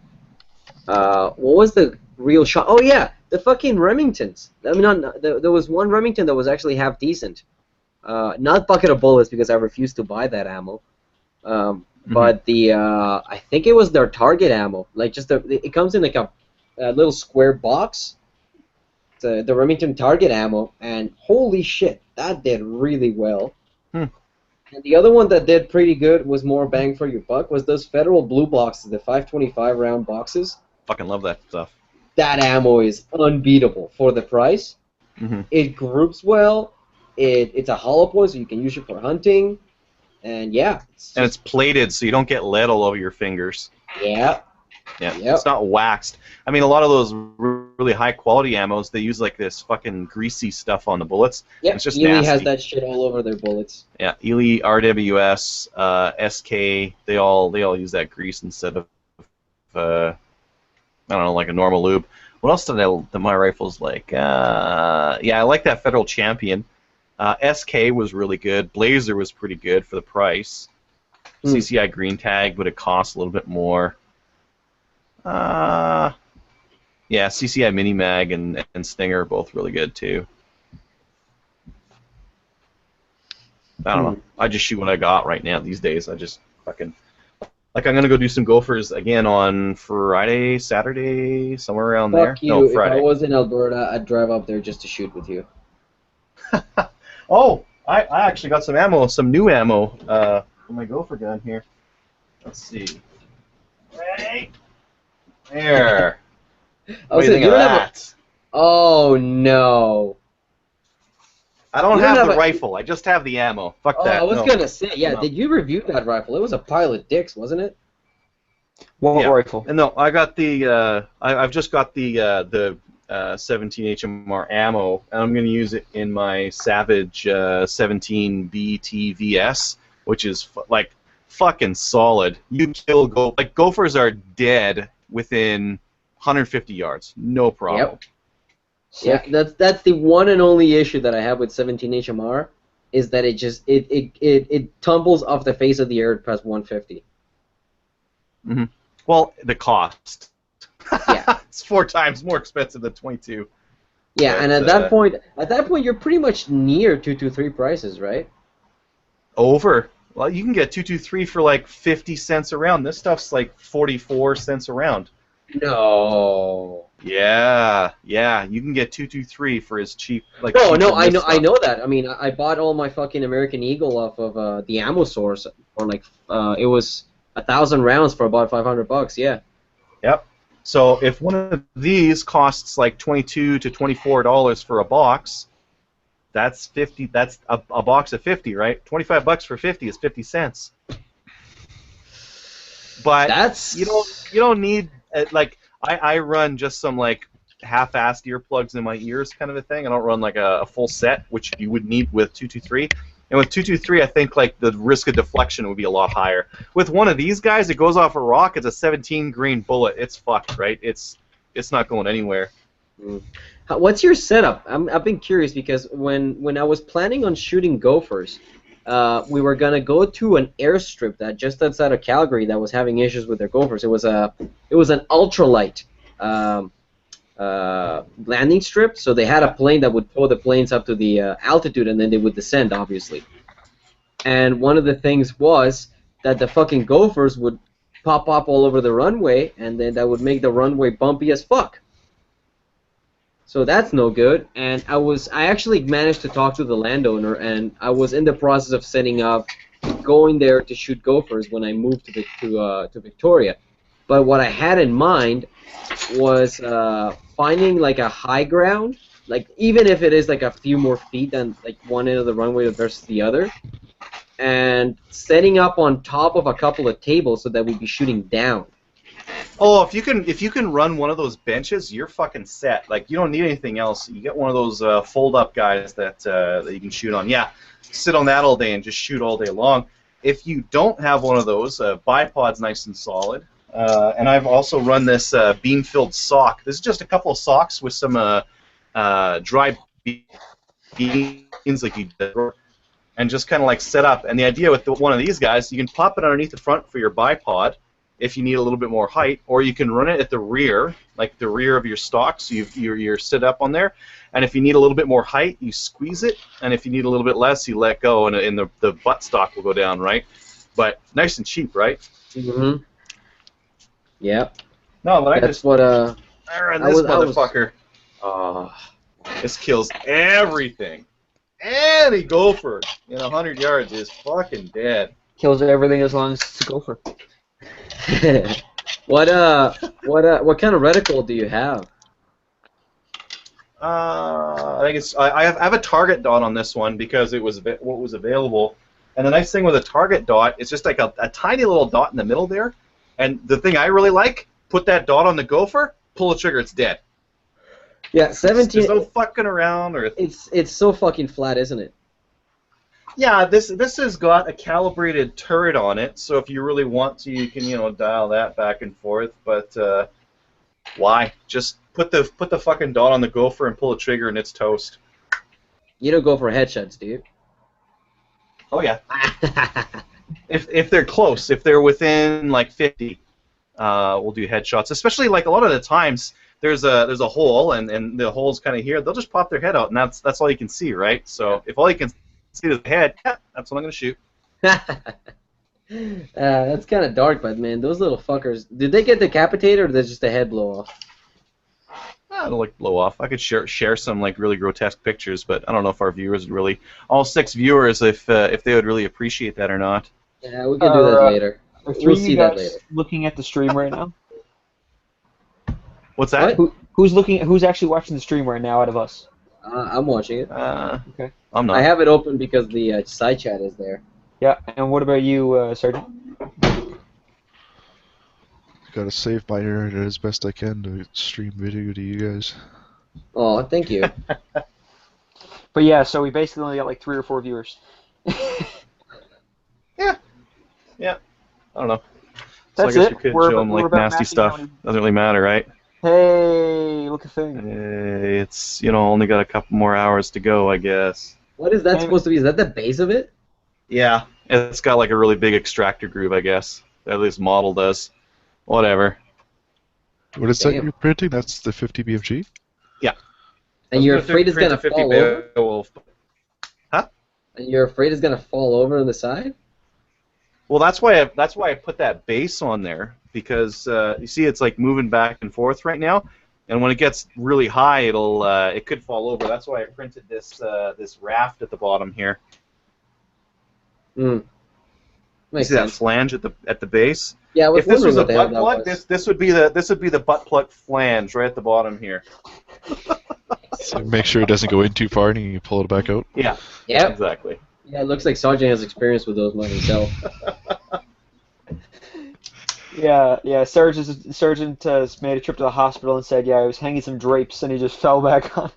what was the real shot? Oh yeah, the fucking Remingtons. I mean, there was one Remington that was actually half decent. Not bucket of bullets because I refused to buy that ammo. But the I think it was their target ammo. Like just it comes in like a little square box. The Remington target ammo, and holy shit, that did really well. And the other one that did pretty good was more bang for your buck was those Federal blue boxes, the 525 round boxes. Fucking love that stuff. That ammo is unbeatable for the price. It groups well. It's a hollow point, so you can use it for hunting. And yeah. And it's plated, so you don't get lead all over your fingers. Yeah. Yeah, Yep. It's not waxed. I mean, a lot of those really high-quality ammos, they use like this fucking greasy stuff on the bullets. Yep. It's just Ely nasty. has that shit all over their bullets. Yeah, Ely, RWS, SK, they all use that grease instead of I don't know, like a normal lube. What else did my rifles like? Yeah, I like that Federal Champion. SK was really good. Blazer was pretty good for the price. CCI Green Tag, but it costs a little bit more. Yeah, CCI Mini Mag and Stinger are both really good too. I don't know. I just shoot what I got right now these days. I just fucking like I'm gonna go do some Gophers again on Friday, Saturday, somewhere around there. Fuck you. No, If I Friday. was in Alberta, I'd drive up there just to shoot with you. Oh, I actually got some ammo, some new ammo for my Gopher gun here. Let's see. Hey. There. What do you think of that? Oh no. I don't You don't have have the a- rifle. I just have the ammo. Fuck Oh, that. I was No. gonna say, yeah. No. Did you review that rifle? It was a pile of dicks, wasn't it? What Yeah. rifle? And no, I got the. I've just got the 17 HMR ammo, and I'm gonna use it in my Savage 17 BTVS, which is like fucking solid. You kill Gophers are dead within 150 yards, no problem. Yep. Yeah, that's the one and only issue that I have with 17 HMR, is that it tumbles off the face of the earth past 150. Mm-hmm. Well, the cost. Yeah. It's 4 times more expensive than 22. Yeah, But, and at that point, you're pretty much near 223 prices, right? Over. Well, you can get 223 for like 50 cents a round. This stuff's like 44 cents a round. No. Yeah, you can get 223 for as cheap. Like No, cheaper than this I stuff. know that. I mean, I bought all my fucking American Eagle off of the ammo source for like it was 1,000 rounds for about $500. Yeah. Yep. So if one of these costs like $22 to $24 for a box, that's 50. That's a box of 50, right? $25 for 50 is 50 cents. But you don't need like I run just some like half-assed earplugs in my ears kind of a thing. I don't run like a full set, which you would need with 223. And with 223, I think like the risk of deflection would be a lot higher. With one of these guys, it goes off a rock. It's a 17 grain bullet. It's fucked, right? It's not going anywhere. What's your setup? I've been curious because when I was planning on shooting gophers, we were gonna go to an airstrip that just outside of Calgary that was having issues with their gophers. It was an ultralight landing strip, so they had a plane that would tow the planes up to the altitude, and then they would descend, obviously. And one of the things was that the fucking gophers would pop up all over the runway, and then that would make the runway bumpy as fuck. So that's no good. And I actually managed to talk to the landowner, and I was in the process of setting up going there to shoot gophers when I moved to Victoria. But what I had in mind was finding like a high ground, like even if it is like a few more feet than like one end of the runway versus the other, and setting up on top of a couple of tables so that we'd be shooting down. Oh, if you can run one of those benches, you're fucking set. Like you don't need anything else. You get one of those fold-up guys that you can shoot on. Yeah, sit on that all day and just shoot all day long. If you don't have one of those, bipod's nice and solid. And I've also run this beam-filled sock. This is just a couple of socks with some dry beans, like you did, and just kind of like set up. And the idea with one of these guys, you can pop it underneath the front for your bipod if you need a little bit more height, or you can run it at the rear, like the rear of your stock, so you're sit up on there. And if you need a little bit more height, you squeeze it, and if you need a little bit less, you let go, and the butt stock will go down, right? But nice and cheap, right? Mm-hmm. Yep. No, but that's what I run this motherfucker. This kills everything. Any gopher in 100 yards is fucking dead. Kills everything as long as it's a gopher. What kind of reticle do you have? I think I have a target dot on this one because it was what was available. And the nice thing with a target dot, it's just like a tiny little dot in the middle there. And the thing I really like, put that dot on the gopher, pull the trigger, it's dead. Yeah, 17. There's no fucking around or. It's so fucking flat, isn't it? Yeah, this has got a calibrated turret on it, so if you really want to, you can dial that back and forth. But why? Just put the fucking dot on the gopher and pull the trigger, and it's toast. You don't go for headshots, do you? Oh yeah. if they're close, if they're within like 50, we'll do headshots. Especially like a lot of the times there's a hole and the hole's kind of here. They'll just pop their head out, and that's all you can see, right? So if all you can see is the head, yeah, that's what I'm gonna shoot. That's kind of dark, but man, those little fuckers. Did they get decapitated, or did just the head blow off? I don't like blow off. I could share some like really grotesque pictures, but I don't know if our viewers would really, all 6 viewers, if they would really appreciate that or not. Yeah, we can do that later. We'll see that later. Looking at the stream right now. What's that? Who's actually watching the stream right now out of us? I'm watching it. Okay. I'm not. I have it open because the side chat is there. Yeah, and what about you, Sergeant? Gotta save my internet as best I can to stream video to you guys. Oh, thank you. But yeah, so we basically only got like 3 or 4 viewers. Yeah. I don't know. So That's I guess it. we could We're- show them we're like about nasty matching stuff. how many- Doesn't really matter, right? Hey, look a thing. It's only got a couple more hours to go, I guess. What is that Hey. supposed to be? Is that the base of it? Yeah, it's got like a really big extractor groove, I guess. At least model does. Whatever. What is that Damn. you're printing? That's the 50 BFG? And you're afraid it's gonna fall over? Beowulf. And you're afraid it's gonna fall over on the side? Well, that's why I put that base on there, because you see it's like moving back and forth right now, and when it gets really high, it could fall over. That's why I printed this raft at the bottom here. Hmm. You Makes see that sense. flange at the base? Yeah, I was If this was wondering a what the hell butt that plug, was. this would be the butt plug flange right at the bottom here. So make sure it doesn't go in too far and you pull it back out. Yeah. Yep. Exactly. Yeah, it looks like Sergeant has experience with those by himself. Yeah. Sergeant made a trip to the hospital and said, yeah, he was hanging some drapes and he just fell back on.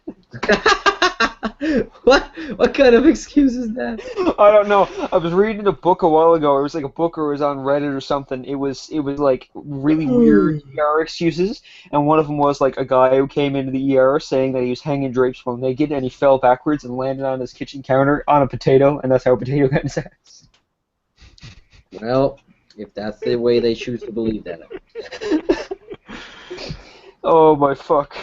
What kind of excuse is that? I don't know. I was reading a book a while ago. It was like a book or it was on Reddit or something. It was like really weird ER excuses, and one of them was like a guy who came into the ER saying that he was hanging drapes from naked and he fell backwards and landed on his kitchen counter on a potato, and that's how a potato got his ass. Well, if that's the way they choose to believe that. Oh my fuck.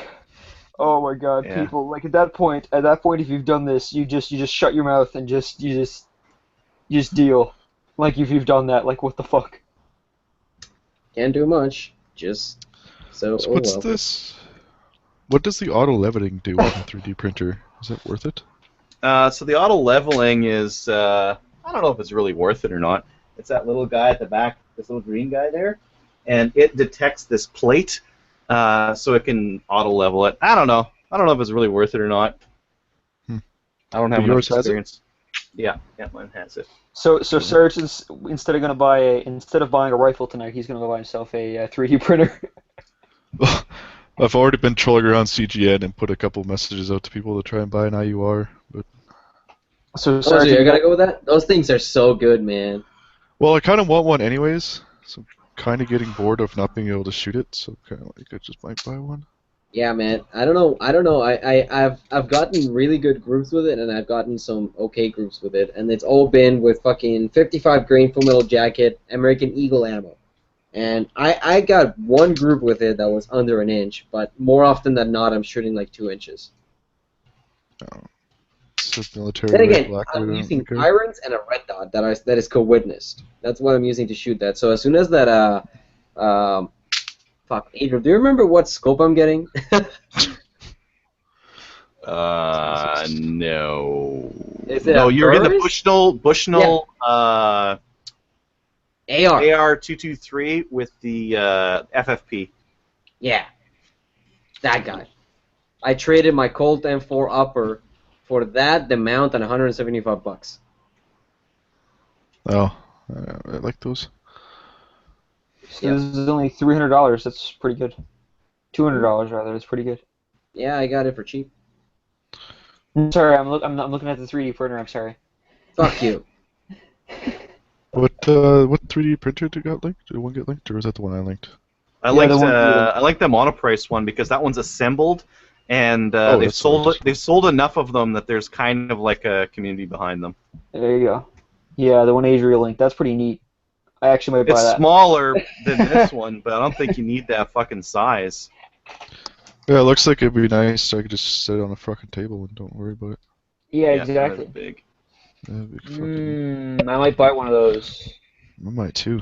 Oh my god, Yeah. people, like at that point if you've done this, you just shut your mouth and you just deal. Like if you've done that, like what the fuck? Can't do much. Just so, So oh what's well. this? What does the auto leveling do on a 3D printer? Is it worth it? So the auto leveling is I don't know if it's really worth it or not. It's that little guy at the back, this little green guy there, and it detects this plate, so it can auto level it. I don't know if it's really worth it or not. Hmm. I don't have But enough yours has it? experience. Yeah, mine has it. So Sergeant's instead of buying a rifle tonight, he's gonna go buy himself a 3D printer. I've already been trolling around CGN and put a couple messages out to people to try and buy an IUR, but So Oh, so you're Sergeant, gonna go with that? Those things are so good, man. well, I kind of want one anyways. So I'm kind of getting bored of not being able to shoot it, so kind of like I just might buy one. Yeah, man. I don't know. I've gotten really good groups with it, and I've gotten some okay groups with it, and it's all been with fucking 55 grain full metal jacket, American Eagle ammo. And I got one group with it that was under an inch, but more often than not, I'm shooting like 2 inches. It's a military Then red, again, black I'm red, I don't using care. irons and a red dot that is co-witnessed. That's what I'm using to shoot that. So as soon as that fuck, Adriel, do you remember what scope I'm getting? No. Is it No, a you're in the Burris? Bushnell AR. AR-223 with the FFP. Yeah, that guy. I traded my Colt M4 upper for that, the mount, and $175. Oh, I like those. so this is only $300. That's pretty good. $200 rather. That's pretty good. Yeah, I got it for cheap. I'm sorry, I'm looking at the 3D printer. I'm sorry. Fuck you. What 3D printer did you got linked? Did one get linked, or was that the one I linked? I Yeah, liked the one- I like the monoprice one because that one's assembled, and they've that's what it is. they've sold enough of them that there's kind of like a community behind them. There you go. Yeah, the one Adriel linked. That's pretty neat. I actually might buy It's that. smaller than this one, but I don't think you need that fucking size. Yeah, it looks like it'd be nice. I could just sit on a fucking table and don't worry about it. Yeah, Yeah, kinda exactly. big. That'd be fucking. I might buy one of those. I might too.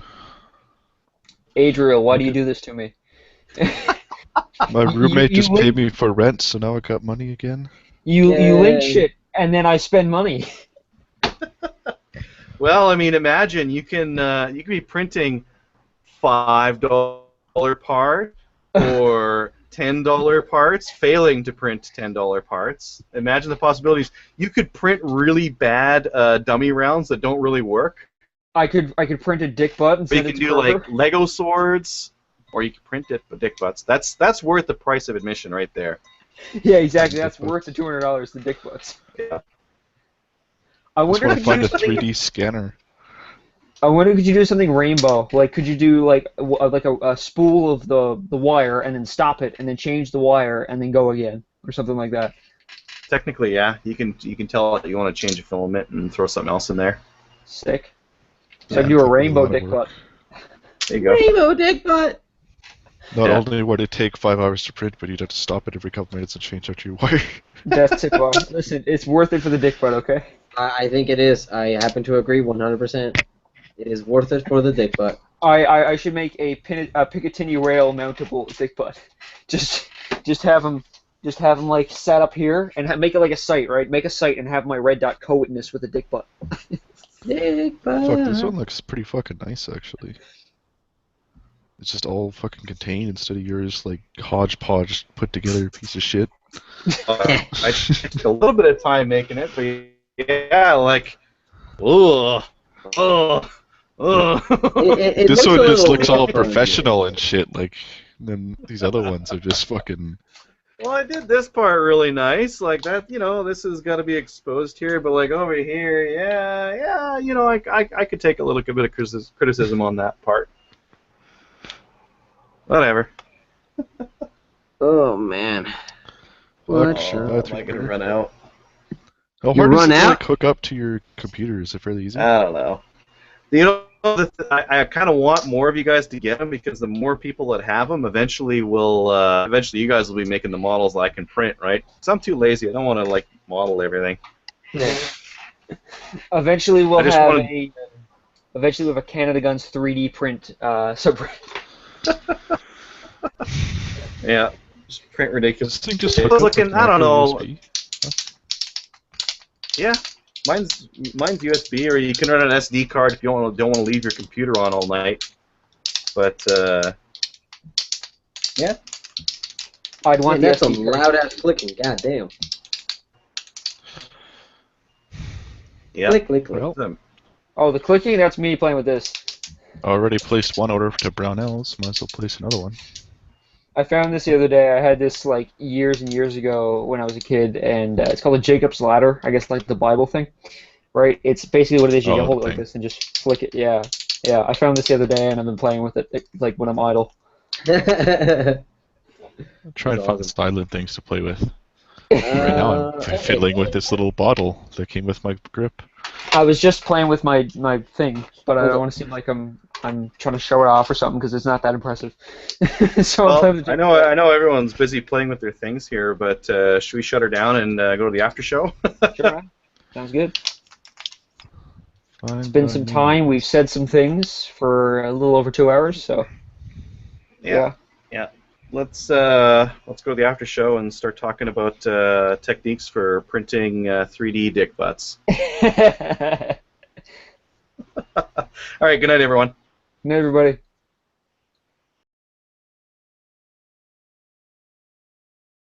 Adriel, why do you do this to me? My roommate you just link- paid me for rent, so now I got money again. You link Yay. shit, and then I spend money. Well, I mean, imagine you can be printing $5 part or $10 parts, failing to print $10 parts. Imagine the possibilities. You could print really bad dummy rounds that don't really work. I could print a dick butt and But you send can it to do Kroger. like Lego swords, or you can print it for dick butts. That's worth the price of admission right there. Yeah, exactly. That's Dick butts. worth the $200. The dick butts. Yeah. I I just wonder want if to find a you 3D scanner. I wonder, could you do something rainbow? Like, could you do like a spool of the wire and then stop it and then change the wire and then go again or something like that? Technically, yeah. You can tell it that you want to change a filament and throw something else in there. Sick. So Yeah, I can do a took me a rainbow lot of dick work. butt. There you go. Rainbow dick butt. Not Yeah. only would it take 5 hours to print, but you'd have to stop it every couple minutes and change out your wire. That's it, bro. Listen, it's worth it for the dick butt, okay? I think it is. I happen to agree 100%. It is worth it for the dick butt. I should make a Picatinny rail mountable dick butt. Just have them like set up here and make it like a site, right? Make a site and have my red dot co-witness with a dick butt. Dick butt. Fuck, this one looks pretty fucking nice, actually. It's just all fucking contained instead of yours, like, hodgepodge put together piece of shit. I took a little bit of time making it, but yeah, like, ugh. It This looks one a just little looks all rough on you. professional and shit, like, and then these other ones are just fucking... Well, I did this part really nice, like that. This has got to be exposed here, but like over here, yeah. I could take a little bit of criticism on that part. Whatever. Oh man. Fuck, Sure. Am I gonna run out? How You hard is run it to, out? like, hook up to your computer? Is it fairly easy? I don't know. I kind of want more of you guys to get them because the more people that have them, eventually you guys will be making the models that I can print, right? Because I'm too lazy. I don't want to like model everything. Eventually we'll I just have wanted- Eventually we'll have a CanadaGuns 3D print subreddit. Yeah, just print ridiculous. This thing just It hook was up with looking, I don't know. micro USB? Yeah, mine's USB, or you can run an SD card if you don't want to leave your computer on all night. But yeah, I'd want the That's some SD card. loud ass clicking. God damn. yeah. Click, click, click. Well, Them. Oh, the clicking, that's me playing with this. I already placed one order to Brownells, might as well place another one. I found this the other day. I had this like years and years ago when I was a kid, and it's called a Jacob's Ladder. I guess like the Bible thing, right? It's basically what it is. You Oh, hold it the like thing. this and just flick it. Yeah, yeah. I found this the other day, and I've been playing with it like when I'm idle. Try and That's find awesome. silent things to play with. Right now I'm fiddling with this little bottle that came with my grip. I was just playing with my thing, but I don't want to seem like I'm trying to show it off or something because it's not that impressive. So I'm playing with the I know everyone's busy playing with their things here, but should we shut her down and go to the after show? Sure, man. Sounds good. Fine, It's been some time. We've said some things for a little over 2 hours, so yeah. Let's go to the after show and start talking about techniques for printing 3D dick butts. Good All right, good night, everyone. night, everybody.